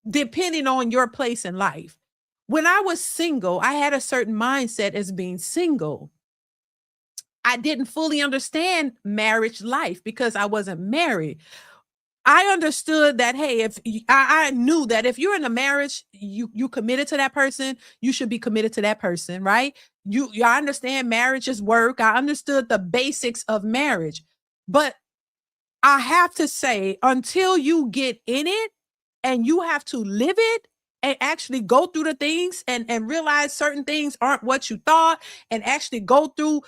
depending on your place in life. When I was single, I had a certain mindset as being single. I didn't fully understand marriage life because I wasn't married. I understood that, hey, I knew that if you're in a marriage, you committed to that person, you should be committed to that person, right? I understand marriage is work. I understood the basics of marriage. But I have to say, until you get in it and you have to live it and actually go through the things and realize certain things aren't what you thought, and actually go through,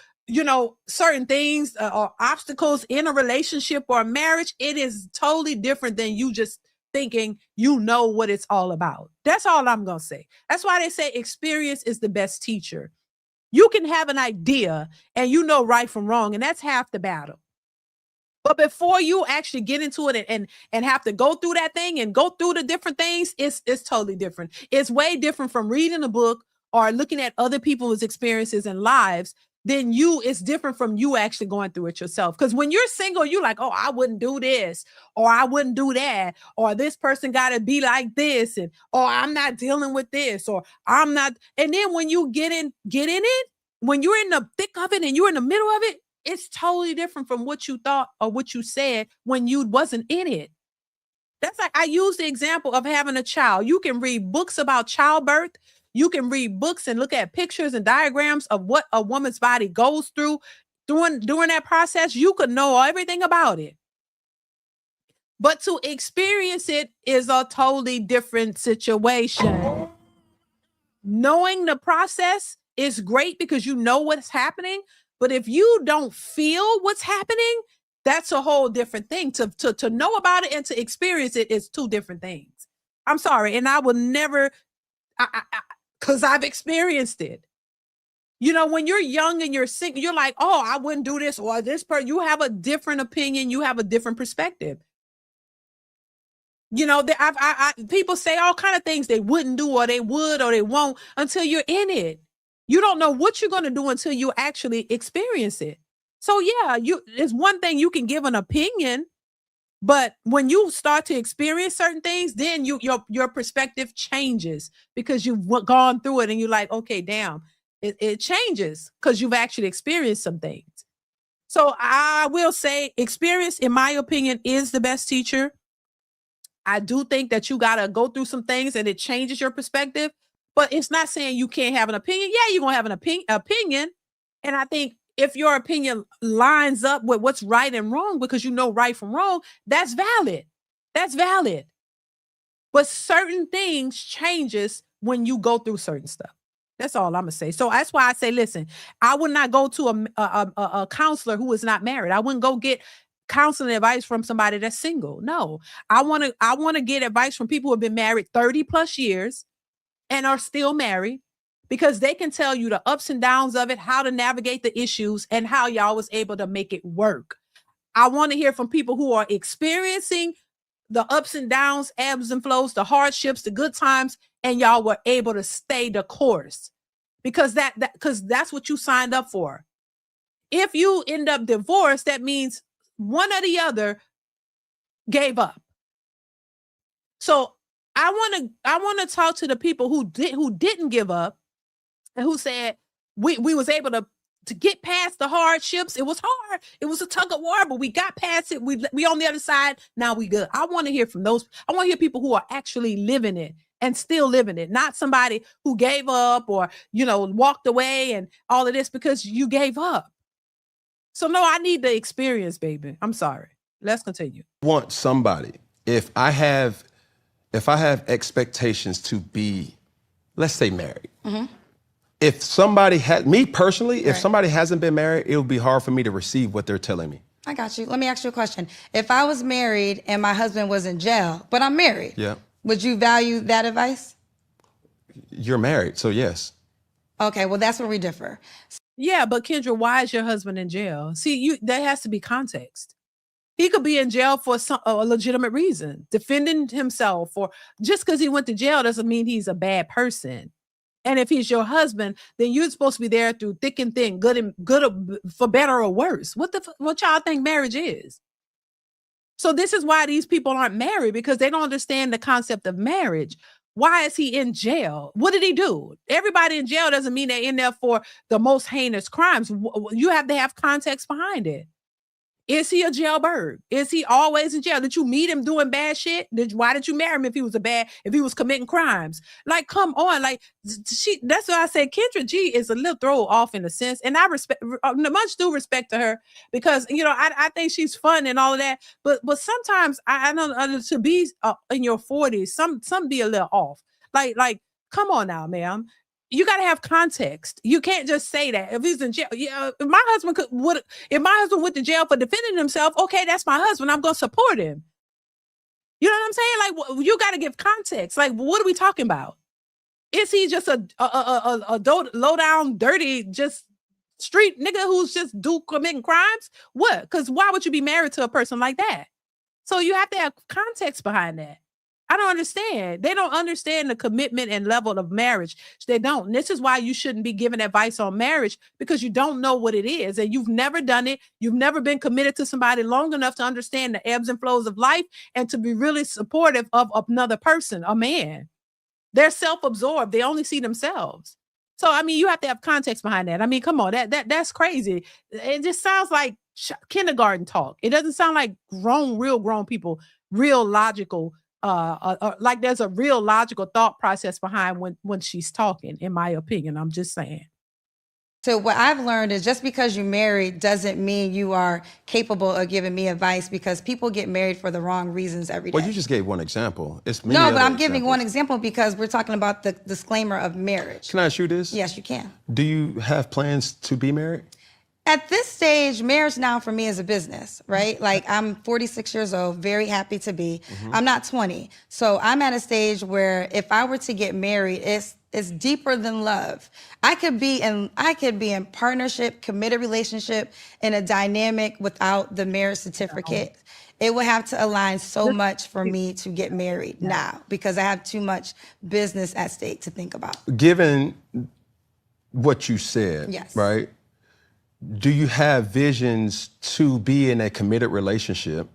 certain things or obstacles in a relationship or a marriage, it is totally different than you just thinking what it's all about. That's all I'm going to say. That's why they say experience is the best teacher. You can have an idea and right from wrong, and that's half the battle. But before you actually get into it and have to go through that thing and go through the different things, it's totally different. It's way different from reading a book or looking at other people's experiences and lives. Then it's different from you actually going through it yourself. Because when you're single, you're like, oh, I wouldn't do this, or I wouldn't do that, or this person got to be like this, or I'm not dealing with this, or I'm not. And then when you get in it, when you're in the thick of it and you're in the middle of it, it's totally different from what you thought or what you said when you wasn't in it. That's like, I use the example of having a child. You can read books about childbirth. You can read books and look at pictures and diagrams of what a woman's body goes through during that process. You could know everything about it. But to experience it is a totally different situation. Knowing the process is great because you know what's happening. But if you don't feel what's happening, that's a whole different thing. To know about it and to experience it is two different things. I'm sorry. And I will never, because I've experienced it. When you're young and you're single, you're like, oh, I wouldn't do this or this person. You have a different opinion. You have a different perspective. People say all kind of things they wouldn't do, or they would, or they won't, until you're in it. You don't know what you're going to do until you actually experience it. So yeah, it's one thing you can give an opinion, but when you start to experience certain things, then your perspective changes because you've gone through it and you're like, okay, damn, it changes because you've actually experienced some things. So I will say experience, in my opinion, is the best teacher. I do think that you got to go through some things and it changes your perspective. But it's not saying you can't have an opinion. Yeah, you're going to have an opinion. And I think if your opinion lines up with what's right and wrong, because you know right from wrong, that's valid. That's valid. But certain things changes when you go through certain stuff. That's all I'm going to say. So that's why I say, listen, I would not go to a counselor who is not married. I wouldn't go get counseling advice from somebody that's single. No, I want to get advice from people who have been married 30 plus years and are still married, because they can tell you the ups and downs of it, how to navigate the issues, and how y'all was able to make it work. I want to hear from people who are experiencing the ups and downs, ebbs and flows, the hardships, the good times, and y'all were able to stay the course, because that's what you signed up for. If you end up divorced, that means one or the other gave up. So I want to talk to the people who didn't give up and who said, we was able to get past the hardships. It was hard. It was a tug of war, but we got past it. We on the other side. Now we good. I want to hear from those. I want to hear people who are actually living it and still living it, not somebody who gave up or, walked away and all of this because you gave up. So no, I need the experience, baby. I'm sorry. Let's continue.
Want somebody, if I have expectations to be, let's say, married.
Mm-hmm.
If somebody me personally, if somebody hasn't been married, it would be hard for me to receive what they're telling me.
I got you. Let me ask you a question. If I was married and my husband was in jail, but I'm married, would you value that advice?
You're married, so yes.
Okay, well, that's where we differ.
Yeah, but Kendra, why is your husband in jail? See, there has to be context. He could be in jail for a legitimate reason, defending himself, or just because he went to jail doesn't mean he's a bad person. And if he's your husband, then you're supposed to be there through thick and thin, good for better or worse. What y'all think marriage is? So this is why these people aren't married, because they don't understand the concept of marriage. Why is he in jail? What did he do? Everybody in jail doesn't mean they're in there for the most heinous crimes. You have to have context behind it. Is he a jailbird? Is he always in jail? Did you meet him doing bad shit? Why did you marry him if he was committing crimes? Like, come on. Like, that's why I say Kendra G is a little throw off in a sense. And I respect, much due respect to her, because, I think she's fun and all of that. But sometimes I know to be in your 40s, some be a little off. Like, come on now, ma'am. You got to have context. You can't just say that. If he's in jail, if my husband went to jail for defending himself, okay, that's my husband. I'm going to support him. You know what I'm saying? Like, you got to give context. Like, what are we talking about? Is he just a low down, dirty, just street nigga who's just committing crimes? What? Because why would you be married to a person like that? So you have to have context behind that. I don't understand. They don't understand the commitment and level of marriage. They don't. And this is why you shouldn't be giving advice on marriage, because you don't know what it is and you've never done it. You've never been committed to somebody long enough to understand the ebbs and flows of life and to be really supportive of another person, a man. They're self-absorbed. They only see themselves. So, I mean, you have to have context behind that. I mean, come on, that's crazy. It just sounds like kindergarten talk. It doesn't sound like real grown people, real logical. Like there's a real logical thought process behind when she's talking, in my opinion. I'm just saying.
So what I've learned is just because you're married doesn't mean you are capable of giving me advice, because people get married for the wrong reasons every day.
Well, you just gave one example.
No, but I'm giving one example because we're talking about the disclaimer of marriage.
Can I ask you this?
Yes, you can.
Do you have plans to be married?
At this stage, marriage now for me is a business, right? Like, I'm 46 years old, very happy to be. Mm-hmm. I'm not 20. So I'm at a stage where if I were to get married, it's deeper than love. I could be in partnership, committed relationship, in a dynamic without the marriage certificate. It would have to align so much for me to get married now, because I have too much business at stake to think about.
Given what you said,
yes,
right? Do you have visions to be in a committed relationship?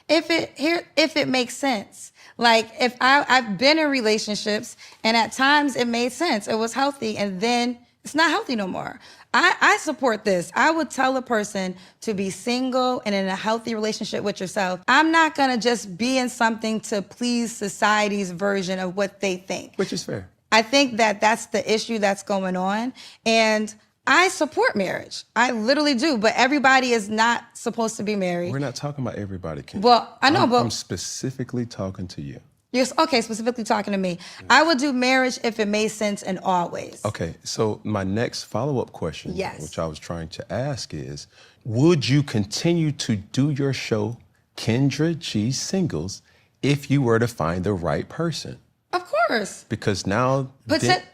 If it makes sense. Like, if I've been in relationships and at times it made sense, it was healthy, and then it's not healthy no more. I support this. I would tell a person to be single and in a healthy relationship with yourself. I'm not gonna just be in something to please society's version of what they think.
Which is fair.
I think that's the issue that's going on. And I support marriage. I literally do, but everybody is not supposed to be married.
We're not talking about everybody, Kendra.
Well, I know, but
I'm specifically talking to you.
You're okay, specifically talking to me. Yes. I would do marriage if it made sense in all ways.
Okay, so my next follow-up question,
yes,
which I was trying to ask is, would you continue to do your show, Kendra G Singles, if you were to find the right person?
Of course.
Because now...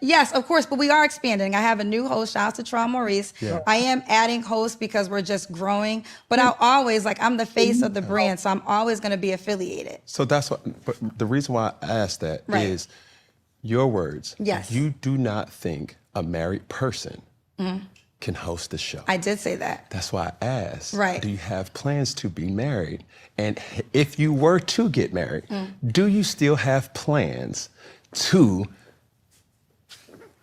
Yes, of course, but we are expanding. I have a new host, shout out to Tron Maurice. Yeah. I am adding hosts because we're just growing, but I'll always, I'm the face of the brand, so I'm always gonna be affiliated.
So that's what, but the reason why I asked that is your words.
Yes.
You do not think a married person can host the show.
I did say that.
That's why I asked.
Right.
Do you have plans to be married? And if you were to get married, do you still have plans to...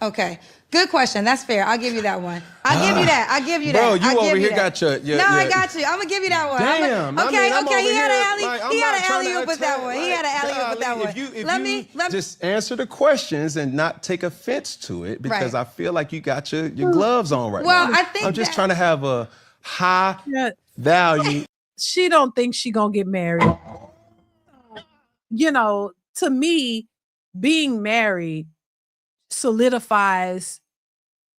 Okay, Good question. That's fair. I'll give you that one. I'll give you that. I'll give you that.
Bro, you
I'll
over
give
here
you
got
that.
your
No, I got you. I'm gonna give you that one.
Damn.
Okay,
I'm
okay.
over
He had
here,
an alley.
like,
He
I'm
had
not
an
trying to
alley-oop with that
attack,
one. He
like,
had an alley-oop with that
golly,
one.
If you just answer the questions and not take offense to it, because I feel like you got your gloves on right now.
Well, I think
I'm just trying to have a high value.
She don't think she gonna get married. You know, to me, being married solidifies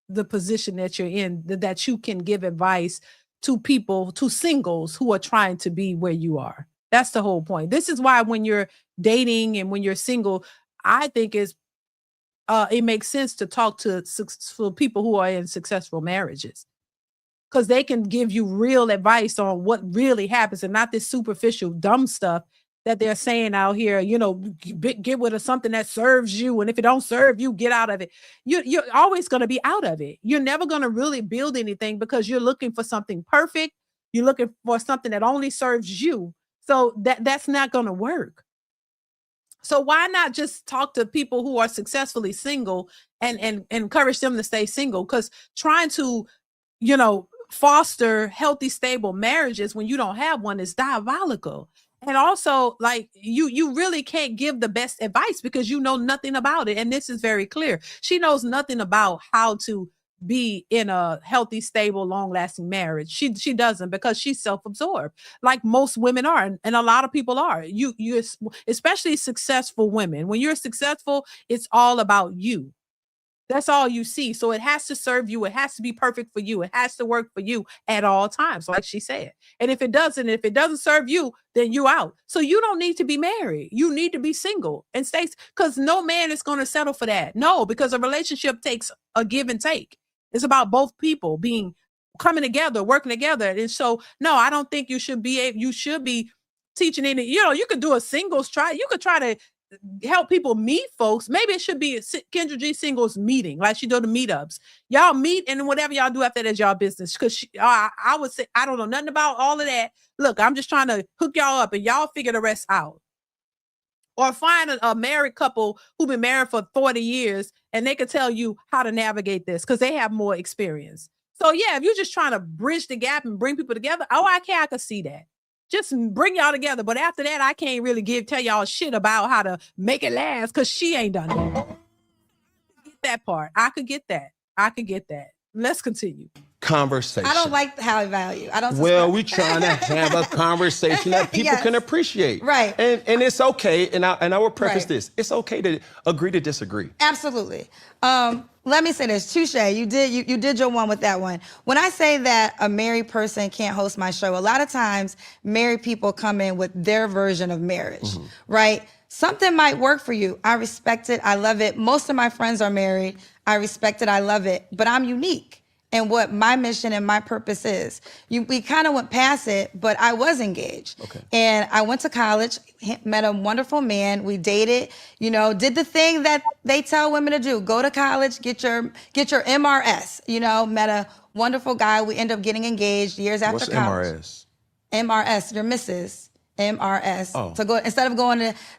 the position that you're in, that you can give advice to people, to singles who are trying to be where you are. That's the whole point. This is why when you're dating and when you're single, I think it makes sense to talk to successful people who are in successful marriages, because they can give you real advice on what really happens and not this superficial dumb stuff that they're saying out here. You know, get with something that serves you, and if it don't serve you, get out of it. You're always going to be out of it. You're never going to really build anything because you're looking for something perfect. You're looking for something that only serves you. So that's not going to work. So why not just talk to people who are successfully single and encourage them to stay single? Because trying to, foster healthy, stable marriages when you don't have one is diabolical. And also, like, you really can't give the best advice because you know nothing about it. And this is very clear. She knows nothing about how to be in a healthy, stable, long-lasting marriage. She doesn't, because she's self-absorbed, like most women are, and a lot of people are. You especially successful women. When you're successful, it's all about you. That's all you see. So it has to serve you. It has to be perfect for you. It has to work for you at all times, like she said. And if it doesn't serve you, then you out. So you don't need to be married. You need to be single and stay, because no man is going to settle for that. No, because a relationship takes a give and take. It's about both people coming together, working together. And so, no, I don't think you should be teaching any, you could do a singles try. You could try to help people meet folks. Maybe it should be a Kendra G singles meeting, like she do the meetups. Y'all meet, and whatever y'all do after that is y'all business. Because I would say, I don't know nothing about all of that. Look, I'm just trying to hook y'all up, and y'all figure the rest out. Or find a married couple who've been married for 40 years, and they could tell you how to navigate this because they have more experience. So yeah, if you're just trying to bridge the gap and bring people together, I could see that. Just bring y'all together. But after that, I can't really tell y'all shit about how to make it last, because she ain't done it. Get that part. I could get that. Let's continue.
Conversation.
I don't like high value. I don't.
Well, we're trying to have a conversation that people can appreciate.
Right.
And it's okay. And I will preface this. It's okay to agree to disagree.
Absolutely. Let me say this. Touche. You did your one with that one. When I say that a married person can't host my show, a lot of times married people come in with their version of marriage, right? Something might work for you. I respect it. I love it. Most of my friends are married. I respect it. I love it. But I'm unique in what my mission and my purpose is. We kind of went past it, but I was engaged. Okay. And I went to college, met a wonderful man. We dated, did the thing that they tell women to do. Go to college, get your MRS, met a wonderful guy. We ended up getting engaged years after college.
What's
MRS? MRS, your Mrs. MRS.
Oh.
So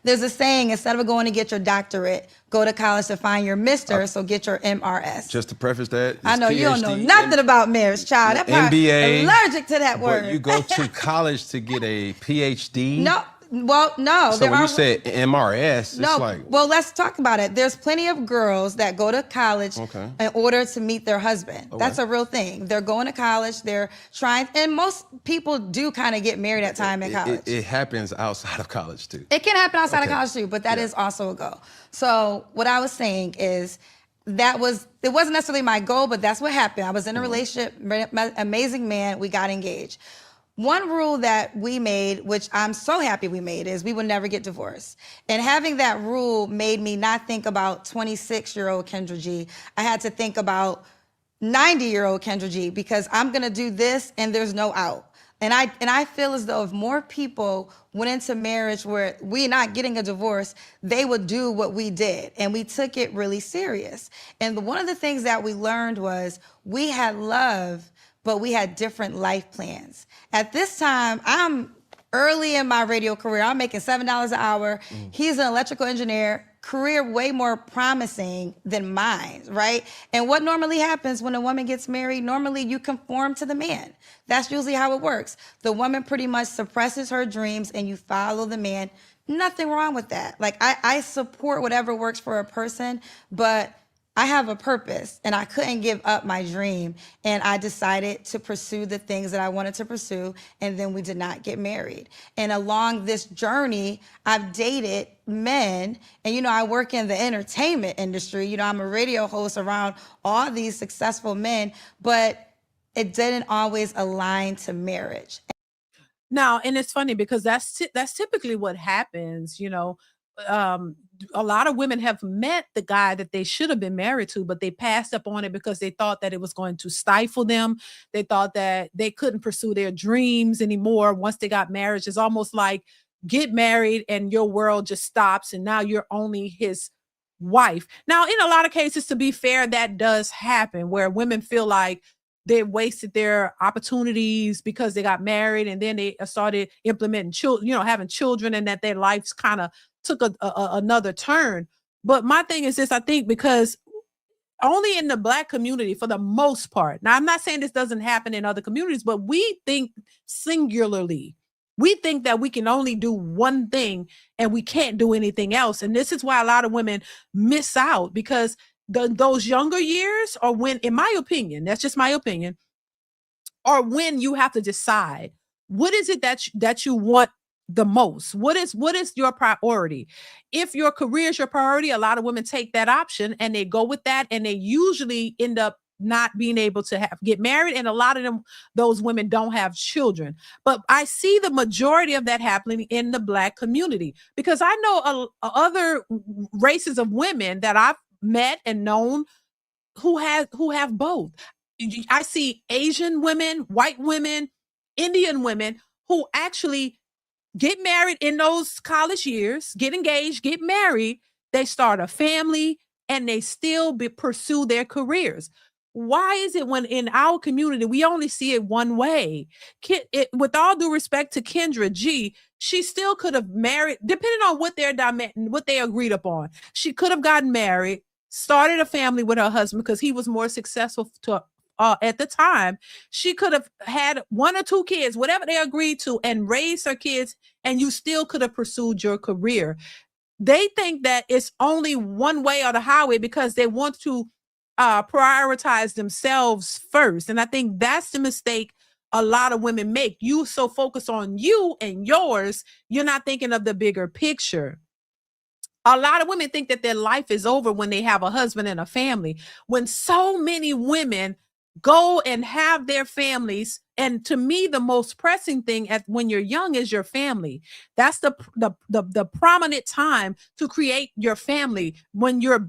there's a saying, instead of going to get your doctorate, go to college to find your Mr. So get your MRS.
Just to preface that,
I know you don't know nothing about marriage, child. That part,
MBA.
allergic to that word.
But you go to college to get a PhD?
No. Well, no.
So when you said MRS, it's like...
Well, let's talk about it. There's plenty of girls that go to college in order to meet their husband. Okay. That's a real thing. They're going to college, they're trying, and most people do kind of get married at time in college.
It happens outside of college, too.
It can happen outside of college, too, but that is also a goal. So what I was saying is, it wasn't necessarily my goal, but that's what happened. I was in a relationship, amazing man, we got engaged. One rule that we made, which I'm so happy we made, is we would never get divorced. And having that rule made me not think about 26-year-old Kendra G. I had to think about 90-year-old Kendra G, because I'm gonna do this and there's no out. And I feel as though if more people went into marriage where we're not getting a divorce, they would do what we did. And we took it really serious. And one of the things that we learned was we had love, but we had different life plans. At this time, I'm early in my radio career. I'm making $7 an hour. He's an electrical engineer, career way more promising than mine, right? And what normally happens when a woman gets married, normally you conform to the man. That's usually how it works. The woman pretty much suppresses her dreams and you follow the man. Nothing wrong with that. Like, I support whatever works for a person, but I have a purpose and I couldn't give up my dream. And I decided to pursue the things that I wanted to pursue. And then we did not get married. And along this journey, I've dated men. And, you know, I work in the entertainment industry. You know, I'm a radio host around all these successful men, but it didn't always align to marriage.
Now, and it's funny because that's typically what happens, you know. A lot of women have met the guy that they should have been married to, but they passed up on it because they thought that it was going to stifle them. They thought that they couldn't pursue their dreams anymore once they got married. It's almost like get married and your world just stops and now you're only his wife. Now, in a lot of cases, to be fair, that does happen where women feel like they wasted their opportunities because they got married and then they started implementing children, you know, having children, and that their lives kind of took another turn. But my thing is this, I think because only in the Black community for the most part, now I'm not saying this doesn't happen in other communities, but we think singularly. We think that we can only do one thing and we can't do anything else. And this is why a lot of women miss out, because those younger years are when, in my opinion, that's just my opinion, or when you have to decide what is it that you want the most. What is your priority? If your career is your priority, a lot of women take that option and they go with that, and they usually end up not being able to get married, and a lot of those women don't have children. But I see the majority of that happening in the Black community, because I know other races of women that I've met and known who have both. I see Asian women, white women, Indian women who actually get married in those college years, get engaged, get married, they start a family, and they still pursue their careers. Why is it when in our community, we only see it one way? With all due respect to Kendra G, she still could have married, depending on what they agreed upon. She could have gotten married, started a family with her husband because he was more successful at the time. She could have had 1 or 2 kids, whatever they agreed to, and raised her kids, and you still could have pursued your career. They think that it's only one way or the highway because they want to prioritize themselves first. And I think that's the mistake a lot of women make. You so focused on you and yours, you're not thinking of the bigger picture. A lot of women think that their life is over when they have a husband and a family, when so many women go and have their families. And to me, the most pressing thing when you're young is your family. That's the prominent time to create your family, when you're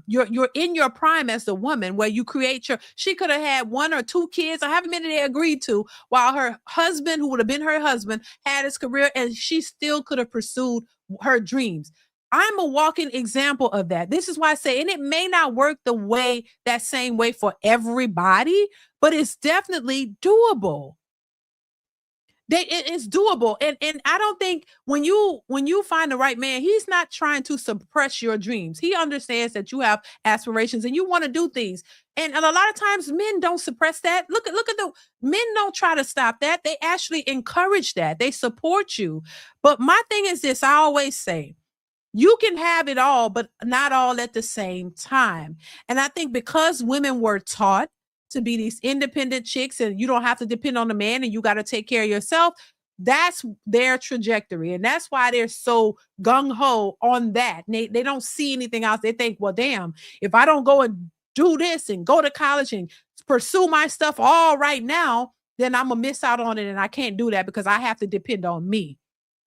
in your prime as a woman, where you create she could have had 1 or 2 kids, or however many they agreed to, while her husband, who would have been her husband, had his career, and she still could have pursued her dreams. I'm a walking example of that. This is why I say, and it may not work that same way for everybody, but it's definitely doable. It's doable. And I don't think when you find the right man, he's not trying to suppress your dreams. He understands that you have aspirations and you want to do things. And a lot of times men don't suppress that. Look at the men don't try to stop that. They actually encourage that. They support you. But my thing is this, I always say, you can have it all, but not all at the same time. And I think because women were taught to be these independent chicks and you don't have to depend on a man and you got to take care of yourself, that's their trajectory. And that's why they're so gung-ho on that. They don't see anything else. They think, well, damn, if I don't go and do this and go to college and pursue my stuff all right now, then I'm going to miss out on it. And I can't do that because I have to depend on me.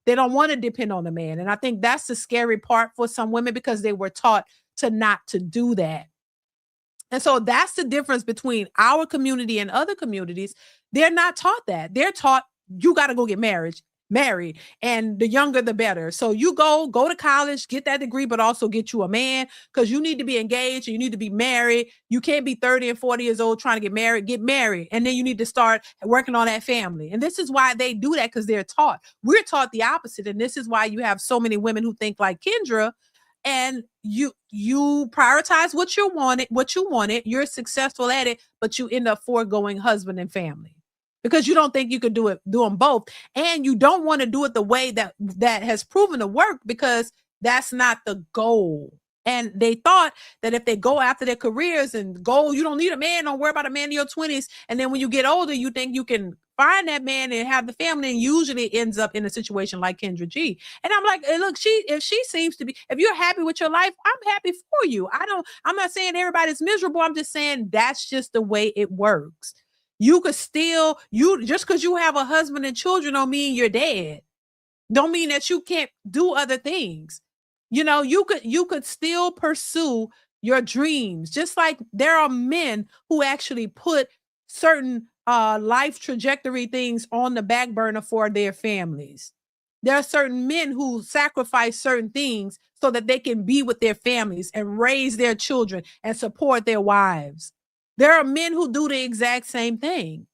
They don't want to depend on a man. And I think that's the scary part for some women, because they were taught not to do that. And so that's the difference between our community and other communities. They're not taught that. They're taught you got to go get married. married, and the younger the better. So you go to college, get that degree, but also get you a man, because you need to be engaged and you need to be married. You can't be 30 and 40 years old trying to get married, and then you need to start working on that family. And this is why they do that, because they're taught. We're taught the opposite, and this is why you have so many women who think like Kendra, and you prioritize what you wanted, you're successful at it, but you end up foregoing husband and family because you don't think you could do them both. And you don't want to do it the way that has proven to work, because that's not the goal. And they thought that if they go after their careers and go, you don't need a man, don't worry about a man in your 20s. And then when you get older, you think you can find that man and have the family, and usually ends up in a situation like Kendra G. And I'm like, hey, look, if she seems to be, if you're happy with your life, I'm happy for you. I'm not saying everybody's miserable. I'm just saying that's just the way it works. You could still, just because you have a husband and children don't mean you're dead. Don't mean that you can't do other things. You know, you could still pursue your dreams. Just like there are men who actually put certain life trajectory things on the back burner for their families. There are certain men who sacrifice certain things so that they can be with their families and raise their children and support their wives. There are men who do the exact same thing.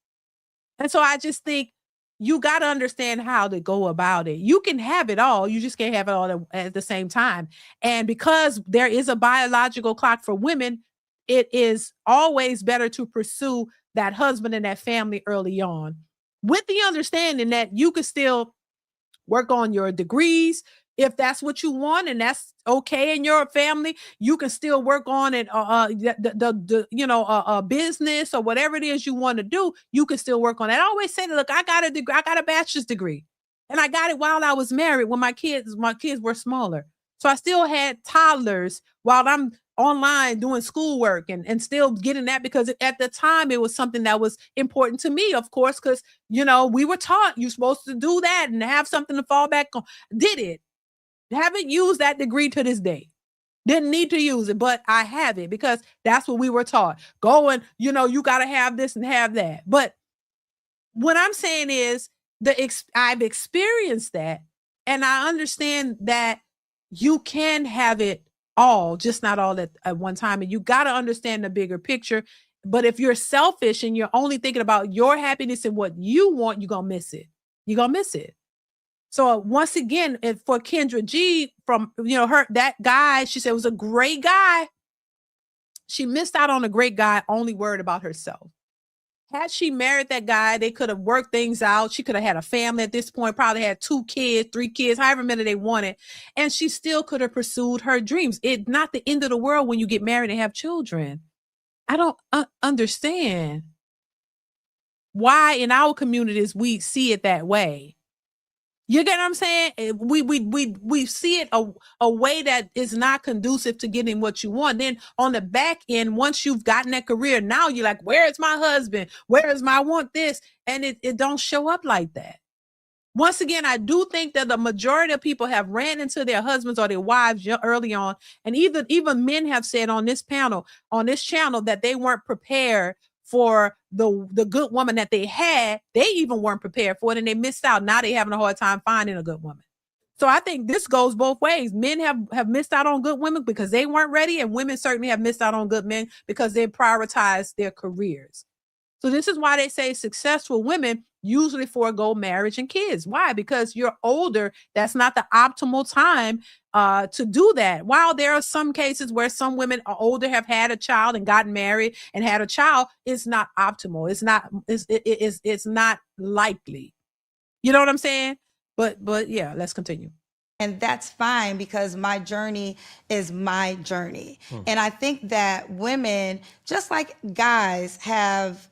And so I just think you got to understand how to go about it. You can have it all. You just can't have it all at the same time. And because there is a biological clock for women, it is always better to pursue that husband and that family early on, with the understanding that you could still work on your degrees. If that's what you want and that's okay in your family, you can still work on it. Business or whatever it is you want to do, you can still work on it. I always say, look, I got a degree, I got a bachelor's degree, and I got it while I was married when my kids were smaller. So I still had toddlers while I'm online doing schoolwork and still getting that, because at the time it was something that was important to me, of course, because, we were taught you're supposed to do that and have something to fall back on. Did it. Haven't used that degree to this day. Didn't need to use it, but I have it because that's what we were taught. Go and, you got to have this and have that. But what I'm saying is I've experienced that, and I understand that you can have it all, just not all at one time. And you got to understand the bigger picture. But if you're selfish and you're only thinking about your happiness and what you want, you're going to miss it. You're going to miss it. So once again, for Kendra G, from, that guy, she said was a great guy. She missed out on a great guy, only worried about herself. Had she married that guy, they could have worked things out. She could have had a family at this point, probably had 2 kids, 3 kids, however many they wanted. And she still could have pursued her dreams. It's not the end of the world when you get married and have children. I don't understand why in our communities we see it that way. You get what I'm saying? We see it a way that is not conducive to getting what you want. Then on the back end, once you've gotten that career, now you're like, where is my husband? Where is my want this? And it don't show up like that. Once again, I do think that the majority of people have ran into their husbands or their wives early on. And even men have said on this channel that they weren't prepared for the good woman that they had. They even weren't prepared for it, and they missed out. Now they're having a hard time finding a good woman. So I think this goes both ways. Men have missed out on good women because they weren't ready, and women certainly have missed out on good men because they prioritized their careers. So this is why they say successful women usually forego marriage and kids. Why? Because you're older. That's not the optimal time to do that. While there are some cases where some women are older, have had a child and gotten married and had a child, it's not optimal. It's not likely. You know what I'm saying? But yeah, let's continue.
And that's fine, because my journey is my journey. And I think that women, just like guys, have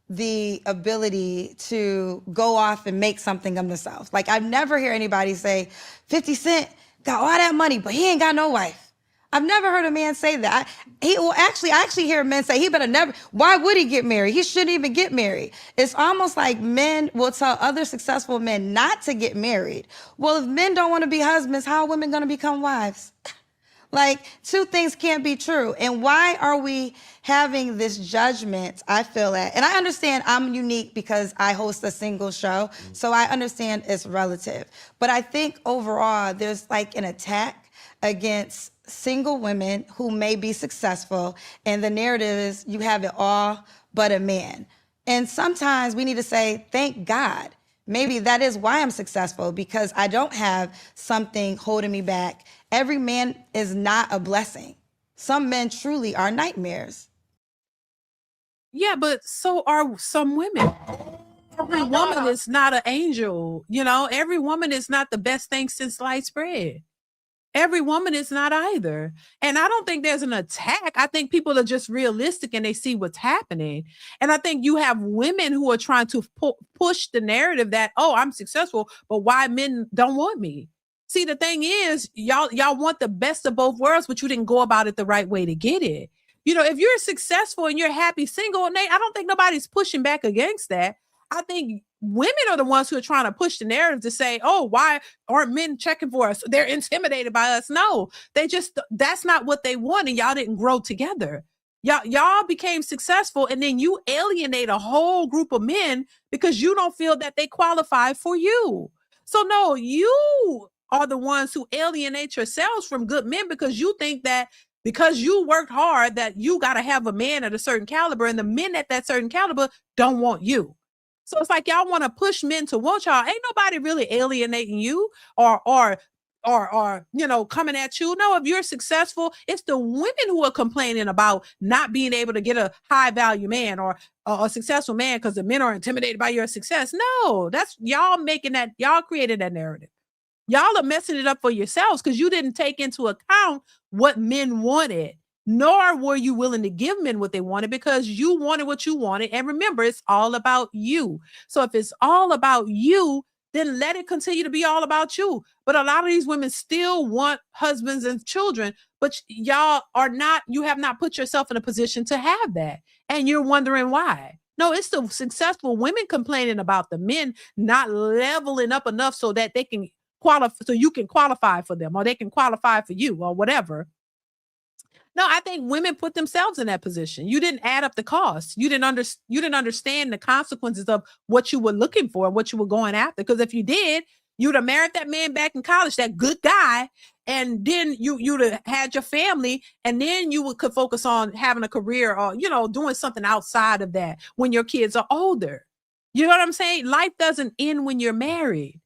the ability to go off and make something of themselves. Like, I've never heard anybody say 50 Cent got all that money, but he ain't got no wife. I've never heard a man say that. I actually hear men say he better never, why would he get married? He shouldn't even get married. It's almost like men will tell other successful men not to get married. Well, if men don't want to be husbands, how are women going to become wives? Like, two things can't be true. And why are we having this judgment, I feel at? And I understand I'm unique because I host a single show, so I understand it's relative. But I think overall, there's like an attack against single women who may be successful, and the narrative is you have it all but a man. And sometimes we need to say, thank God. Maybe that is why I'm successful, because I don't have something holding me back. Every man is not a blessing. Some men truly are nightmares.
Yeah, but so are some women. Every woman is not an angel. You know, every woman is not the best thing since sliced bread. Every woman is not either. And I don't think there's an attack. I think people are just realistic and they see what's happening. And I think you have women who are trying to push the narrative that, oh, I'm successful, but why men don't want me? See, the thing is, y'all want the best of both worlds, but you didn't go about it the right way to get it. You know, if you're successful and you're happy single, Nate, I don't think nobody's pushing back against that. I think women are the ones who are trying to push the narrative to say, oh, why aren't men checking for us? They're intimidated by us. No, that's not what they want. And y'all didn't grow together. Y'all became successful and then you alienate a whole group of men because you don't feel that they qualify for you. So no, you are the ones who alienate yourselves from good men because you think that because you worked hard that you got to have a man at a certain caliber and the men at that certain caliber don't want you. So it's like y'all want to push men to want y'all. Ain't nobody really alienating you or you know, coming at you. No, if you're successful, it's the women who are complaining about not being able to get a high value man or a successful man because the men are intimidated by your success. No, that's y'all created that narrative. Y'all are messing it up for yourselves because you didn't take into account what men wanted. Nor were you willing to give men what they wanted because you wanted what you wanted. And remember, it's all about you. So if it's all about you, then let it continue to be all about you. But a lot of these women still want husbands and children, but you have not put yourself in a position to have that. And you're wondering why. No, it's the successful women complaining about the men not leveling up enough so that they can qualify, so you can qualify for them or they can qualify for you or whatever. No, I think women put themselves in that position. You didn't add up the costs. You didn't understand the consequences of what you were looking for, what you were going after. Because if you did, you'd have married that man back in college, that good guy, and then you'd have had your family, and then you could focus on having a career or, you know, doing something outside of that when your kids are older. You know what I'm saying? Life doesn't end when you're married.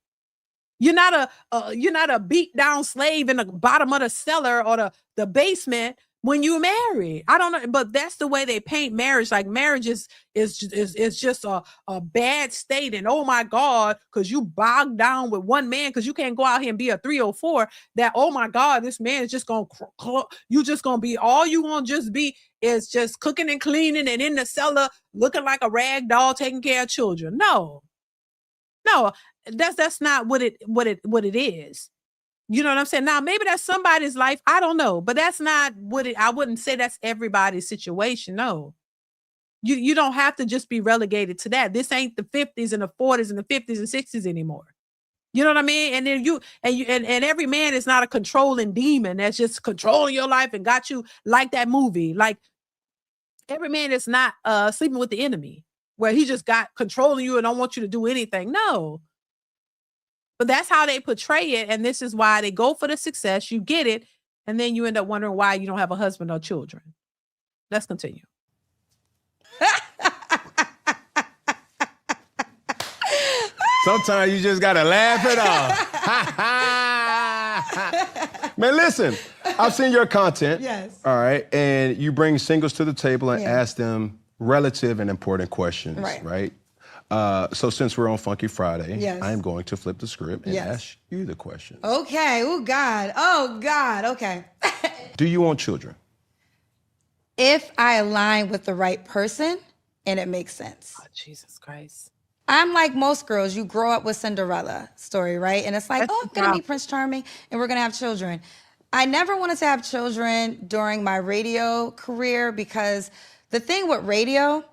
You're not a beat down slave in the bottom of the cellar or the basement when you marry. I don't know, but that's the way they paint marriage. Like marriage is just a bad state. And oh my God, because you bogged down with one man, because you can't go out here and be a 304. That, oh my God, this man is just gonna you just gonna be all you gonna just be is just cooking and cleaning and in the cellar looking like a rag doll taking care of children. No, that's not what it is. You know what I'm saying? Now, maybe that's somebody's life. I don't know, but that's not I wouldn't say that's everybody's situation. No, you don't have to just be relegated to that. This ain't the 50s and the 40s and the 50s and 60s anymore. You know what I mean? And then and every man is not a controlling demon that's just controlling your life and got you like that movie. Like every man is not sleeping with the enemy where he just got controlling you and don't want you to do anything. No. But that's how they portray it. And this is why they go for the success. You get it. And then you end up wondering why you don't have a husband or children. Let's continue.
Sometimes you just got to laugh it off. Man, listen, I've seen your content.
Yes.
All right. And you bring singles to the table and ask them relative and important questions. Right? So since we're on Funky Friday, I am going to flip the script and ask you the question.
Okay. Oh, God. Okay.
Do you want children?
If I align with the right person and it makes sense.
Oh, Jesus Christ.
I'm like most girls. You grow up with Cinderella story, right? And it's like, I'm going to be Prince Charming and we're going to have children. I never wanted to have children during my radio career because the thing with radio,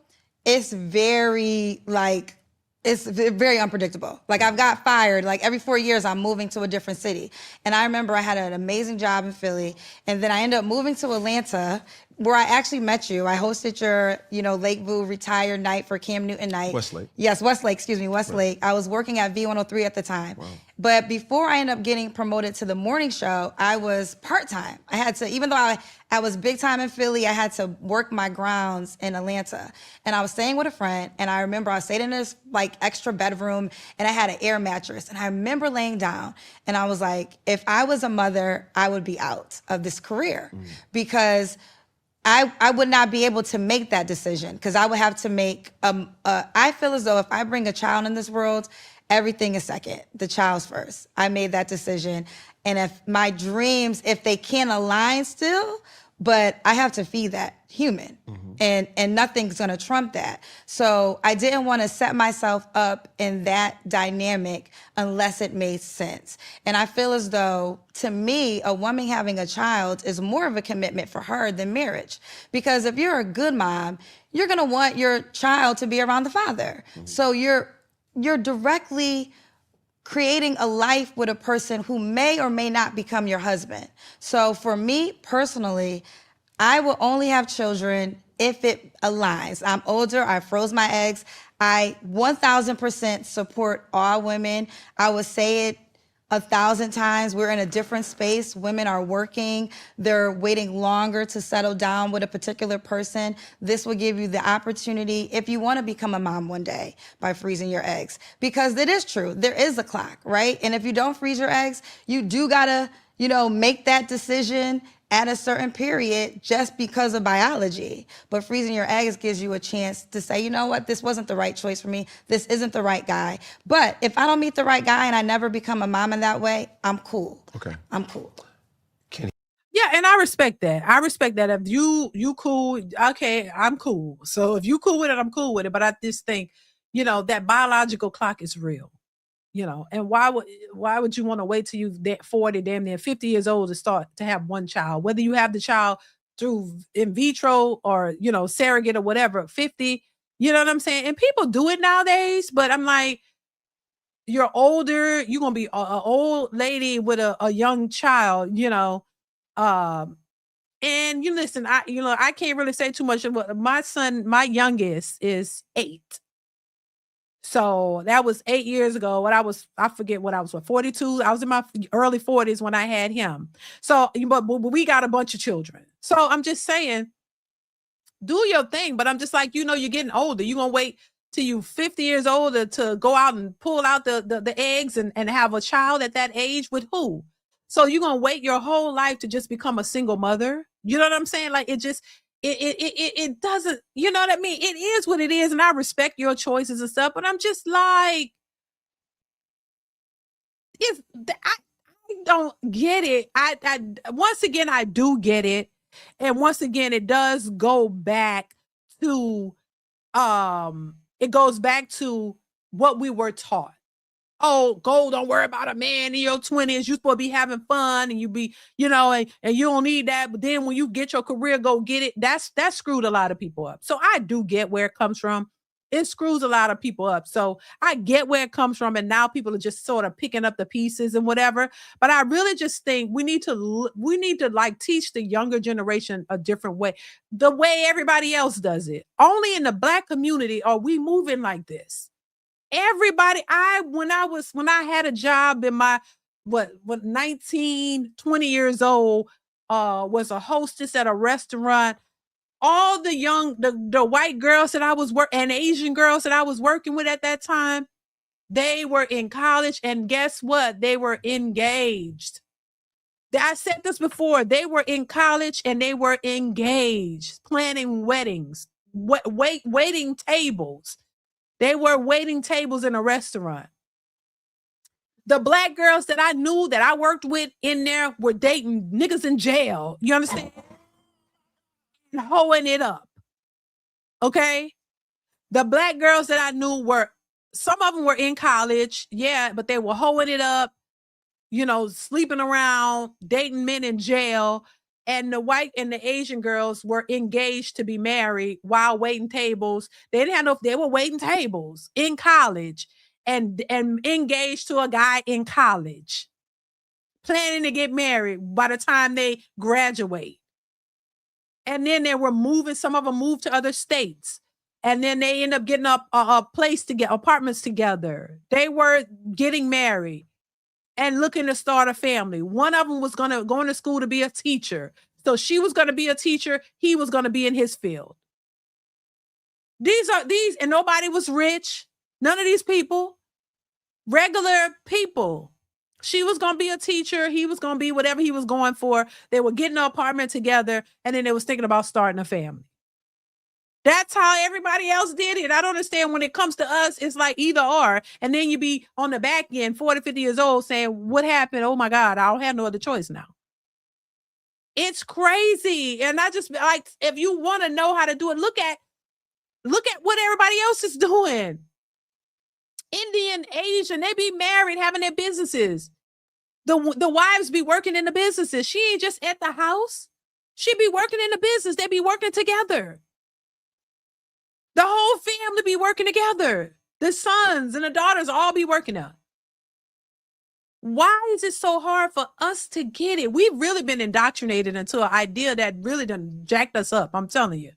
it's very like it's very unpredictable. Like I've got fired, like every 4 years I'm moving to a different city. And I remember I had an amazing job in Philly, and then I ended up moving to Atlanta, where I actually met you. I hosted your, Lakeview retired night for Cam Newton night.
Westlake.
Yes, Westlake, Westlake. I was working at V103 at the time. Wow. But before I ended up getting promoted to the morning show, I was part-time. I had to, even though I was big time in Philly, I had to work my grounds in Atlanta. And I was staying with a friend, and I remember I stayed in this like extra bedroom, and I had an air mattress. And I remember laying down, and I was like, if I was a mother, I would be out of this career because I would not be able to make that decision, because I would have to make, I feel as though if I bring a child in this world, everything is second. The child's first. I made that decision. And if my dreams, if they can't align still, but I have to feed that human, and nothing's gonna trump that. So I didn't wanna set myself up in that dynamic unless it made sense. And I feel as though, to me, a woman having a child is more of a commitment for her than marriage. Because if you're a good mom, you're gonna want your child to be around the father. So you're directly creating a life with a person who may or may not become your husband. So for me personally, I will only have children if it aligns. I'm older, I froze my eggs. I 1000% support all women. I would say it 1,000 times. We're in a different space. Women are working. They're waiting longer to settle down with a particular person. This will give you the opportunity, if you want to become a mom one day, by freezing your eggs. Because it is true. There is a clock, right? And if you don't freeze your eggs, you do gotta, make that decision at a certain period just because of biology. But freezing your eggs gives you a chance to say, you know what, this wasn't the right choice for me. This isn't the right guy. But if I don't meet the right guy and I never become a mom in that way, I'm cool.
Okay.
I'm cool.
Yeah, and I respect that. I respect that. If you cool, okay, I'm cool. So if you cool with it, I'm cool with it. But I just think, that biological clock is real. And why would you want to wait till you 40, damn near 50 years old to start to have one child? Whether you have the child through in vitro or, surrogate or whatever, 50, you know what I'm saying? And people do it nowadays, but I'm like, you're older, you're going to be an old lady with a young child, and you listen, I can't really say too much. My son, my youngest is 8. So that was 8 years ago. I forget what I was, 42. I was in my early 40s when I had him. So, but we got a bunch of children. So I'm just saying, do your thing. But I'm just like, you're getting older. You're going to wait till you 50 years older to go out and pull out the eggs and have a child at that age with who? So you're going to wait your whole life to just become a single mother. You know what I'm saying? Like it doesn't, you know what I mean? It is what it is. And I respect your choices and stuff, but I'm just like, I don't get it. I once again, I do get it. And once again, it does go back to, it goes back to what we were taught. Oh, don't worry about a man in your 20s. You're supposed to be having fun and you be, and you don't need that. But then when you get your career, go get it. That screwed a lot of people up. So I do get where it comes from. It screws a lot of people up. So I get where it comes from. And now people are just sort of picking up the pieces and whatever. But I really just think we need to like teach the younger generation a different way, the way everybody else does it. Only in the Black community are we moving like this. Everybody, when I had a job in my 19, 20 years old, was a hostess at a restaurant. All the white girls that I was and Asian girls that I was working with at that time, they were in college, and guess what? They were engaged. I said this before. They were in college and they were engaged, planning weddings, waiting tables. They were waiting tables in a restaurant. The Black girls that I knew that I worked with in there were dating niggas in jail. You understand? And hoeing it up. Okay? The Black girls that I knew some of them were in college. Yeah, but they were hoeing it up, sleeping around, dating men in jail. and the white and the Asian girls were engaged to be married while waiting tables. They didn't have no, they were waiting tables in college and engaged to a guy in college, planning to get married by the time they graduate. And then they were moving, some of them moved to other states. And then they end up getting up a place to get apartments together. They were getting married and looking to start a family. One of them was going to school to be a teacher. So she was going to be a teacher. He was going to be in his field. These, and nobody was rich. None of these people, regular people. She was going to be a teacher. He was going to be whatever he was going for. They were getting an apartment together. And then they was thinking about starting a family. That's how everybody else did it. I don't understand when it comes to us, it's like either or. And then you be on the back end, 40, 50 years old saying, what happened? Oh my God, I don't have no other choice now. It's crazy. And I just like, if you want to know how to do it, look at what everybody else is doing. Indian, Asian, they be married, having their businesses. The wives be working in the businesses. She ain't just at the house. She be working in the business. They be working together. The whole family be working together. The sons and the daughters all be working out. Why is it so hard for us to get it? We've really been indoctrinated into an idea that really done jacked us up. I'm telling you.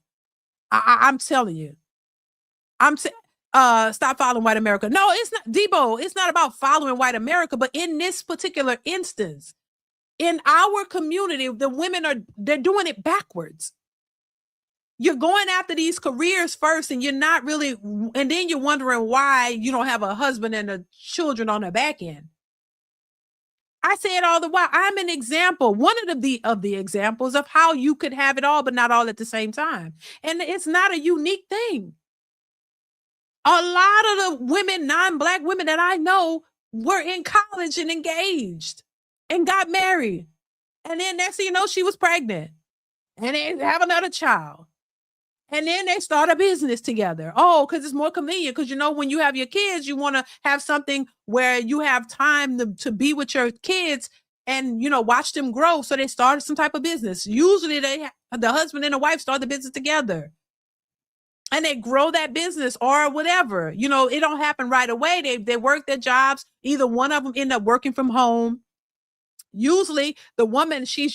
I'm telling you. Stop following white America. No, it's not, Debo. It's not about following white America, but in this particular instance, in our community, the women they're doing it backwards. You're going after these careers first and you're not really, and then you're wondering why you don't have a husband and the children on the back end. I say it all the while. I'm an example, one of the examples of how you could have it all, but not all at the same time. And it's not a unique thing. A lot of the women, non-Black women that I know were in college and engaged and got married. And then next thing you know, she was pregnant and they have another child. And then they start a business together. Oh, because it's more convenient. Because, you know, when you have your kids, you want to have something where you have time to be with your kids and, you know, watch them grow. So they started some type of business. Usually the husband and the wife start the business together. And they grow that business or whatever. You know, it don't happen right away. They work their jobs. Either one of them end up working from home. Usually the woman, she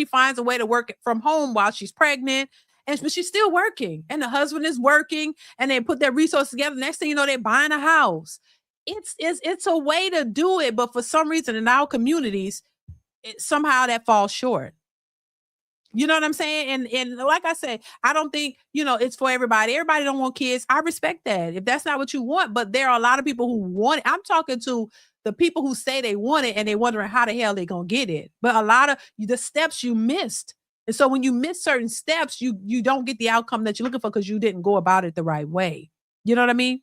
finds a way to work from home while she's pregnant. But she's still working and the husband is working and they put their resources together. Next thing you know, they're buying a house. It's a way to do it. But for some reason in our communities, somehow that falls short. You know what I'm saying? And like I say, I don't think, you know, it's for everybody. Everybody don't want kids. I respect that if that's not what you want. But there are a lot of people who want it. I'm talking to the people who say they want it and they're wondering how the hell they're going to get it. But a lot of the steps you missed. And so when you miss certain steps, you don't get the outcome that you're looking for because you didn't go about it the right way. You know what I mean?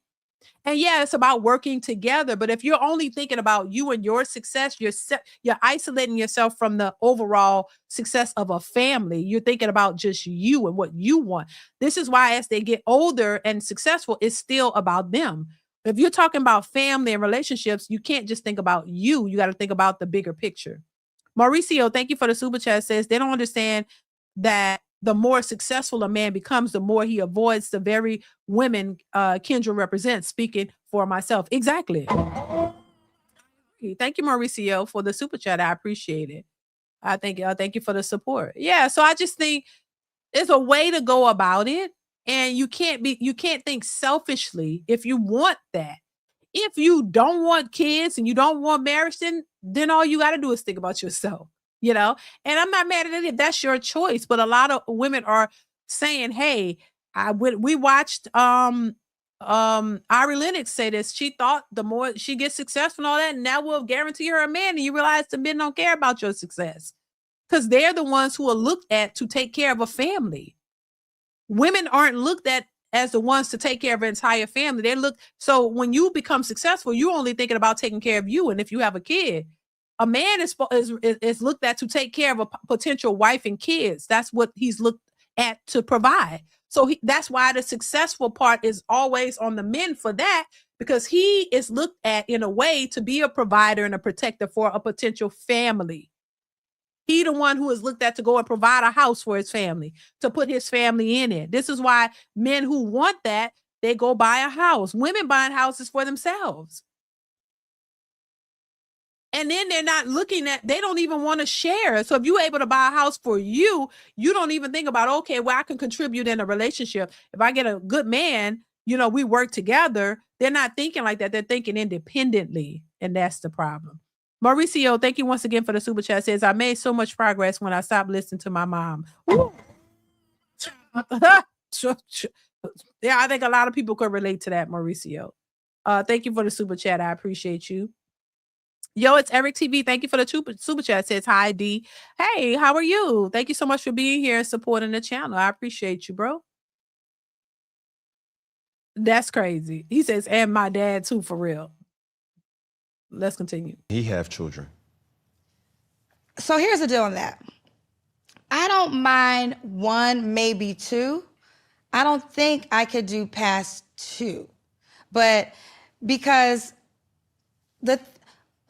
And yeah, it's about working together. But if you're only thinking about you and your success, you're isolating yourself from the overall success of a family. You're thinking about just you and what you want. This is why as they get older and successful, it's still about them. If you're talking about family and relationships, you can't just think about you. You got to think about the bigger picture. Mauricio, thank you for the super chat, says they don't understand that the more successful a man becomes, the more he avoids the very women Kendra represents, speaking for myself. Exactly. Thank you, Mauricio, for the super chat. I appreciate it. Thank you for the support. Yeah, so I just think there's a way to go about it, and you can't think selfishly if you want that. If you don't want kids and you don't want marriage, then all you got to do is think about yourself, you know? And I'm not mad at it if that's your choice, but a lot of women are saying, hey, we watched Ari Lennox say this. She thought the more she gets successful and all that, and that will guarantee her a man. And you realize the men don't care about your success because they're the ones who are looked at to take care of a family. Women aren't looked at as the ones to take care of an entire family. So when you become successful, you're only thinking about taking care of you. And if you have a kid, a man is looked at to take care of a potential wife and kids. That's what he's looked at to provide. So that's why the successful part is always on the men for that, because he is looked at in a way to be a provider and a protector for a potential family. He the one who is looked at to go and provide a house for his family, to put his family in it. This is why men who want that, they go buy a house. Women buying houses for themselves. And then they're not looking at, they don't even want to share. So if you're able to buy a house for you, you don't even think about, okay, well, I can contribute in a relationship. If I get a good man, you know, we work together. They're not thinking like that. They're thinking independently. And that's the problem. Mauricio, thank you once again for the super chat. Says, I made so much progress when I stopped listening to my mom. Yeah, I think a lot of people could relate to that, Mauricio. Thank you for the super chat. I appreciate you. Yo, it's Eric TV. Thank you for the super chat. Says, hi, D. Hey, how are you? Thank you so much for being here and supporting the channel. I appreciate you, bro. That's crazy. He says, and my dad too, for real. Let's continue.
He have children.
So here's the deal on that. I don't mind 1, maybe 2. I don't think I could do past 2. But because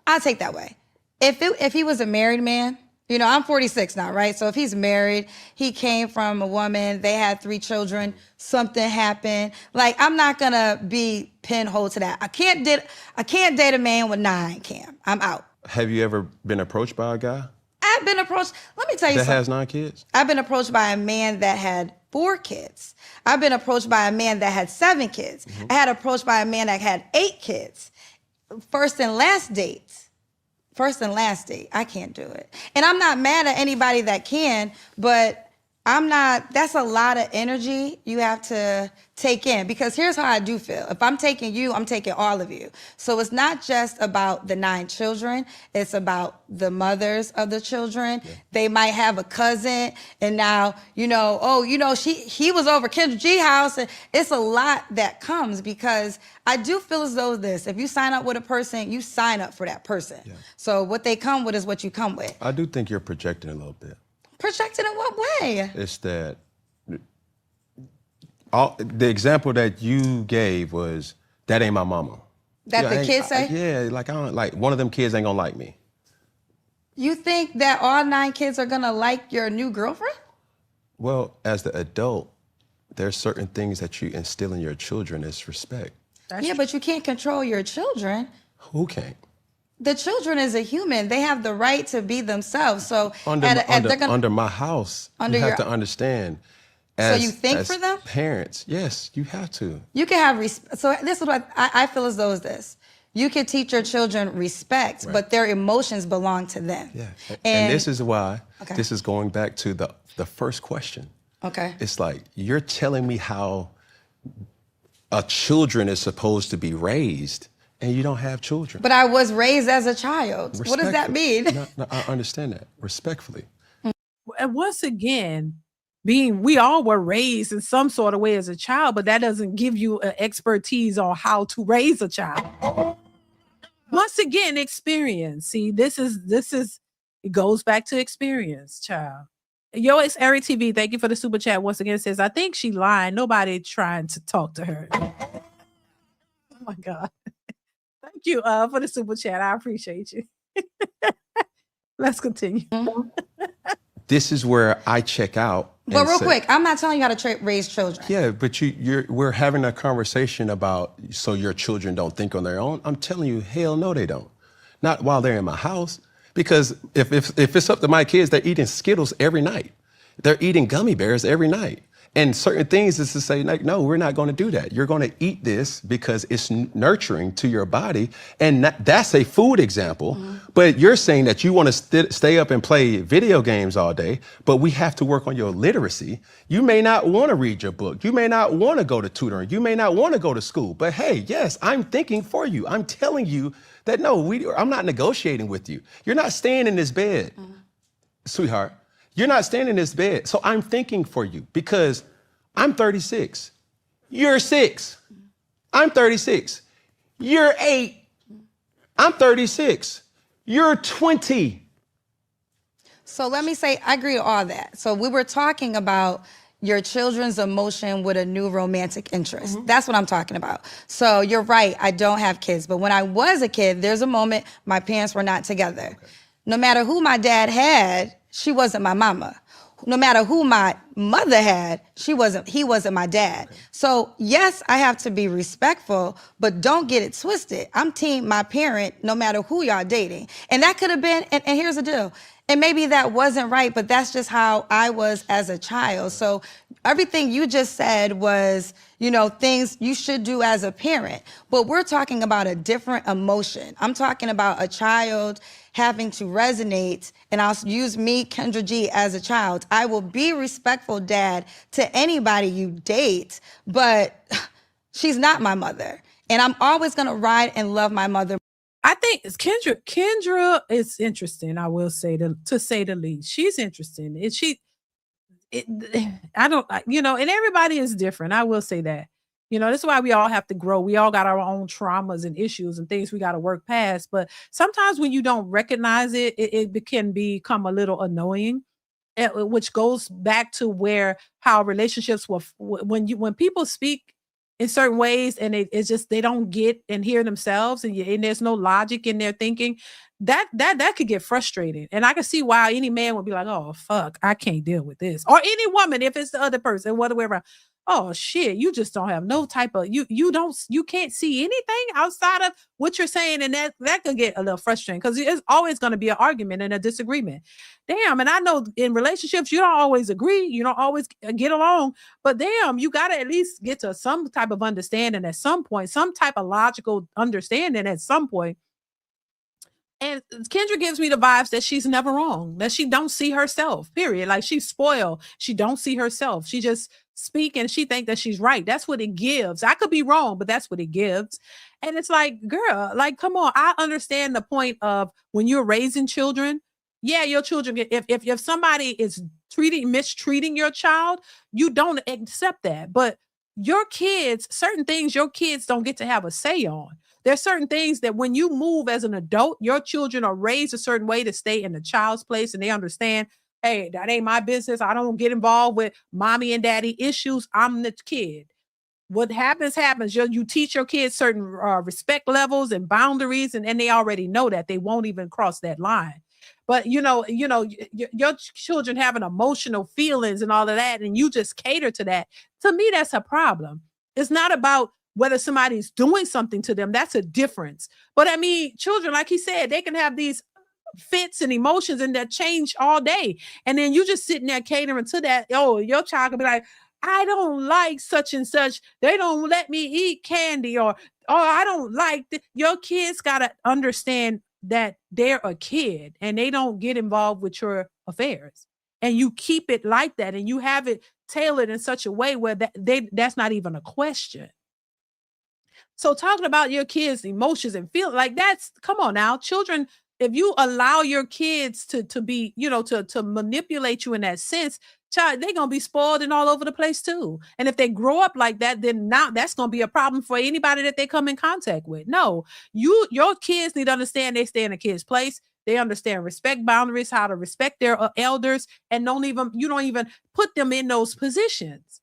I'll take that way. If he was a married man, you know, I'm 46 now, right? So if he's married, he came from a woman, they had 3 children, something happened. Like, I'm not gonna be pinholed to that. I can't date a man with 9, Cam. I'm out.
Have you ever been approached by a guy
I've been approached, let me tell you
that
something.
has 9 kids?
I've been approached by a man that had 4 kids. I've been approached by a man that had 7 kids. I had approached by a man that had 8 kids. First and last date, I can't do it. And I'm not mad at anybody that can, but that's a lot of energy you have to take in, because here's how I do feel. If I'm taking you, I'm taking all of you. So it's not just about the 9 children, it's about the mothers of the children. Yeah. They might have a cousin, and now, he was over Kendra G house, and it's a lot that comes, because I do feel as though if you sign up with a person, you sign up for that person. Yeah. So what they come with is what you come with.
I do think you're projecting a little bit.
Projected in what way?
It's that the example that you gave was, that ain't my mama.
That the kids say?
I don't like, one of them kids ain't gonna like me.
You think that all 9 kids are gonna like your new girlfriend?
Well, as the adult, there's certain things that you instill in your children as respect.
But you can't control your children.
Who can't?
The children is a human. They have the right to be themselves. So
under my house, you have to understand.
So you think for them?
Parents, yes, you have to.
You can have respect. So this is what I feel as though is this. You can teach your children respect, right, but their emotions belong to them.
Yeah, and this is why, this is going back to the first question.
Okay.
It's like, you're telling me how a children is supposed to be raised, and you don't have children.
But I was raised as a child. What does that mean?
No, I understand that, respectfully.
And once again, we all were raised in some sort of way as a child, but that doesn't give you an expertise on how to raise a child. Once again, experience. See, this is, it goes back to experience, child. Yo, it's Ari TV. Thank you for the super chat. Once again, it says, I think she lying. Nobody trying to talk to her. Oh my God. Thank you for the super chat. I appreciate you. Let's continue.
This is where I check out.
But real quick, I'm not telling you how to raise children.
Yeah, but we're having a conversation about, so your children don't think on their own. I'm telling you, hell no, they don't. Not while they're in my house. Because if it's up to my kids, they're eating Skittles every night. They're eating gummy bears every night. And certain things is to say, like, no, we're not going to do that. You're going to eat this because it's nurturing to your body. And that's a food example. Mm-hmm. But you're saying that you want to stay up and play video games all day, but we have to work on your literacy. You may not want to read your book. You may not want to go to tutoring. You may not want to go to school. But hey, yes, I'm thinking for you. I'm telling you that, no, I'm not negotiating with you. You're not staying in this bed, sweetheart. You're not staying in this bed. So I'm thinking for you because I'm 36. You're 6. I'm 36. You're 8. I'm 36. You're 20.
So let me say, I agree with all that. So we were talking about your children's emotion with a new romantic interest. Mm-hmm. That's what I'm talking about. So you're right, I don't have kids. But when I was a kid, there's a moment my parents were not together. Okay. No matter who my dad had, she wasn't my mama. No matter who my mother had, he wasn't my dad. Okay. So yes, I have to be respectful, but don't get it twisted. I'm team my parent, no matter who y'all dating. And that could have been, and here's the deal. And maybe that wasn't right, but that's just how I was as a child. So everything you just said was, things you should do as a parent. But we're talking about a different emotion. I'm talking about a child having to resonate, and I'll use me, Kendra G, as a child. I will be respectful, Dad, to anybody you date, but she's not my mother. And I'm always gonna ride and love my mother.
I think Kendra is interesting. I will say to say the least. She's interesting. I don't, and everybody is different. I will say that. That's why we all have to grow. We all got our own traumas and issues and things we got to work past. But sometimes when you don't recognize it, it can become a little annoying, which goes back to how relationships when people speak in certain ways and it's just they don't get and hear themselves and there's no logic in their thinking, that could get frustrating. And I can see why any man would be like, oh fuck, I can't deal with this. Or any woman, if it's the other person, whatever. Oh shit, you just don't have no type of you can't see anything outside of what you're saying, and that could get a little frustrating because it's always going to be an argument and a disagreement. Damn, and I know in relationships you don't always agree, you don't always get along, but damn, you got to at least get to some type of understanding at some point, some type of logical understanding at some point. And Kendra gives me the vibes that she's never wrong, that she don't see herself, period. Like she's spoiled. She don't see herself. She just speak and she think that she's right. That's what it gives. I could be wrong, but that's what it gives. And it's like, girl, like, come on. I understand the point of when you're raising children. Yeah, your children, if somebody is mistreating your child, you don't accept that. But your kids, certain things your kids don't get to have a say on. There's certain things that when you move as an adult, your children are raised a certain way to stay in the child's place and they understand, hey, that ain't my business. I don't get involved with mommy and daddy issues. I'm the kid. What happens. You teach your kids certain respect levels and boundaries, and they already know that. They won't even cross that line. But, your children having emotional feelings and all of that, and you just cater to that. To me, that's a problem. It's not about whether somebody's doing something to them. That's a difference. But I mean, children, like he said, they can have these fits and emotions and that change all day. And then you just sitting there catering to that. Oh, your child can be like, I don't like such and such. They don't let me eat candy, or I don't like your kids got to understand that they're a kid and they don't get involved with your affairs. And you keep it like that and you have it tailored in such a way where that's not even a question. So talking about your kids' emotions and feel like come on now, children, if you allow your kids to be, to manipulate you in that sense, child, they're going to be spoiled and all over the place too. And if they grow up like that, then now that's going to be a problem for anybody that they come in contact with. No, your kids need to understand they stay in a kid's place. They understand respect boundaries, how to respect their elders, and you don't even put them in those positions.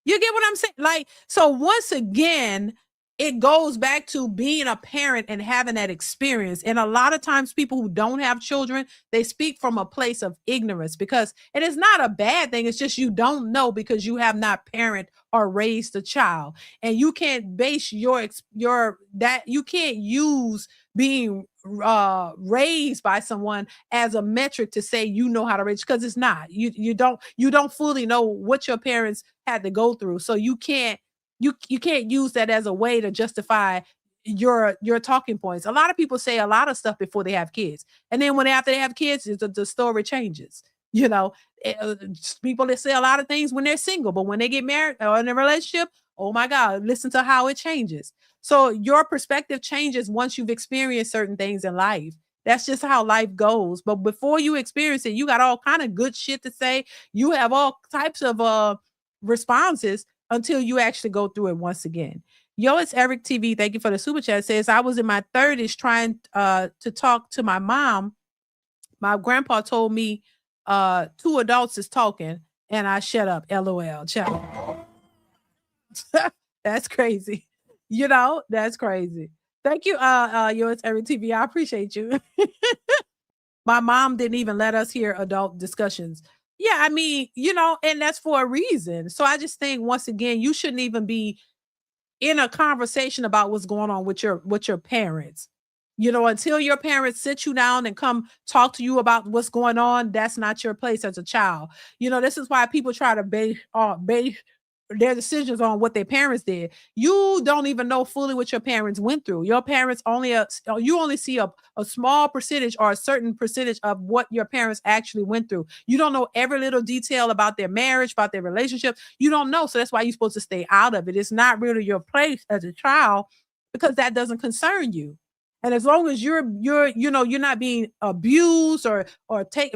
You get what I'm saying? Like, so once again, it goes back to being a parent and having that experience. And a lot of times people who don't have children, they speak from a place of ignorance and it's not a bad thing. It's just, you don't know because you have not parent or raised a child, and you can't base you can't use being raised by someone as a metric to say you know how to raise, because it's not. You don't fully know what your parents had to go through, so you can't use that as a way to justify your talking points. A lot of people say a lot of stuff before they have kids, and then after they have kids, the story changes. People that say a lot of things when they're single, but when they get married or in a relationship, oh my God, listen to how it changes. So your perspective changes once you've experienced certain things in life. That's just how life goes. But before you experience it, you got all kind of good shit to say. You have all types of responses until you actually go through it once again. Yo, it's Eric TV. Thank you for the super chat. It says, I was in my 30s trying to talk to my mom. My grandpa told me 2 adults is talking and I shut up. LOL. Ciao. That's crazy. That's crazy. Thank you, Yo, it's Eric TV. I appreciate you. My mom didn't even let us hear adult discussions. Yeah, I mean, and that's for a reason. So I just think, once again, you shouldn't even be in a conversation about what's going on with your parents. Until your parents sit you down and come talk to you about what's going on, that's not your place as a child. This is why people try to base their decisions on what their parents did. You don't even know fully what your parents went through. Your parents you only see a small percentage or a certain percentage of what your parents actually went through. You don't know every little detail about their marriage, about their relationship. You don't know. So that's why you're supposed to stay out of it. It's not really your place as a child, because that doesn't concern you. And as long as you're not being abused or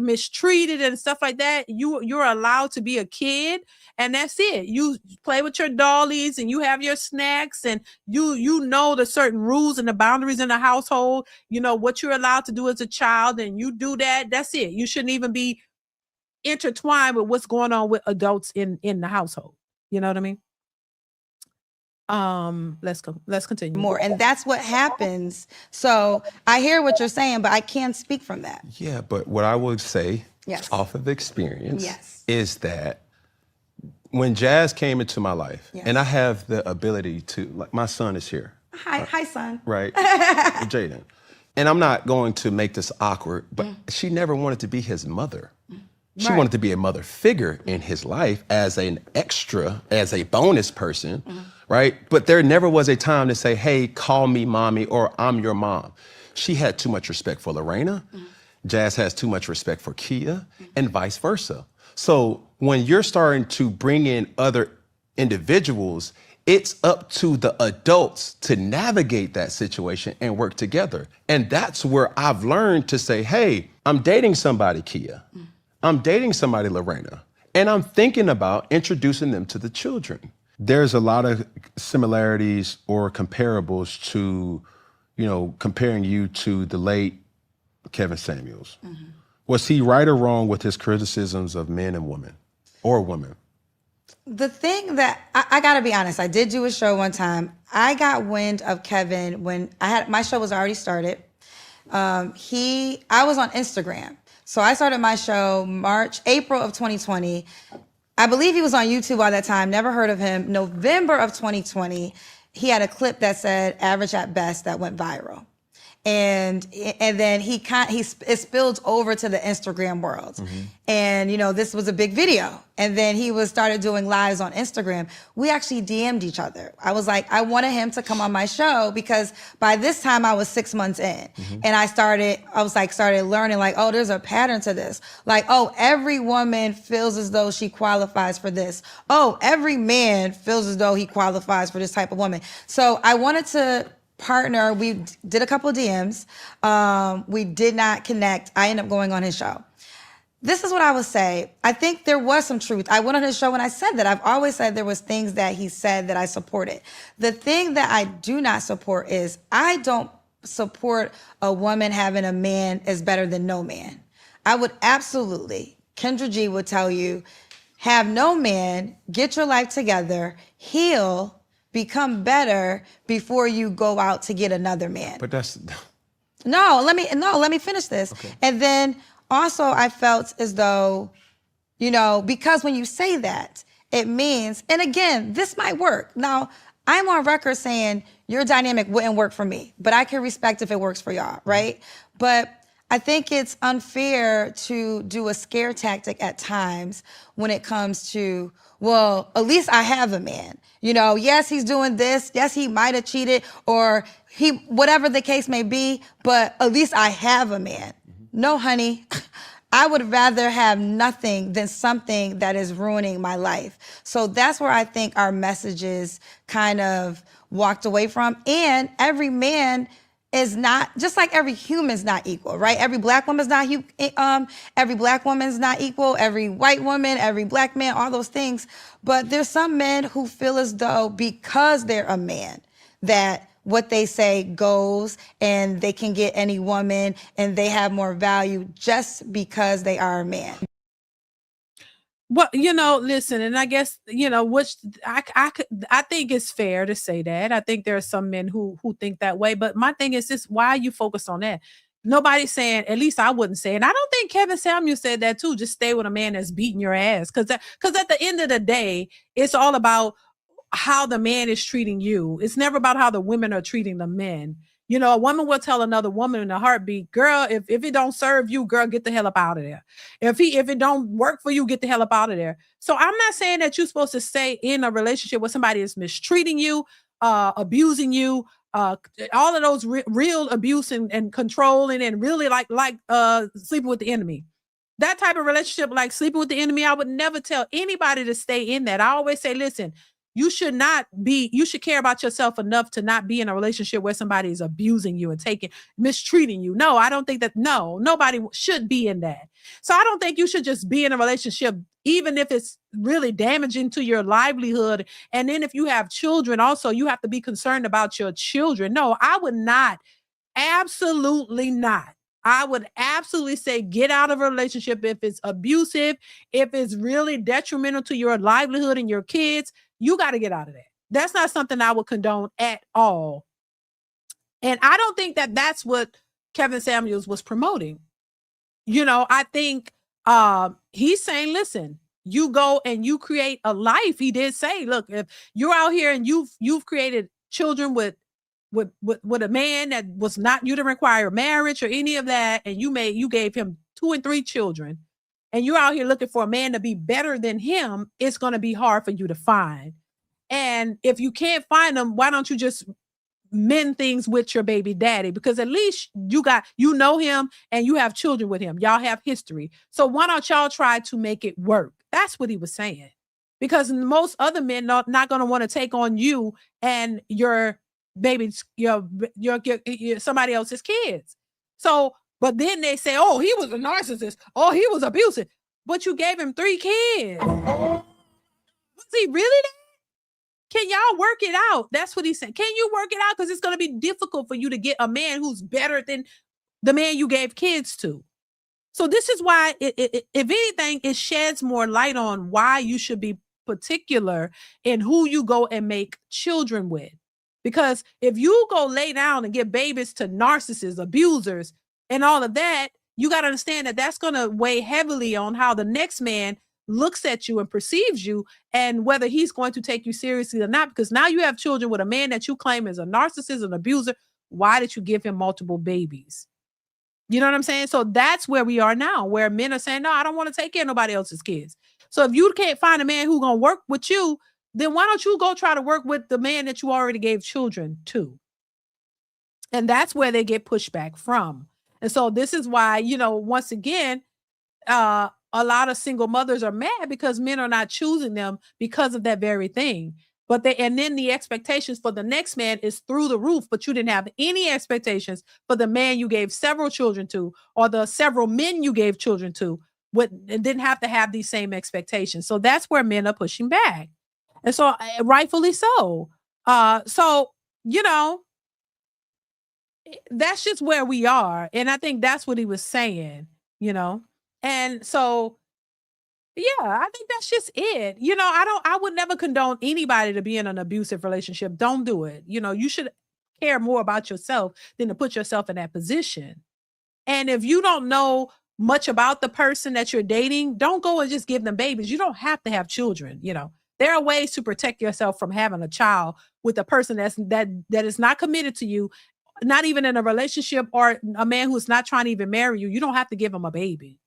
mistreated and stuff like that, you're allowed to be a kid, and that's it. You play with your dollies and you have your snacks, and you know the certain rules and the boundaries in the household. You know what you're allowed to do as a child, and you do that. That's it. You shouldn't even be intertwined with what's going on with adults in the household. You know what I mean? Let's continue
more, and that's what happens. So I hear what you're saying, but I can't speak from that.
Yeah, but what I would say,
yes,
off of experience,
yes,
is that when Jazz came into my life,
yes,
and I have the ability to, like, my son is here.
Hi, son.
Right, Jaden. And I'm not going to make this awkward, but she never wanted to be his mother. She wanted to be a mother figure in his life as an extra, as a bonus person, right? But there never was a time to say, hey, call me mommy, or I'm your mom. She had too much respect for Lorena. Jazz has too much respect for Kia, and vice versa. So when you're starting to bring in other individuals, it's up to the adults to navigate that situation and work together. And that's where I've learned to say, hey, I'm dating somebody, Kia. I'm dating somebody, Lorena, and I'm thinking about introducing them to the children. There's a lot of similarities or comparables to, comparing you to the late Kevin Samuels. Was he right or wrong with his criticisms of men and women, or women?
The thing that I gotta be honest, I did do a show one time. I got wind of Kevin when my show was already started. I was on Instagram. So I started my show April of 2020. I believe he was on YouTube by that time, never heard of him. November of 2020, he had a clip that said average at best that went viral. And then it spilled over to the Instagram world. And, this was a big video. And then he started doing lives on Instagram. We actually DM'd each other. I was like, I wanted him to come on my show, because by this time I was 6 months in. And I started learning, like, oh, there's a pattern to this. Like, oh, every woman feels as though she qualifies for this. Oh, every man feels as though he qualifies for this type of woman. So I wanted to partner. We did a couple of DMs. We did not connect. I ended up going on his show. This is what I would say. I think there was some truth. I went on his show and I said that. I've always said there was things that he said that I supported. The thing that I do not support is I don't support a woman having a man is better than no man. I would absolutely, Kendra G would tell you, have no man, get your life together, heal, become better before you go out to get another man.
But that's...
No, let me finish this. Okay. And then also I felt as though, because when you say that, it means, and again, this might work. Now, I'm on record saying your dynamic wouldn't work for me, but I can respect if it works for y'all, right? But I think it's unfair to do a scare tactic at times when it comes to, well, at least I have a man. Yes, he's doing this. Yes, he might have cheated, or whatever the case may be, but at least I have a man. No, honey, I would rather have nothing than something that is ruining my life. So that's where I think our messages kind of walked away from. And every man is not, just like every human's not equal, right? Every black woman's not equal, every white woman, every black man, all those things. But there's some men who feel as though because they're a man, that what they say goes, and they can get any woman and they have more value just because they are a man.
Well, listen, and I guess, which I think it's fair to say that. I think there are some men who think that way. But my thing is this: why are you focused on that? nobody's saying, at least I wouldn't say, and I don't think Kevin Samuel said that too, just stay with a man that's beating your ass. Because at the end of the day, it's all about how the man is treating you. It's never about how the women are treating the men. You know, a woman will tell another woman in a heartbeat, girl, if it don't serve you, girl, get the hell up out of there. If it don't work for you, get the hell up out of there. So I'm not saying that you're supposed to stay in a relationship where somebody is mistreating you, abusing you, all of those real abuse and controlling and really like sleeping with the enemy. That type of relationship, like sleeping with the enemy, I would never tell anybody to stay in that. I always say, listen, you should care about yourself enough to not be in a relationship where somebody is abusing you and mistreating you. No, I don't think that, nobody should be in that. So I don't think you should just be in a relationship, even if it's really damaging to your livelihood. And then if you have children also, you have to be concerned about your children. No, I would not. Absolutely not. I would absolutely say get out of a relationship if it's abusive, if it's really detrimental to your livelihood and your kids. You got to get out of that. That's not something I would condone at all. And I don't think that that's what Kevin Samuels was promoting. You know, I think he's saying, listen, you go and you create a life. He did say, look, if you're out here and you've created children with a man that was not, you didn't require marriage or any of that, and you gave him 2 and 3 children, and you're out here looking for a man to be better than him, it's going to be hard for you to find. And if you can't find them, why don't you just mend things with your baby daddy? Because at least you know him and you have children with him. Y'all have history. So why don't y'all try to make it work? That's what he was saying. Because most other men are not going to want to take on you and your babies, your somebody else's kids. So, but then they say, oh, he was a narcissist. Oh, he was abusive. But you gave him 3 kids. Was he really that? Can y'all work it out? That's what he's saying. Can you work it out? Because it's going to be difficult for you to get a man who's better than the man you gave kids to. So this is why, if anything, it sheds more light on why you should be particular in who you go and make children with. Because if you go lay down and give babies to narcissists, abusers, and all of that, you got to understand that that's going to weigh heavily on how the next man looks at you and perceives you, and whether he's going to take you seriously or not. Because now you have children with a man that you claim is a narcissist, an abuser. Why did you give him multiple babies? You know what I'm saying? So that's where we are now, where men are saying, no, I don't want to take care of nobody else's kids. So if you can't find a man who's going to work with you, then why don't you go try to work with the man that you already gave children to? And that's where they get pushback from. And so this is why, once again, a lot of single mothers are mad because men are not choosing them because of that very thing. And then the expectations for the next man is through the roof, but you didn't have any expectations for the man you gave several children to, or the several men you gave children to, and didn't have to have these same expectations. So that's where men are pushing back. And so rightfully so. That's just where we are. And I think that's what he was saying, And so, yeah, I think that's just it. I would never condone anybody to be in an abusive relationship. Don't do it. You should care more about yourself than to put yourself in that position. And if you don't know much about the person that you're dating, don't go and just give them babies. You don't have to have children. There are ways to protect yourself from having a child with a person that is not committed to you, not even in a relationship, or a man who's not trying to even marry you. You don't have to give him a baby.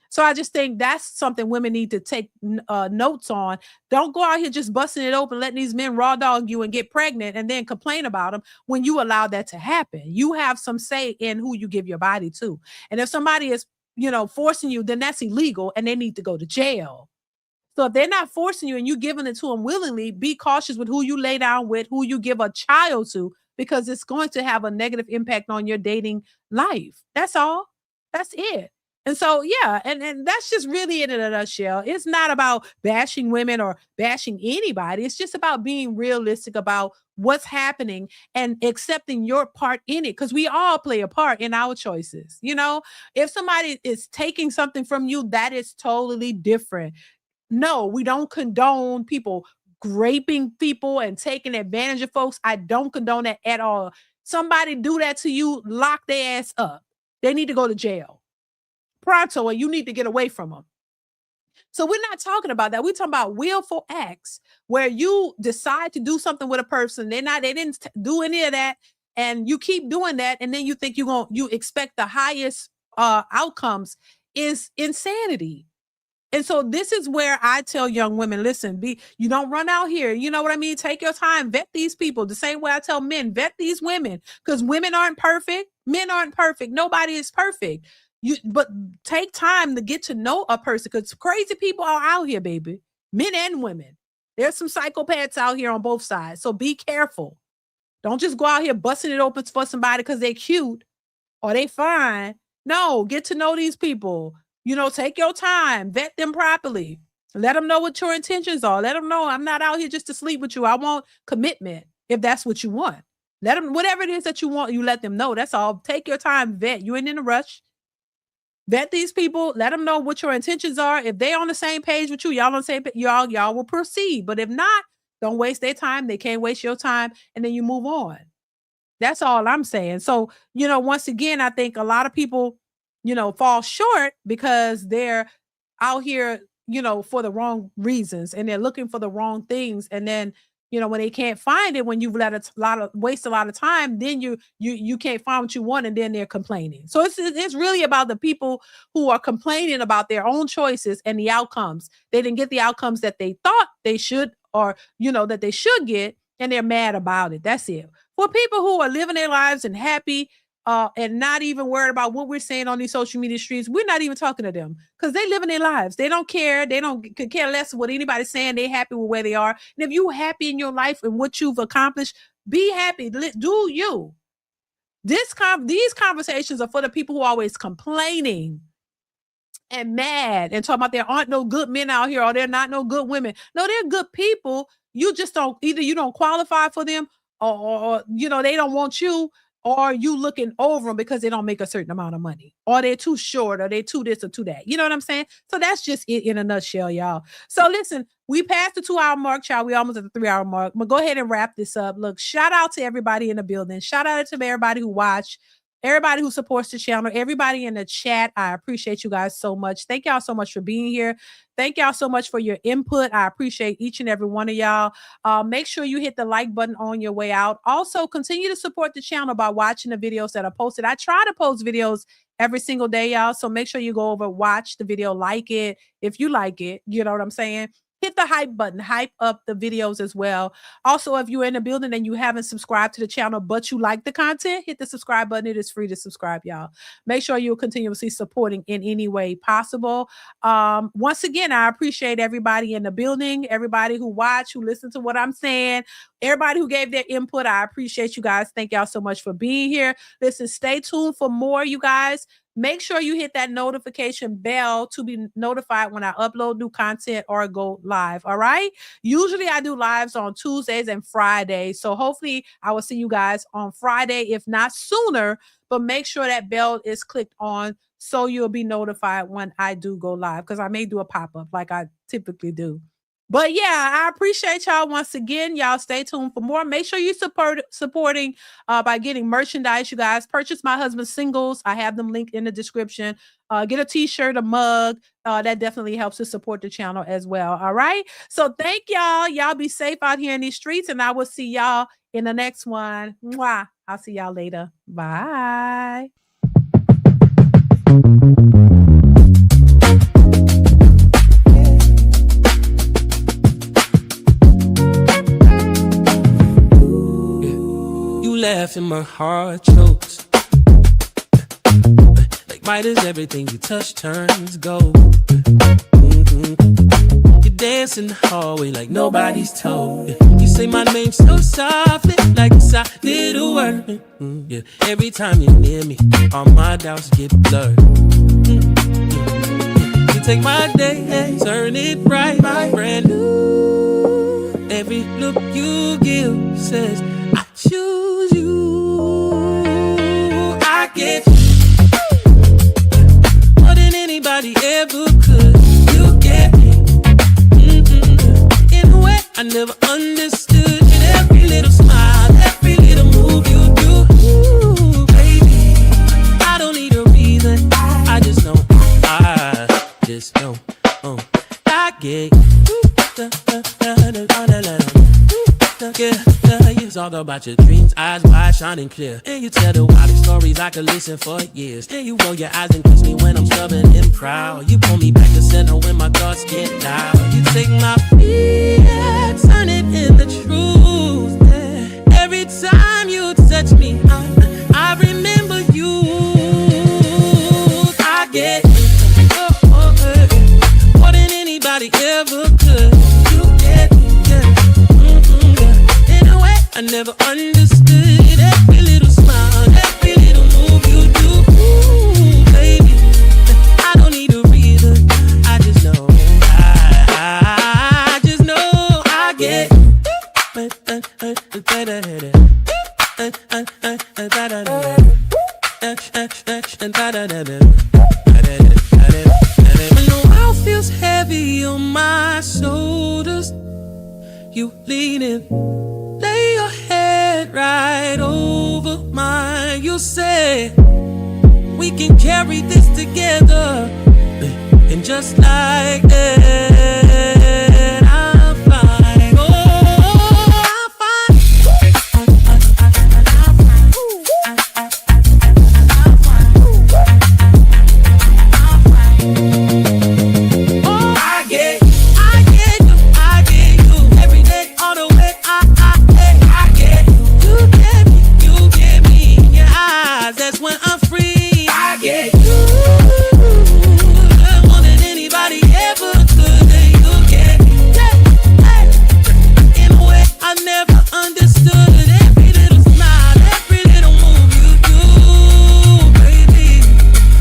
So I just think that's something women need to take notes on. Don't go out here just busting it open, letting these men raw dog you and get pregnant and then complain about them when you allow that to happen. You have some say in who you give your body to. And if somebody is, forcing you, then that's illegal and they need to go to jail. So if they're not forcing you and you giving it to them willingly, be cautious with who you lay down with, who you give a child to, because it's going to have a negative impact on your dating life. That's all. That's it. And so, yeah, and that's just really it in a nutshell. It's not about bashing women or bashing anybody. It's just about being realistic about what's happening and accepting your part in it, because we all play a part in our choices. If somebody is taking something from you, that is totally different. No, we don't condone people raping people and taking advantage of folks. I don't condone that at all. Somebody do that to you, lock their ass up. they need to go to jail pronto, and you need to get away from them. So we're not talking about that. We're talking about willful acts where you decide to do something with a person. They didn't do any of that, and you keep doing that, and then you think you expect the highest outcomes. Is insanity. And so this is where I tell young women, listen, you don't run out here. You know what I mean? Take your time, vet these people. The same way I tell men, vet these women, because women aren't perfect. Men aren't perfect. Nobody is perfect. But take time to get to know a person, because crazy people are out here, baby. Men and women. There's some psychopaths out here on both sides. So be careful. Don't just go out here busting it open for somebody because they're cute or they fine. No, get to know these people. You know, take your time, vet them properly. Let them know what your intentions are. Let them know I'm not out here just to sleep with you. I want commitment if that's what you want. Let them, whatever it is that you want, you let them know. That's all. Take your time, vet. You ain't in a rush. Vet these people. Let them know what your intentions are. If they on the same page with you, y'all on the same page, y'all will proceed. But if not, don't waste their time. They can't waste your time. And then you move on. That's all I'm saying. So, you know, once again, I think a lot of people, you know, fall short because they're out here, you know, for the wrong reasons, and they're looking for the wrong things. And then, you know, when they can't find it, when you've waste a lot of time, then you can't find what you want, and then they're complaining. So it's really about the people who are complaining about their own choices and the outcomes. They didn't get the outcomes that they thought they should, or, you know, that they should get, and they're mad about it. That's it. For people who are living their lives and happy, and not even worried about what we're saying on these social media streets, we're not even talking to them, because they living their lives. They don't care. They could care less what anybody's saying. They're happy with where they are. And if you're happy in your life and what you've accomplished, be happy. Do you. These conversations are for the people who are always complaining and mad and talking about there aren't no good men out here, or they're not no good women. No, they're good people. You just don't, either you don't qualify for them, or you know, they don't want you, or you looking over them because they don't make a certain amount of money, or they're too short, or they're too this or too that. You know what I'm saying? So that's just it in a nutshell, y'all. So listen, we passed the 2-hour mark, child. We almost at the 3-hour mark. But go ahead and wrap this up. Look, shout out to everybody in the building. Shout out to everybody who watched, everybody who supports the channel, everybody in the chat. I appreciate you guys so much. Thank y'all so much for being here. Thank y'all so much for your input. I appreciate each and every one of y'all. Make sure you hit the like button on your way out. Also, continue to support the channel by watching the videos that are posted. I try to post videos every single day, y'all. So make sure you go over, watch the video, like it. If you like it, you know what I'm saying? Hit the hype button, hype up the videos as well. Also, if you're in the building and you haven't subscribed to the channel, but you like the content, hit the subscribe button. It is free to subscribe, y'all. Make sure you're continuously supporting in any way possible. Once again, I appreciate everybody in the building, everybody who watched, who listened to what I'm saying, everybody who gave their input. I appreciate you guys. Thank y'all so much for being here. Listen, stay tuned for more, you guys. Make sure you hit that notification bell to be notified when I upload new content or go live. All right. Usually I do lives on Tuesdays and Fridays. So hopefully I will see you guys on Friday, if not sooner. But make sure that bell is clicked on so you'll be notified when I do go live, because I may do a pop-up like I typically do. But yeah, I appreciate y'all once again. Y'all stay tuned for more. Make sure you supporting by getting merchandise, you guys. Purchase my husband's singles. I have them linked in the description. Get a t-shirt, a mug. That definitely helps to support the channel as well. All right. So thank y'all. Y'all be safe out here in these streets, and I will see y'all in the next one. Mwah. I'll see y'all later. Bye.
Laugh and my heart chokes. Like might as everything you touch turns gold. You dance in the hallway like nobody's told. You say my name so softly, like it's a little word. Yeah, every time you're near me, all my doubts get blurred. You take my day, turn it bright, brand new. Every look you give says I choose you. I get more than anybody ever could. You get me in a way I never understood. In every little smile, every little move you do. Ooh, baby, I don't need a reason. It's all about your dreams, eyes wide, shining clear. And you tell the wildest stories I could listen for years. And you roll your eyes and kiss me when I'm stubborn and proud. You pull me back to center when my thoughts get loud. You take my fear, turn it into truth. Yeah. Every time you touch me, I remember you. I get more than anybody ever could. You get in a way I never understood. Every little smile, every little move you do. Ooh, baby, I don't need a reason. I just know, I just know I get. When the world feels heavy on my shoulders, you lean in, lay your head right over mine. You say, we can carry this together. And just like that, I'm fine. Oh, I'm fine. Oh, I get you every day, all the way. I get you get me in your eyes. That's when I'm free. I get you more than anybody ever could. You get in a way I never understood. Every little smile, every little move you do, baby.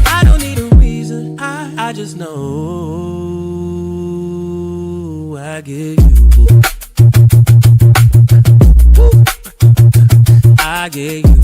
I don't need a reason. I just know I get you. I get you.